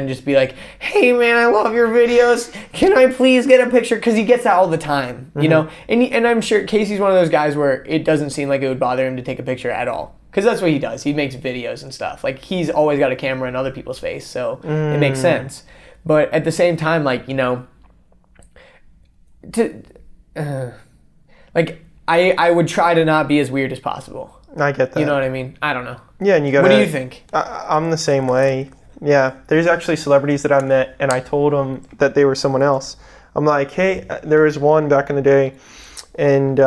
just be like, hey man, I love your videos, can I please get a picture? Because he gets that all the time, you know. And I'm sure Casey's one of those guys where it doesn't seem like it would bother him to take a picture at all, because that's what he does. He makes videos and stuff. Like, he's always got a camera in other people's face, so it makes sense. But at the same time, like, I would try to not be as weird as possible. I get that. You know what I mean? I don't know. Yeah, and you gotta... What do you think? I'm the same way. Yeah, there's actually celebrities that I met, and I told them that they were someone else. I'm like, hey, there was one back in the day, and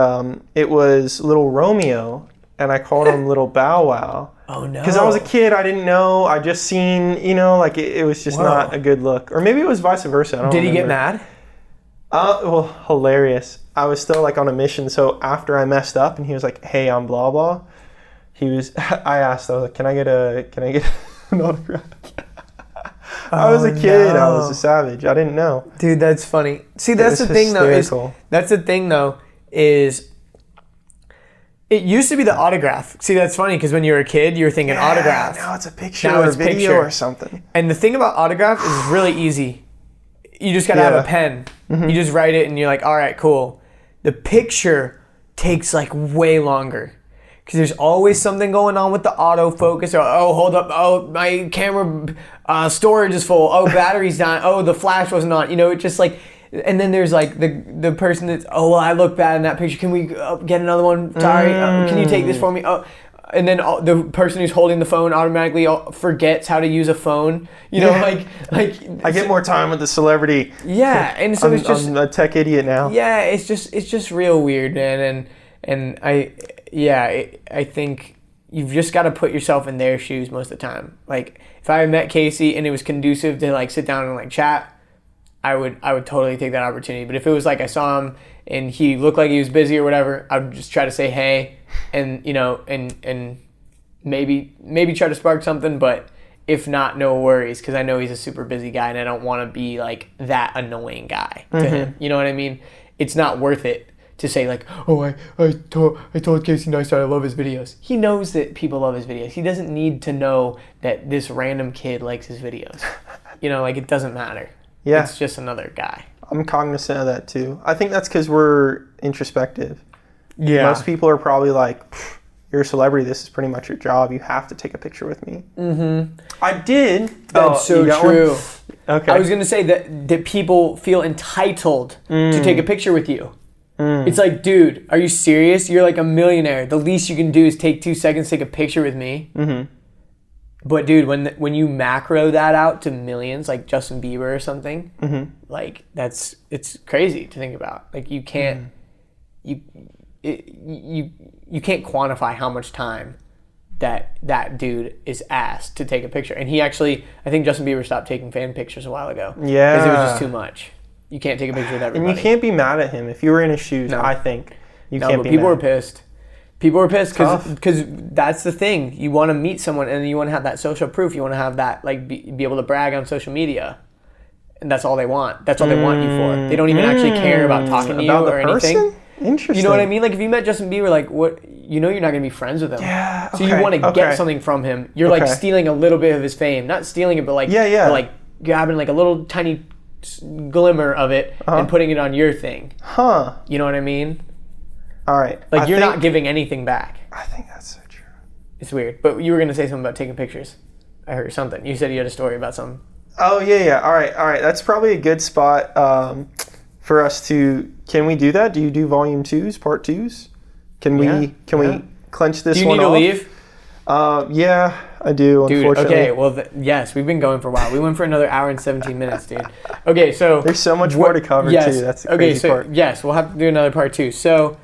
it was Little Romeo, and I called him Little Bow Wow. Oh, no. Because I was a kid, I didn't know, I just seen, like it was just not a good look. Or maybe it was vice versa, I don't remember. Did he get mad? Well, hilarious. I was still like on a mission, so after I messed up and he was like, hey, I'm blah blah, I asked, I was like, can I get an autograph? I was a kid, I was a savage, I didn't know. Dude, that's funny. See, that's the thing though, is it used to be the autograph. See, that's funny because when you were a kid, you were thinking autograph. Now it's a picture or a video or something. And the thing about autograph is really easy. You just gotta have a pen. You just write it and you're like, all right, cool. The picture takes like way longer because there's always something going on with the autofocus. Or, oh, hold up. Oh, my camera storage is full. Oh, battery's down. Oh, the flash wasn't on. It's just like, and then there's like the person that's, oh, well, I look bad in that picture. Can we get another one? Sorry. Can you take this for me? Oh. And then the person who's holding the phone automatically forgets how to use a phone. Like I get more time with the celebrity. Yeah, and so it's just, I'm a tech idiot now. Yeah, it's just real weird, man. And I think you've just got to put yourself in their shoes most of the time. Like, if I met Casey and it was conducive to like sit down and like chat, I would totally take that opportunity. But if it was like I saw him and he looked like he was busy or whatever, I would just try to say hey. And and maybe try to spark something, but if not, no worries, because I know he's a super busy guy and I don't want to be like that annoying guy to him. You know what I mean? It's not worth it to say like, oh, I told Casey Neistat I love his videos. He knows that people love his videos. He doesn't need to know that this random kid likes his videos. Like, it doesn't matter. Yeah, it's just another guy. I'm cognizant of that too. I think that's because we're introspective. Yeah. Most people are probably like, you're a celebrity, this is pretty much your job, you have to take a picture with me. I did. That's so true. Okay. I was going to say that people feel entitled to take a picture with you. It's like, dude, are you serious? You're like a millionaire. The least you can do is take 2 seconds, take a picture with me. Mm-hmm. But dude, when you macro that out to millions, like Justin Bieber or something, like it's crazy to think about. Like you can't you can't quantify how much time that dude is asked to take a picture. And he actually, I think Justin Bieber stopped taking fan pictures a while ago. Yeah. Because it was just too much. You can't take a picture with everybody. And you can't be mad at him. If you were in his shoes, I think you can't be mad. People were pissed. People were pissed because that's the thing. You want to meet someone and you want to have that social proof. You want to have that, like, be able to brag on social media. And that's all they want. That's all they want you for. They don't even actually care about talking to you or anything. Interesting. You know what I mean? Like, if you met Justin Bieber, like, what, you're not going to be friends with him. Yeah. So you want to get something from him. You're like stealing a little bit of his fame. Not stealing it, but like, but like grabbing like a little tiny glimmer of it and putting it on your thing. Huh. You know what I mean? All right. Like, you're not giving anything back. I think that's so true. It's weird. But you were going to say something about taking pictures. I heard something. You said you had a story about something. Oh, yeah. All right. That's probably a good spot for us to... Can we do that? Do you do volume 2s, part 2s? Can we clench this one off? Do you need to leave? Yeah, I do, dude, unfortunately. Okay, well, yes, we've been going for a while. We went for another hour and 17 minutes, dude. Okay, so... There's so much more to cover, too. That's the crazy part. Yes, we'll have to do another part 2. So...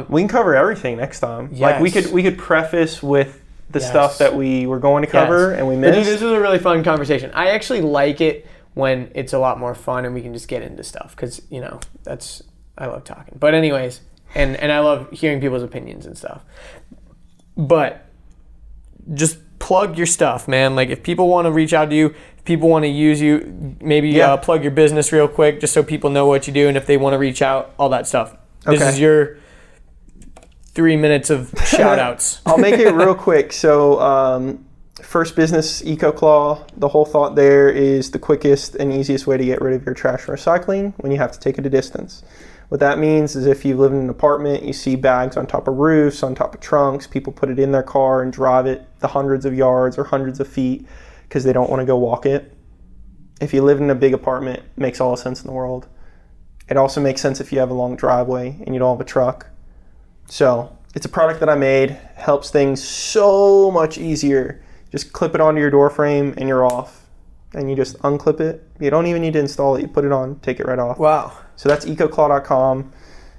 we can cover everything next time. Yes. Like, we could preface with the stuff that we were going to cover and we missed. But dude, this was a really fun conversation. I actually like it when it's a lot more fun and we can just get into stuff because, you know, I love talking. But anyways, and I love hearing people's opinions and stuff. But just plug your stuff, man. Like, if people want to reach out to you, if people want to use you, maybe plug your business real quick just so people know what you do and if they want to reach out, all that stuff. This is your 3 minutes of shout outs. I'll make it real quick. So first business, EcoClaw, the whole thought there is the quickest and easiest way to get rid of your trash from recycling when you have to take it a distance. What that means is if you live in an apartment, you see bags on top of roofs, on top of trunks, people put it in their car and drive it the hundreds of yards or hundreds of feet because they don't want to go walk it. If you live in a big apartment, it makes all the sense in the world. It also makes sense if you have a long driveway and you don't have a truck. So it's a product that I made, helps things so much easier. Just clip it onto your door frame and you're off. And you just unclip it. You don't even need to install it. You put it on, take it right off. Wow. So that's EcoClaw.com.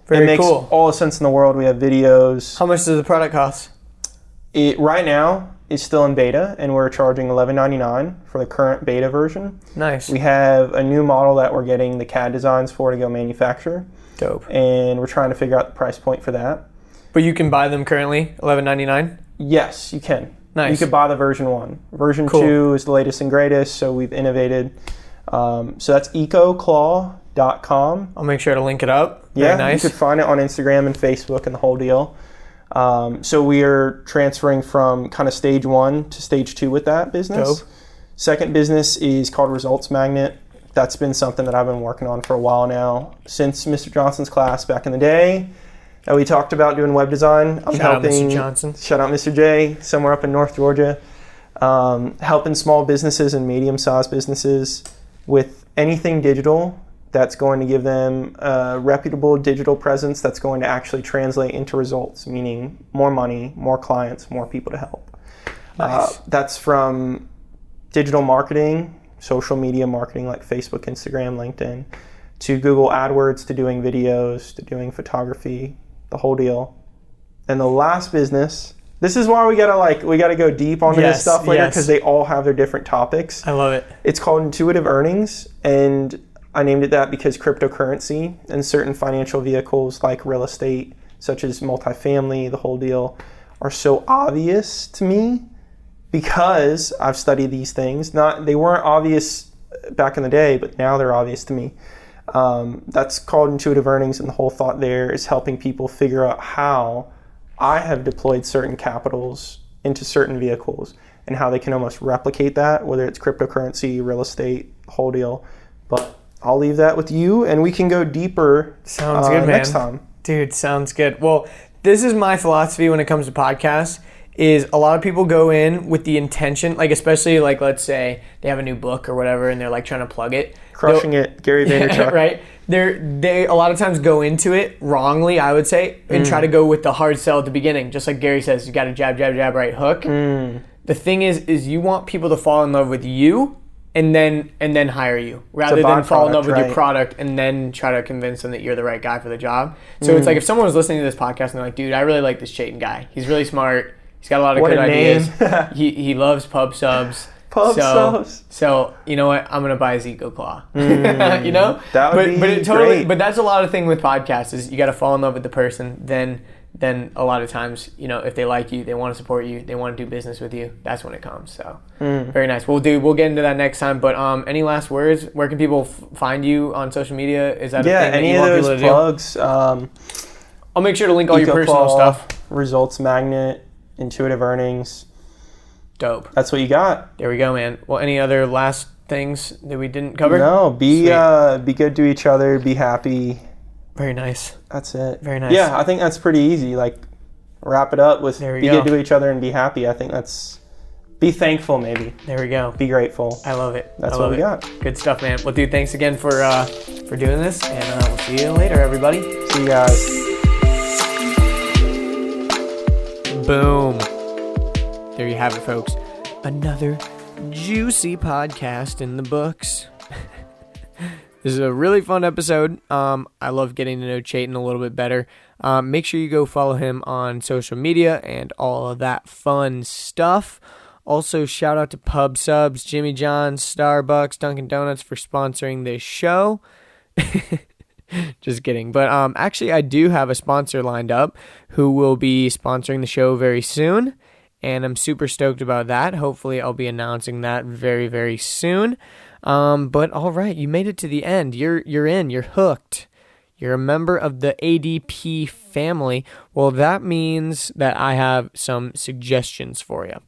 Very it makes cool. all the sense in the world. We have videos. How much does the product cost? It right now is still in beta, and we're charging $11.99 for the current beta version. Nice. We have a new model that we're getting the CAD designs for to go manufacture. Dope. And we're trying to figure out the price point for that. But you can buy them currently, $11.99? Yes, you can. Nice. You could buy the version 1. Version 2 is the latest and greatest, so we've innovated. So that's EcoClaw.com. I'll make sure to link it up. Very nice. You could find it on Instagram and Facebook and the whole deal. So we are transferring from kind of stage 1 to stage 2 with that business. Dope. Second business is called Results Magnet. That's been something that I've been working on for a while now. Since Mr. Johnson's class back in the day, that we talked about doing web design. I'm Shout helping. out Mr. Johnson. Shout out Mr. J, somewhere up in North Georgia. Helping small businesses and medium-sized businesses with anything digital that's going to give them a reputable digital presence that's going to actually translate into results, meaning more money, more clients, more people to help. Nice. That's from digital marketing, social media marketing like Facebook, Instagram, LinkedIn, to Google AdWords, to doing videos, to doing photography, the whole deal. And the last business, this is why we gotta go deep onto this stuff later because they all have their different topics. I love it. It's called Intuitive Earnings, and I named it that because cryptocurrency and certain financial vehicles like real estate, such as multifamily, the whole deal, are so obvious to me because I've studied these things. They weren't obvious back in the day, but now they're obvious to me. That's called Intuitive Earnings, and the whole thought there is helping people figure out how I have deployed certain capitals into certain vehicles and how they can almost replicate that, whether it's cryptocurrency, real estate, the whole deal. But I'll leave that with you, and we can go deeper good, man. next time. Dude, sounds good. Well, this is my philosophy when it comes to podcasts, is a lot of people go in with the intention, like especially like let's say they have a new book or whatever and they're like trying to plug it. Crushing it, Gary Vaynerchuk. Right? They a lot of times go into it wrongly, I would say, and try to go with the hard sell at the beginning. Just like Gary says, you got to jab, jab, jab, right hook. The thing is you want people to fall in love with you and then hire you rather than fall in love with your product and then try to convince them that you're the right guy for the job. So it's like if someone was listening to this podcast and they're like, dude, I really like this Chaitin guy. He's really smart. He's got a lot of good ideas. He loves pub subs. So you know what? I'm gonna buy his EcoClaw. You know, that would be great. But that's a lot of thing with podcasts is you got to fall in love with the person. Then a lot of times, you know, if they like you, they want to support you, they want to do business with you. That's when it comes. So very nice. We'll get into that next time. But any last words? Where can people find you on social media? Is that a thing that you want people to do? Plugs. I'll make sure to link all your personal stuff. Results Magnet, Intuitive Earnings. Dope. That's what you got. There we go, man. Well, any other last things that we didn't cover? No, be good to each other, be happy. Very nice. That's it. Very nice. Yeah, I think that's pretty easy. Like, wrap it up with be good to each other and be happy. I think that's, be thankful maybe. There we go. Be grateful. I love it. That's what we got. Good stuff, man. Well, dude, thanks again for doing this, and we'll see you later, everybody. See you guys. Boom. There you have it, folks. Another juicy podcast in the books. This is a really fun episode. I love getting to know Chaitin a little bit better. Make sure you go follow him on social media and all of that fun stuff. Also, shout out to Pub Subs, Jimmy John's, Starbucks, Dunkin' Donuts for sponsoring this show. Just kidding. But actually, I do have a sponsor lined up who will be sponsoring the show very soon. And I'm super stoked about that. Hopefully, I'll be announcing that very, very soon. But all right, you made it to the end. You're in. You're hooked. You're a member of the ADP family. Well, that means that I have some suggestions for you.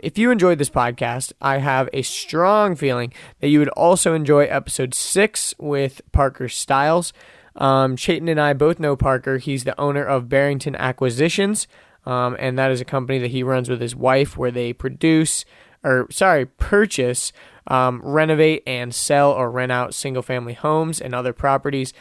If you enjoyed this podcast, I have a strong feeling that you would also enjoy episode 6 with Parker Stiles. Chaitin and I both know Parker. He's the owner of Barrington Acquisitions. And that is a company that he runs with his wife where they purchase, renovate and sell or rent out single-family homes and other properties.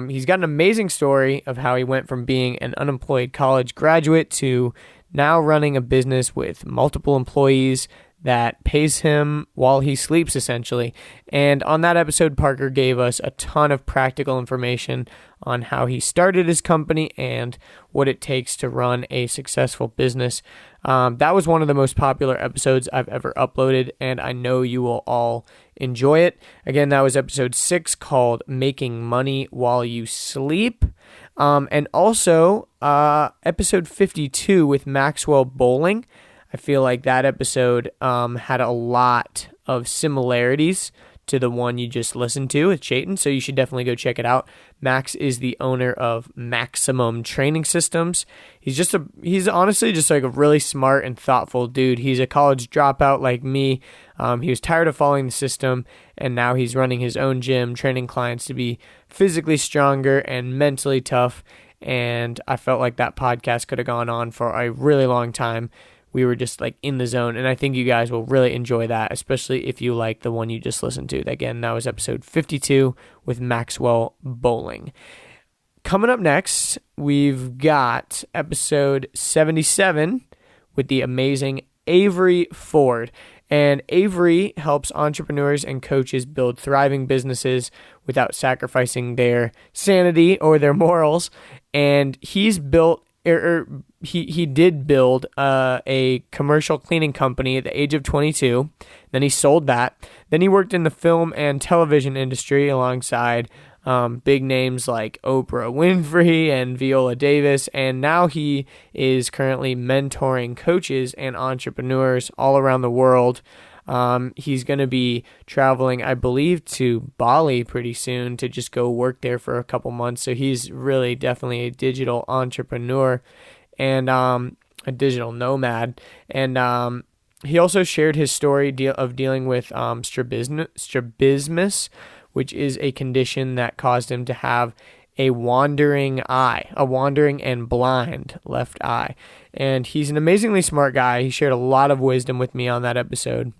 He's got an amazing story of how he went from being an unemployed college graduate to now running a business with multiple employees that pays him while he sleeps, essentially. And on that episode, Parker gave us a ton of practical information on how he started his company and what it takes to run a successful business. That was one of the most popular episodes I've ever uploaded, and I know you will all enjoy it. Again, that was episode 6 called Making Money While You Sleep. And also episode 52 with Maxwell Bowling. I feel like that episode had a lot of similarities to the one you just listened to with Chaitin, so you should definitely go check it out. Max is the owner of Maximum Training Systems. He's honestly just like a really smart and thoughtful dude. He's a college dropout like me. He was tired of following the system, and now he's running his own gym, training clients to be physically stronger and mentally tough, and I felt like that podcast could have gone on for a really long time. We were just like in the zone, and I think you guys will really enjoy that, especially if you like the one you just listened to. Again, that was episode 52 with Maxwell Bowling. Coming up next, we've got episode 77 with the amazing Avery Ford. And Avery helps entrepreneurs and coaches build thriving businesses without sacrificing their sanity or their morals. And he's built he did build a commercial cleaning company at the age of 22. Then he sold that. Then he worked in the film and television industry alongside big names like Oprah Winfrey and Viola Davis. And now he is currently mentoring coaches and entrepreneurs all around the world. He's going to be traveling, I believe, to Bali pretty soon to just go work there for a couple months. So he's really definitely a digital entrepreneur and a digital nomad. And he also shared his story of dealing with strabismus, which is a condition that caused him to have a wandering and blind left eye. And he's an amazingly smart guy. He shared a lot of wisdom with me on that episode.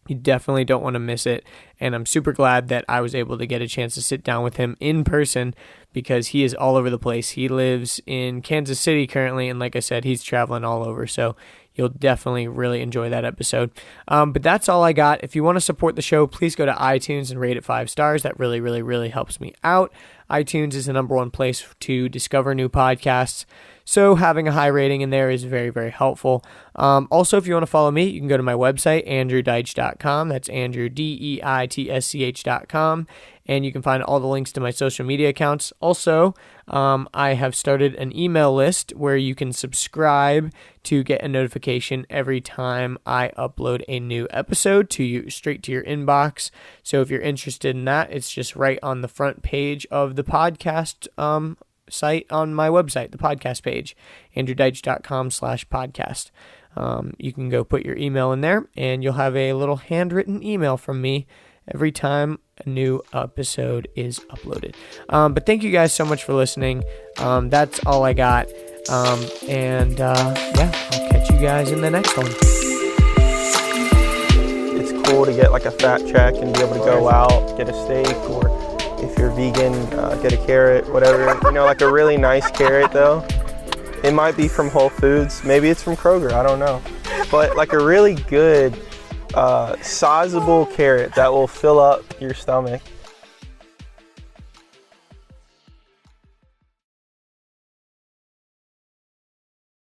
You definitely don't want to miss it. And I'm super glad that I was able to get a chance to sit down with him in person because he is all over the place. He lives in Kansas City currently, and like I said, he's traveling all over. So you'll definitely really enjoy that episode. But that's all I got. If you want to support the show, please go to iTunes and rate it 5 stars. That really, really, really helps me out. iTunes is the number one place to discover new podcasts. So having a high rating in there is very, very helpful. Also, if you want to follow me, you can go to my website, andrewdeitch.com. That's Andrew, DEITSCH.com. And you can find all the links to my social media accounts. Also, I have started an email list where you can subscribe to get a notification every time I upload a new episode to you, straight to your inbox. So if you're interested in that, it's just right on the front page of the podcast site on my website, the podcast page, andrewdeitch.com/podcast. You can go put your email in there and you'll have a little handwritten email from me every time a new episode is uploaded. But thank you guys so much for listening. That's all I got. I'll catch you guys in the next one. It's cool to get like a fat check and be able to go out, get a steak, or if you're vegan, get a carrot, whatever. Like a really nice carrot though. It might be from Whole Foods. Maybe it's from Kroger. I don't know. But like a really good, sizable carrot that will fill up your stomach.